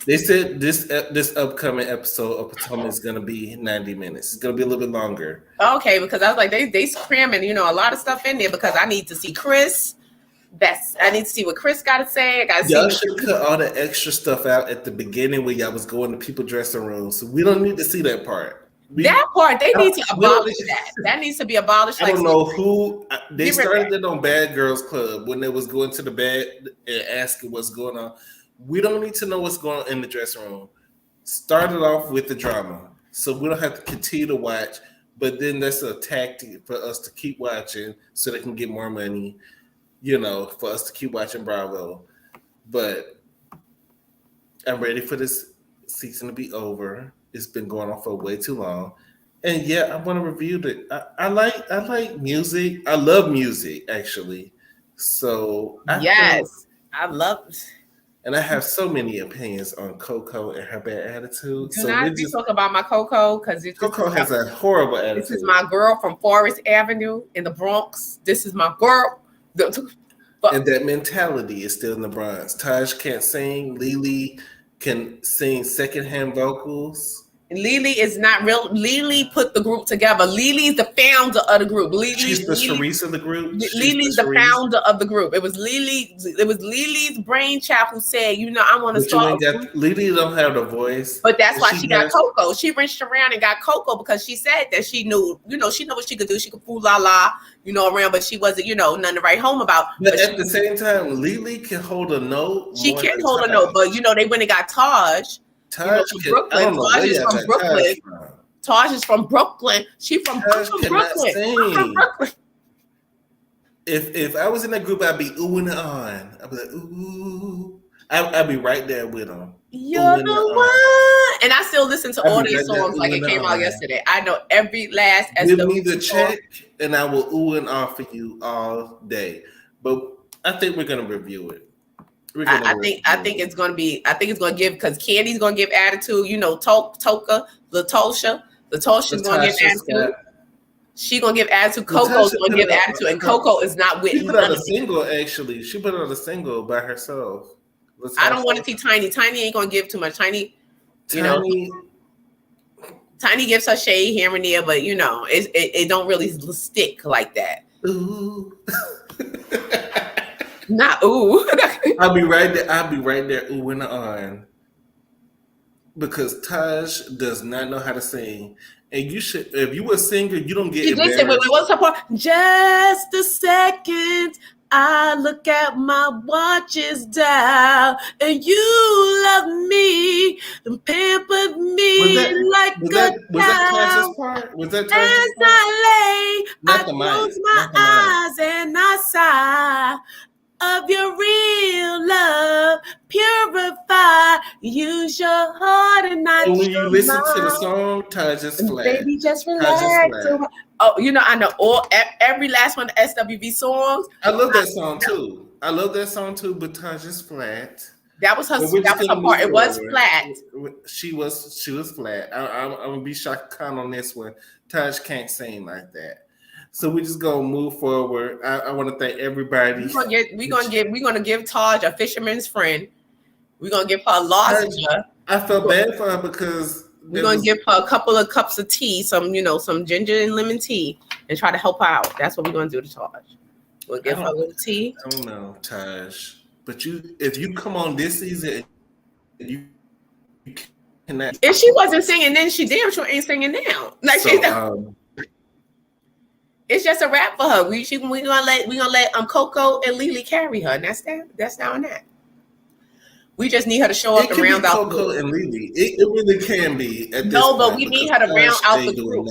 They said this upcoming episode of Potomac is gonna be 90 minutes. It's gonna be a little bit longer. Okay, because I was like, they cramming, a lot of stuff in there because I need to see Chris. I need to see what Chris got to say. Y'all should cut all the extra stuff out at the beginning where y'all was going to people's dressing rooms. So we don't need to see that part. That part, they need to abolish that. That needs to be abolished. I don't know who. They started it on Bad Girls Club when they was going to the bed and asking what's going on. We don't need to know what's going on in the dressing room. Start it off with the drama. So we don't have to continue to watch. But then that's a tactic for us to keep watching so they can get more money. For us to keep watching Bravo. But I'm ready for this season to be over. It's been going on for way too long. And yeah, I want to review it. I like music. I love music actually. So I feel, Yes, I love. and I have so many opinions on Coco and her bad attitude. Do So we not be just talking about my Coco because Coco has a horrible this is attitude. my girl from Forest Avenue in the Bronx. This is my girl. And that mentality is still in the Bronx. Taj can't sing. Lily can sing secondhand vocals. Lily is not real. Lily put the group together. Lily's the founder of the group. She's the Sharice of the group. Lily's the founder of the group. It was Lily's brainchild who said, I want to start. Lily don't have the voice. But that's why she got Coco. She reached around and got Coco because she said that she knew, she knew what she could do. She could fool la la, around, but she wasn't, nothing to write home about. But at the same time, Lily can hold a note. She can hold a note, but they went and got Taj. Taj from Brooklyn. Taj is from Brooklyn. Taj is from Brooklyn. She from Brooklyn. I'm from Brooklyn. If I was in that group, I'd be oohing on. I'd be like, ooh. I'd be right there with them. You're the one. And I still listen to all these songs like it came out yesterday. I know every last Give me the check and I will ooh and ah for you all day. But I think we're gonna review it. I think it's gonna give because Candy's gonna give attitude. Toka, Latosha's gonna give attitude. She gonna give attitude. Coco's gonna give attitude, and Coco is not with. She put out a single actually. She put out a single by herself. I don't want to see Tiny. Tiny ain't gonna give too much. Tiny gives her shade here and there, but it don't really stick like that. Ooh. Not ooh. I'll be right there oohing on. Because Taj does not know how to sing. And you should, if you a singer, you don't get embarrassed. Wait, what's her part? Just a second, I look at my watch's dial, and you love me and pampered me like a child. Was that Taj's part? Was that Taj's part? As I lay, I close my eyes and I sigh. Of your real love, purify. Use your heart and not when your you listen mind. to the song, Taj is flat. Baby, just relax. I know every last one of the SWV songs. I love that song too. But Taj is flat. That was her. That was her part. It was flat. She was flat. I'm gonna be shocked on this one. Taj can't sing like that. So we just gonna move forward. I want to thank everybody. We're gonna give Taj a fisherman's friend. We're gonna give her a lozenge. I felt bad for her because we're gonna give her a couple of cups of tea, some ginger and lemon tea, and try to help her out. That's what we're gonna do to Taj. We'll give her a little tea. I don't know, Taj, but if you come on this season, you cannot. If she wasn't singing then, she damn sure ain't singing now. Like it's just a wrap for her. We gonna let Coco and Lily carry her. And that's down that. We just need her to show up and round out Coco and Lily. It really can be. But we need her to round out the group.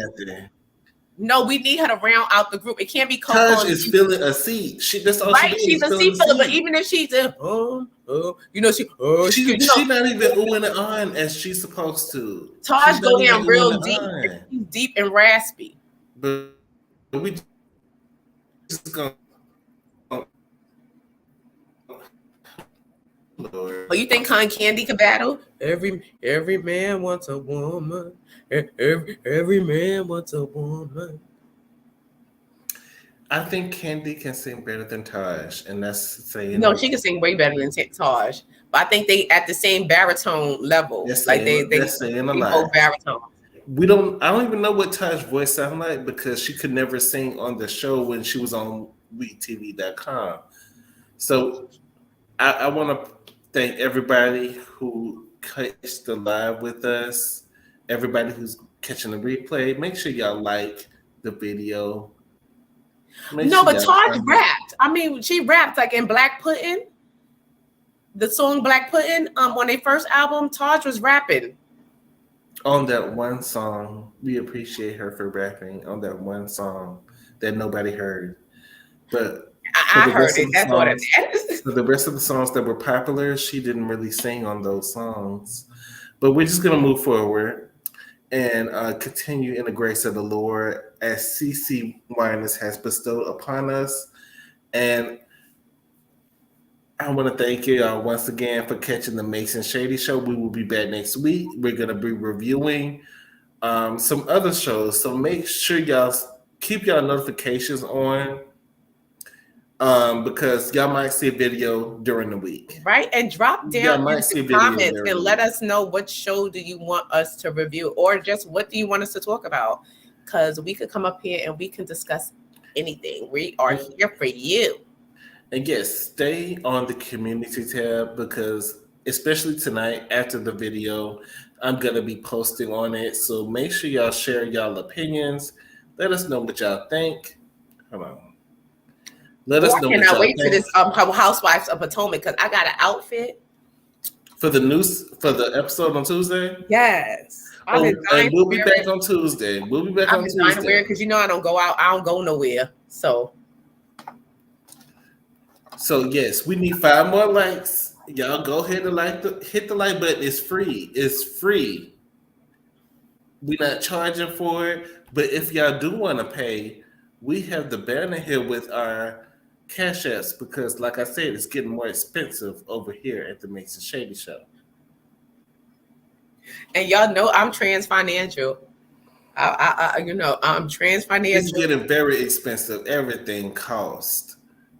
No, we need her to round out the group. It can't be Coco. Taj is filling a seat. That's all right. She's a seat filler. But even if she's she's not even oohing it on as she's supposed to. Taj go down real deep and raspy. But we just gonna. Lord. But you think Candy can battle? Every man wants a woman. Every man wants a woman. I think Candy can sing better than Taj, and that's saying she can sing way better than Taj. But I think they at the same baritone level. That's like saying, they saying a lot. Baritone. I don't even know what Taj's voice sounds like because she could never sing on the show when she was on WeTV.com. So I want to thank everybody who catch the live with us, everybody who's catching the replay. Make sure y'all like the video. But Taj rapped. I mean, she rapped like in Black Pudding. The song Black Pudding, on their first album, Taj was rapping. On that one song, we appreciate her for rapping on that one song that nobody heard. But I heard it. That's what it is. For the rest of the songs that were popular, she didn't really sing on those songs. But we're just going to move forward and continue in the grace of the Lord as CC Winans has bestowed upon us. And I want to thank you all once again for catching the Mase and Shady show. We will be back next week. We're going to be reviewing some other shows. So make sure y'all keep y'all notifications on because y'all might see a video during the week. Right. And drop down in the comments and let us know what show do you want us to review or just what do you want us to talk about? Because we could come up here and we can discuss anything. We are here for you. And yes, stay on the community tab because especially tonight after the video, I'm going to be posting on it. So make sure y'all share y'all opinions. Let us know what y'all think. Come on. Let us know. I cannot wait for this Housewives of Potomac because I got an outfit for the episode on Tuesday. Yes, we'll be back on Tuesday. We'll be back on Tuesday. I'm wear because I don't go out. I don't go nowhere. So yes, we need 5 more likes. Y'all go ahead and hit the like button. It's free. It's free. We're not charging for it, but if y'all do want to pay, we have the banner here with our Cash Apps because, like I said, it's getting more expensive over here at the Mase and Shady show. And y'all know I'm trans financial. I'm trans financial. It's getting very expensive. Everything costs.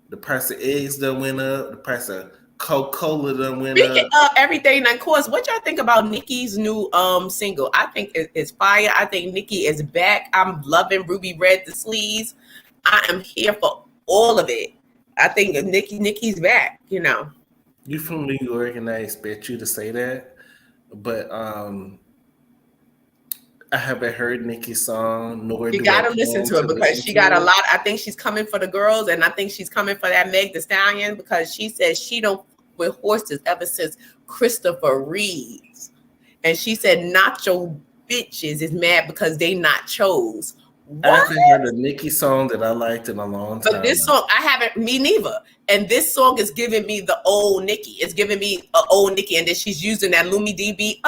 The price of eggs done went up. The price of Coca-Cola done went up. Speaking of everything, of course, what y'all think about Nicki's new single? I think it's fire. I think Nicki is back. I'm loving Ruby Red the Sleeves. I am here for all of it. I think Nicki's back, You from New York, and I expect you to say that, but I haven't heard Nicki's song. Nor you gotta listen to it because she got a lot. I think she's coming for the girls, and I think she's coming for that Meg Thee Stallion because she says she don't with horses ever since Christopher Reeves, and she said nacho bitches is mad because they not chose. What? I haven't heard a Nicki song that I liked in a long time. But this song, I haven't, me neither. And this song is giving me the old Nicki. It's giving me an old Nicki, and then she's using that Lumi DB.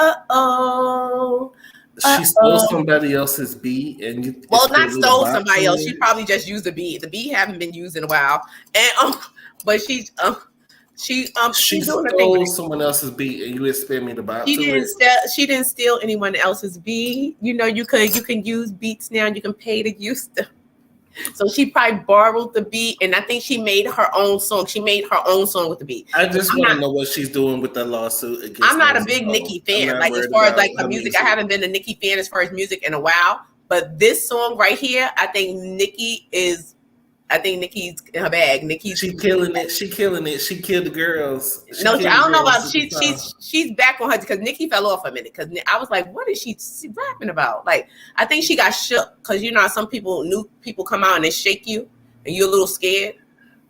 She stole somebody else's beat, and not stole somebody else. She probably just used the beat. The beat haven't been used in a while, and but she stole someone else's beat, and you expect me to buy it. She didn't steal anyone else's beat. You can use beats now. You can pay to use them. So she probably borrowed the beat, and I think she made her own song. She made her own song with the beat. I just want to know what she's doing with the lawsuit against. I'm not a big Nicki fan. Like as far as like her music, I haven't been a Nicki fan as far as music in a while. But this song right here, I think Nicki's in her bag. She killing it. She killing it. She killed the girls. I don't know about she's back on her because Nicki fell off a minute because I was like, what is she rapping about? Like, I think she got shook because some new people come out and they shake you and you're a little scared.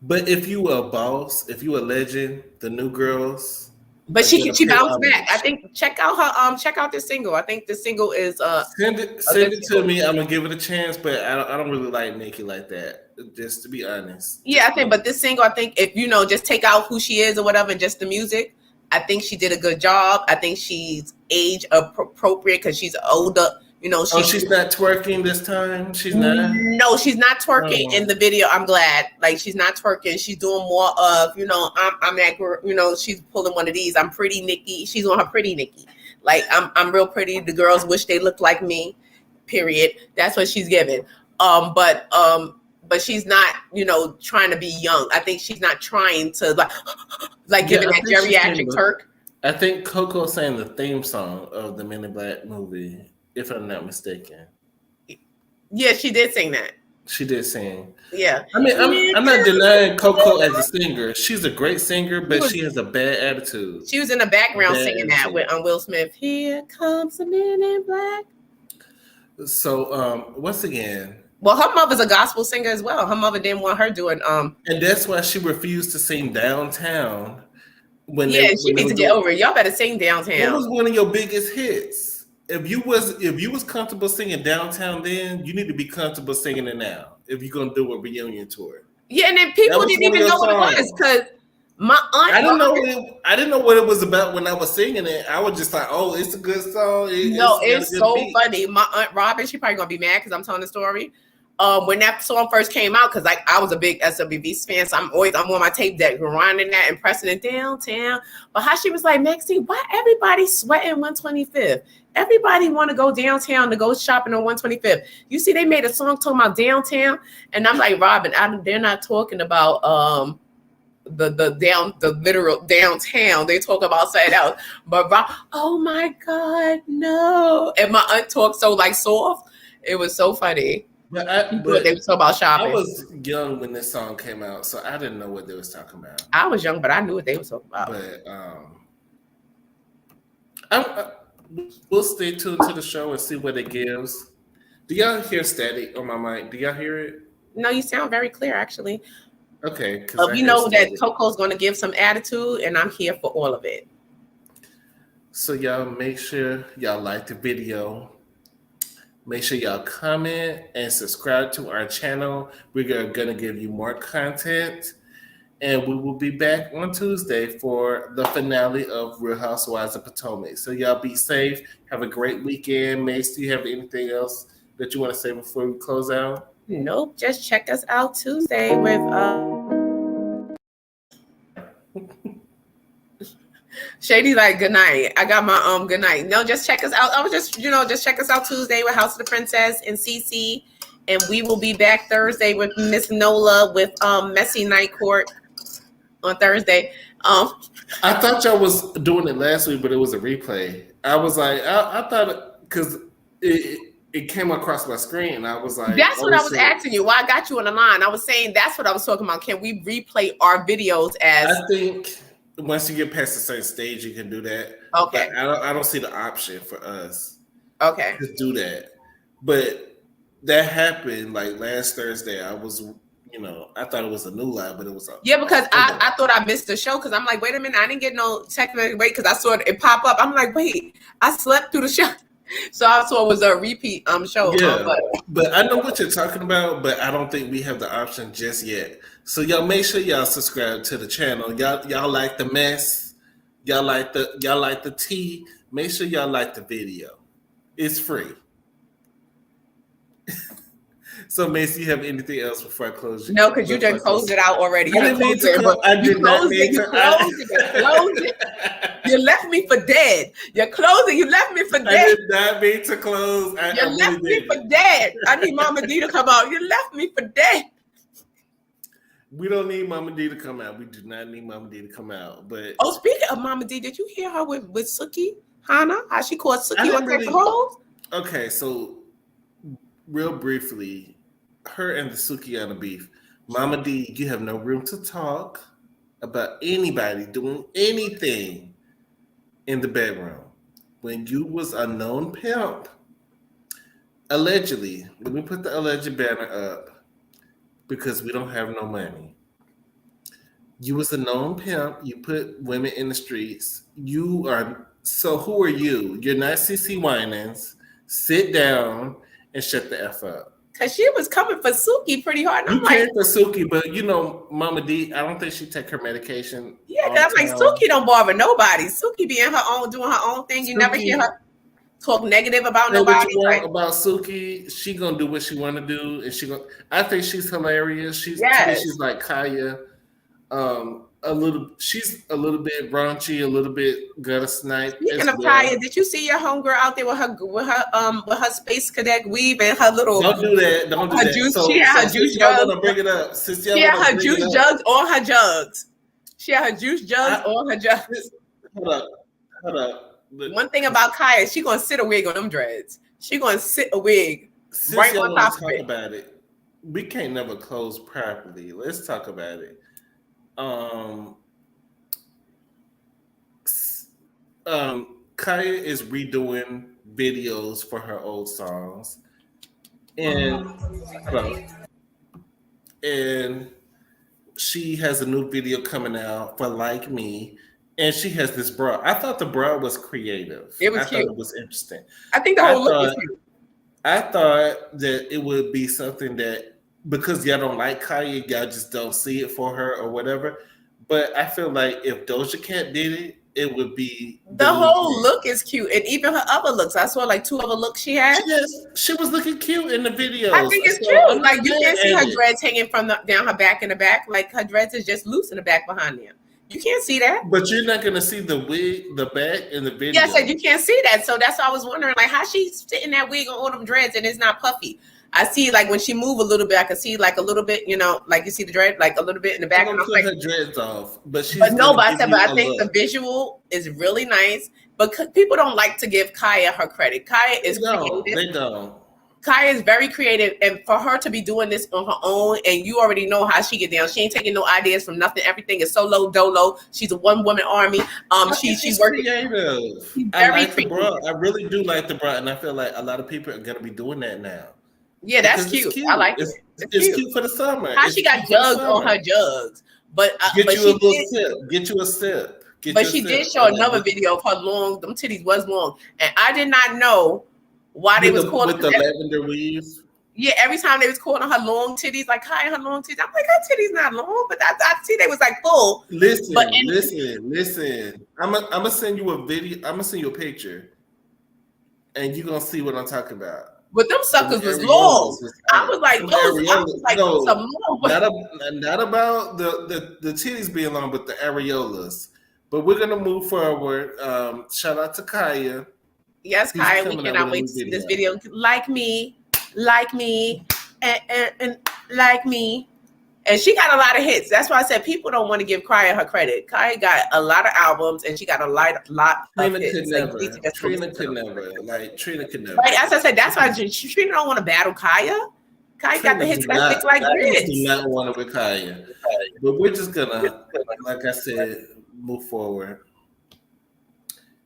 But if you were a boss, if you were a legend, the new girls. But she bounced back. I think check out this single. I think this single is send it to me. I'm gonna give it a chance, but I don't really like Nicki like that. Just to be honest. Yeah, but this single, I think if just take out who she is or whatever, and just the music, I think she did a good job. I think she's age appropriate because she's older. She's not twerking this time. She's not. No, she's not twerking in the video. I'm glad. Like she's not twerking. She's doing more of I'm that girl. She's pulling one of these. I'm pretty Nicki. She's on her pretty Nicki. Like I'm real pretty. The girls wish they looked like me. Period. That's what she's giving. But she's not, trying to be young. I think she's not trying to giving that geriatric twerk. I think Coco sang the theme song of the Men in Black movie, if I'm not mistaken. Yeah, she did sing that. She did sing. Yeah. I mean, I'm not denying Coco as a singer. She's a great singer, but she has a bad attitude. She was in the background singing that with Will Smith. Here comes the Men in Black. So, once again. Well, her mother's a gospel singer as well. Her mother didn't want her doing and that's why she refused to sing Downtown. She needs to get over it. Y'all better sing Downtown. It was one of your biggest hits. If you was comfortable singing Downtown then, you need to be comfortable singing it now. If you're gonna do a reunion tour. Yeah, and then people didn't even know what it was because my aunt. I didn't know what it was about when I was singing it. I was just like, "Oh, it's a good song." It's so funny. My aunt Robin, she probably gonna be mad because I'm telling the story. When that song first came out, because like I was a big SWV fan, so I'm on my tape deck grinding that and pressing it downtown. But how she was like, Maxine, why everybody sweating 125th? Everybody want to go downtown to go shopping on 125th. You see, they made a song talking about downtown, and I'm like, Robin, they're not talking about the literal downtown. They talk about something else. But oh my God, no! And my aunt talked so like soft. It was so funny. But they were talking about shopping. I was young when this song came out, so I didn't know what they was talking about. I was young, but I knew what they were talking about. But we'll stay tuned to the show and see what it gives. Do y'all hear static on my mic? Do y'all hear it? No, you sound very clear, actually. Okay. You know that Coco's going to give some attitude, and I'm here for all of it. So y'all make sure y'all like the video. Make sure y'all comment and subscribe to our channel. We're going to give you more content. And we will be back on Tuesday for the finale of Real Housewives of Potomac. So y'all be safe. Have a great weekend. Mase, do you have anything else that you want to say before we close out? Nope. Just check us out Tuesday with Shady like good night. I got my good night. No, just check us out. I was just check us out Tuesday with House of the Princess and CC. And we will be back Thursday with Miss Nola with Messy Night Court on Thursday. I thought y'all was doing it last week, but it was a replay. I was like, I thought because it came across my screen, and I was like, that's what I was asking you. Why I got you on the line? I was saying that's what I was talking about. Can we replay our videos as? I think once you get past a certain stage, you can do that. Okay. I don't see the option for us. Okay. To do that, but that happened like last Thursday. I was. I thought it was a new live, but it was because I thought I missed the show because I'm like, wait a minute, I didn't get no technical wait because I saw it pop up. I'm like, wait, I slept through the show, so I saw it was a repeat show. Yeah, but I know what you're talking about, but I don't think we have the option just yet. So y'all make sure y'all subscribe to the channel. Y'all like the mess, y'all like the tea. Make sure y'all like the video. It's free. So, Mace, you have anything else before I close? No, because you just closed it out already. You closed it. You left me for dead. You're closing. You left me for dead. I did not mean to close. You left me for dead. I need Mama D to come out. You left me for dead. We don't need Mama D to come out. We do not need Mama D to come out. But speaking of Mama D, did you hear her with Suki Hana? How she called Suki on the road? Okay, so real briefly, her and the Sukiana beef. Mama D, you have no room to talk about anybody doing anything in the bedroom. When you was a known pimp, allegedly, let me put the alleged banner up because we don't have no money. You was a known pimp. You put women in the streets. Who are you? You're not CC Winans. Sit down and shut the F up. Because she was coming for Suki pretty hard. You came for Suki, but Mama D, I don't think she take her medication. Yeah, because I'm like, Suki don't bother nobody. Suki be in her own, doing her own thing. You never hear her talk negative about nobody. About Suki, she gonna do what she want to do, and I think she's hilarious. She's like Kaya. She's a little bit raunchy, a little bit gutter snipe. Speaking of Kaya, did you see your homegirl out there with her space cadet weave and her little? Don't do that. Don't do that. She had her juice jugs. Y'all want to bring it up? She had her juice jugs on her jugs. She had her juice jugs on her jugs. Hold up. One thing about Kaya, she gonna sit a wig on them dreads. She gonna sit a wig right on top of it. About it. We can't never close properly. Let's talk about it. Kaya is redoing videos for her old songs, and she has a new video coming out for Like Me, and she has this bra. I thought the bra was creative. It was cute. Thought it was interesting. I think the whole look was cute. I thought that it would be something that because y'all don't like Kaya, y'all just don't see it for her or whatever. But I feel like if Doja Cat did it, it would be the whole look is cute, and even her other looks. I saw like 2 other looks she had. Yes, she was looking cute in the videos. I think it's cute. Like you can't see her dreads hanging from down her back in the back. Like her dreads is just loose in the back behind them. You can't see that. But you're not gonna see the wig, the back in the video. Yeah, I said you can't see that. So that's why I was wondering, like, how she's sitting that wig on all them dreads and it's not puffy. I see, like, when she move a little bit, I can see, like, a little bit, you know, like you see the dread, like a little bit in the back. I'm gonna cut her dreads off, but she's. But no, but I said, but I think the visual is really nice. But people don't like to give Kaya her credit. Kaya is creative. They don't. Kaya is very creative, and for her to be doing this on her own, and you already know how she get down. She ain't taking no ideas from nothing. Everything is solo dolo. She's a one-woman army. She's working. Creative. I like the bra. I really do like the bra, and I feel like a lot of people are gonna be doing that now. Yeah, that's cute. I like it. It's cute for the summer. How she got jugs on her jugs, but get you a little sip. Get you a sip. But she did show another video of her long. Them titties was long, and I did not know why they was calling with the lavender weave. Yeah, every time they was calling her long titties, like hi, her long titties. I'm like, her titties not long, but I see they was like full. Listen. I'm gonna send you a video. I'm gonna send you a picture, and you're gonna see what I'm talking about. But them suckers was long. I was like, no, not about the titties being long, but the areolas. But we're gonna move forward. Shout out to Kaya. Yes, Kaya, we cannot wait to see this video. Like me, and like me. And she got a lot of hits. That's why I said people don't want to give Kaya her credit. Kaya got a lot of albums, and she got a lot of hits. Trina could never. Like, as I said, that's why Trina don't want to battle Kaya. Kaya got the hits that stick like grits. Do not want to with Kaya. But we're just gonna, like I said, move forward.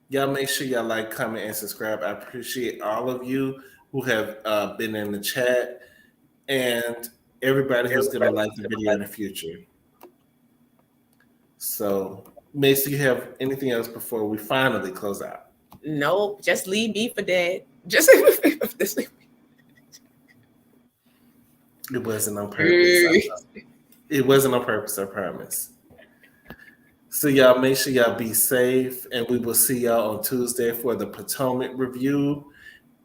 Y'all make sure y'all like, comment, and subscribe. I appreciate all of you who have been in the chat and everybody who's going to like the video in the future. So, Mase, you have anything else before we finally close out? Nope, just leave me for dead. Just leave me. It wasn't on purpose. It wasn't on purpose, I promise. So y'all make sure y'all be safe, and we will see y'all on Tuesday for the Potomac review.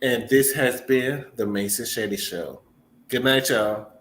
And this has been the Mase and Shady Show. Good night, y'all.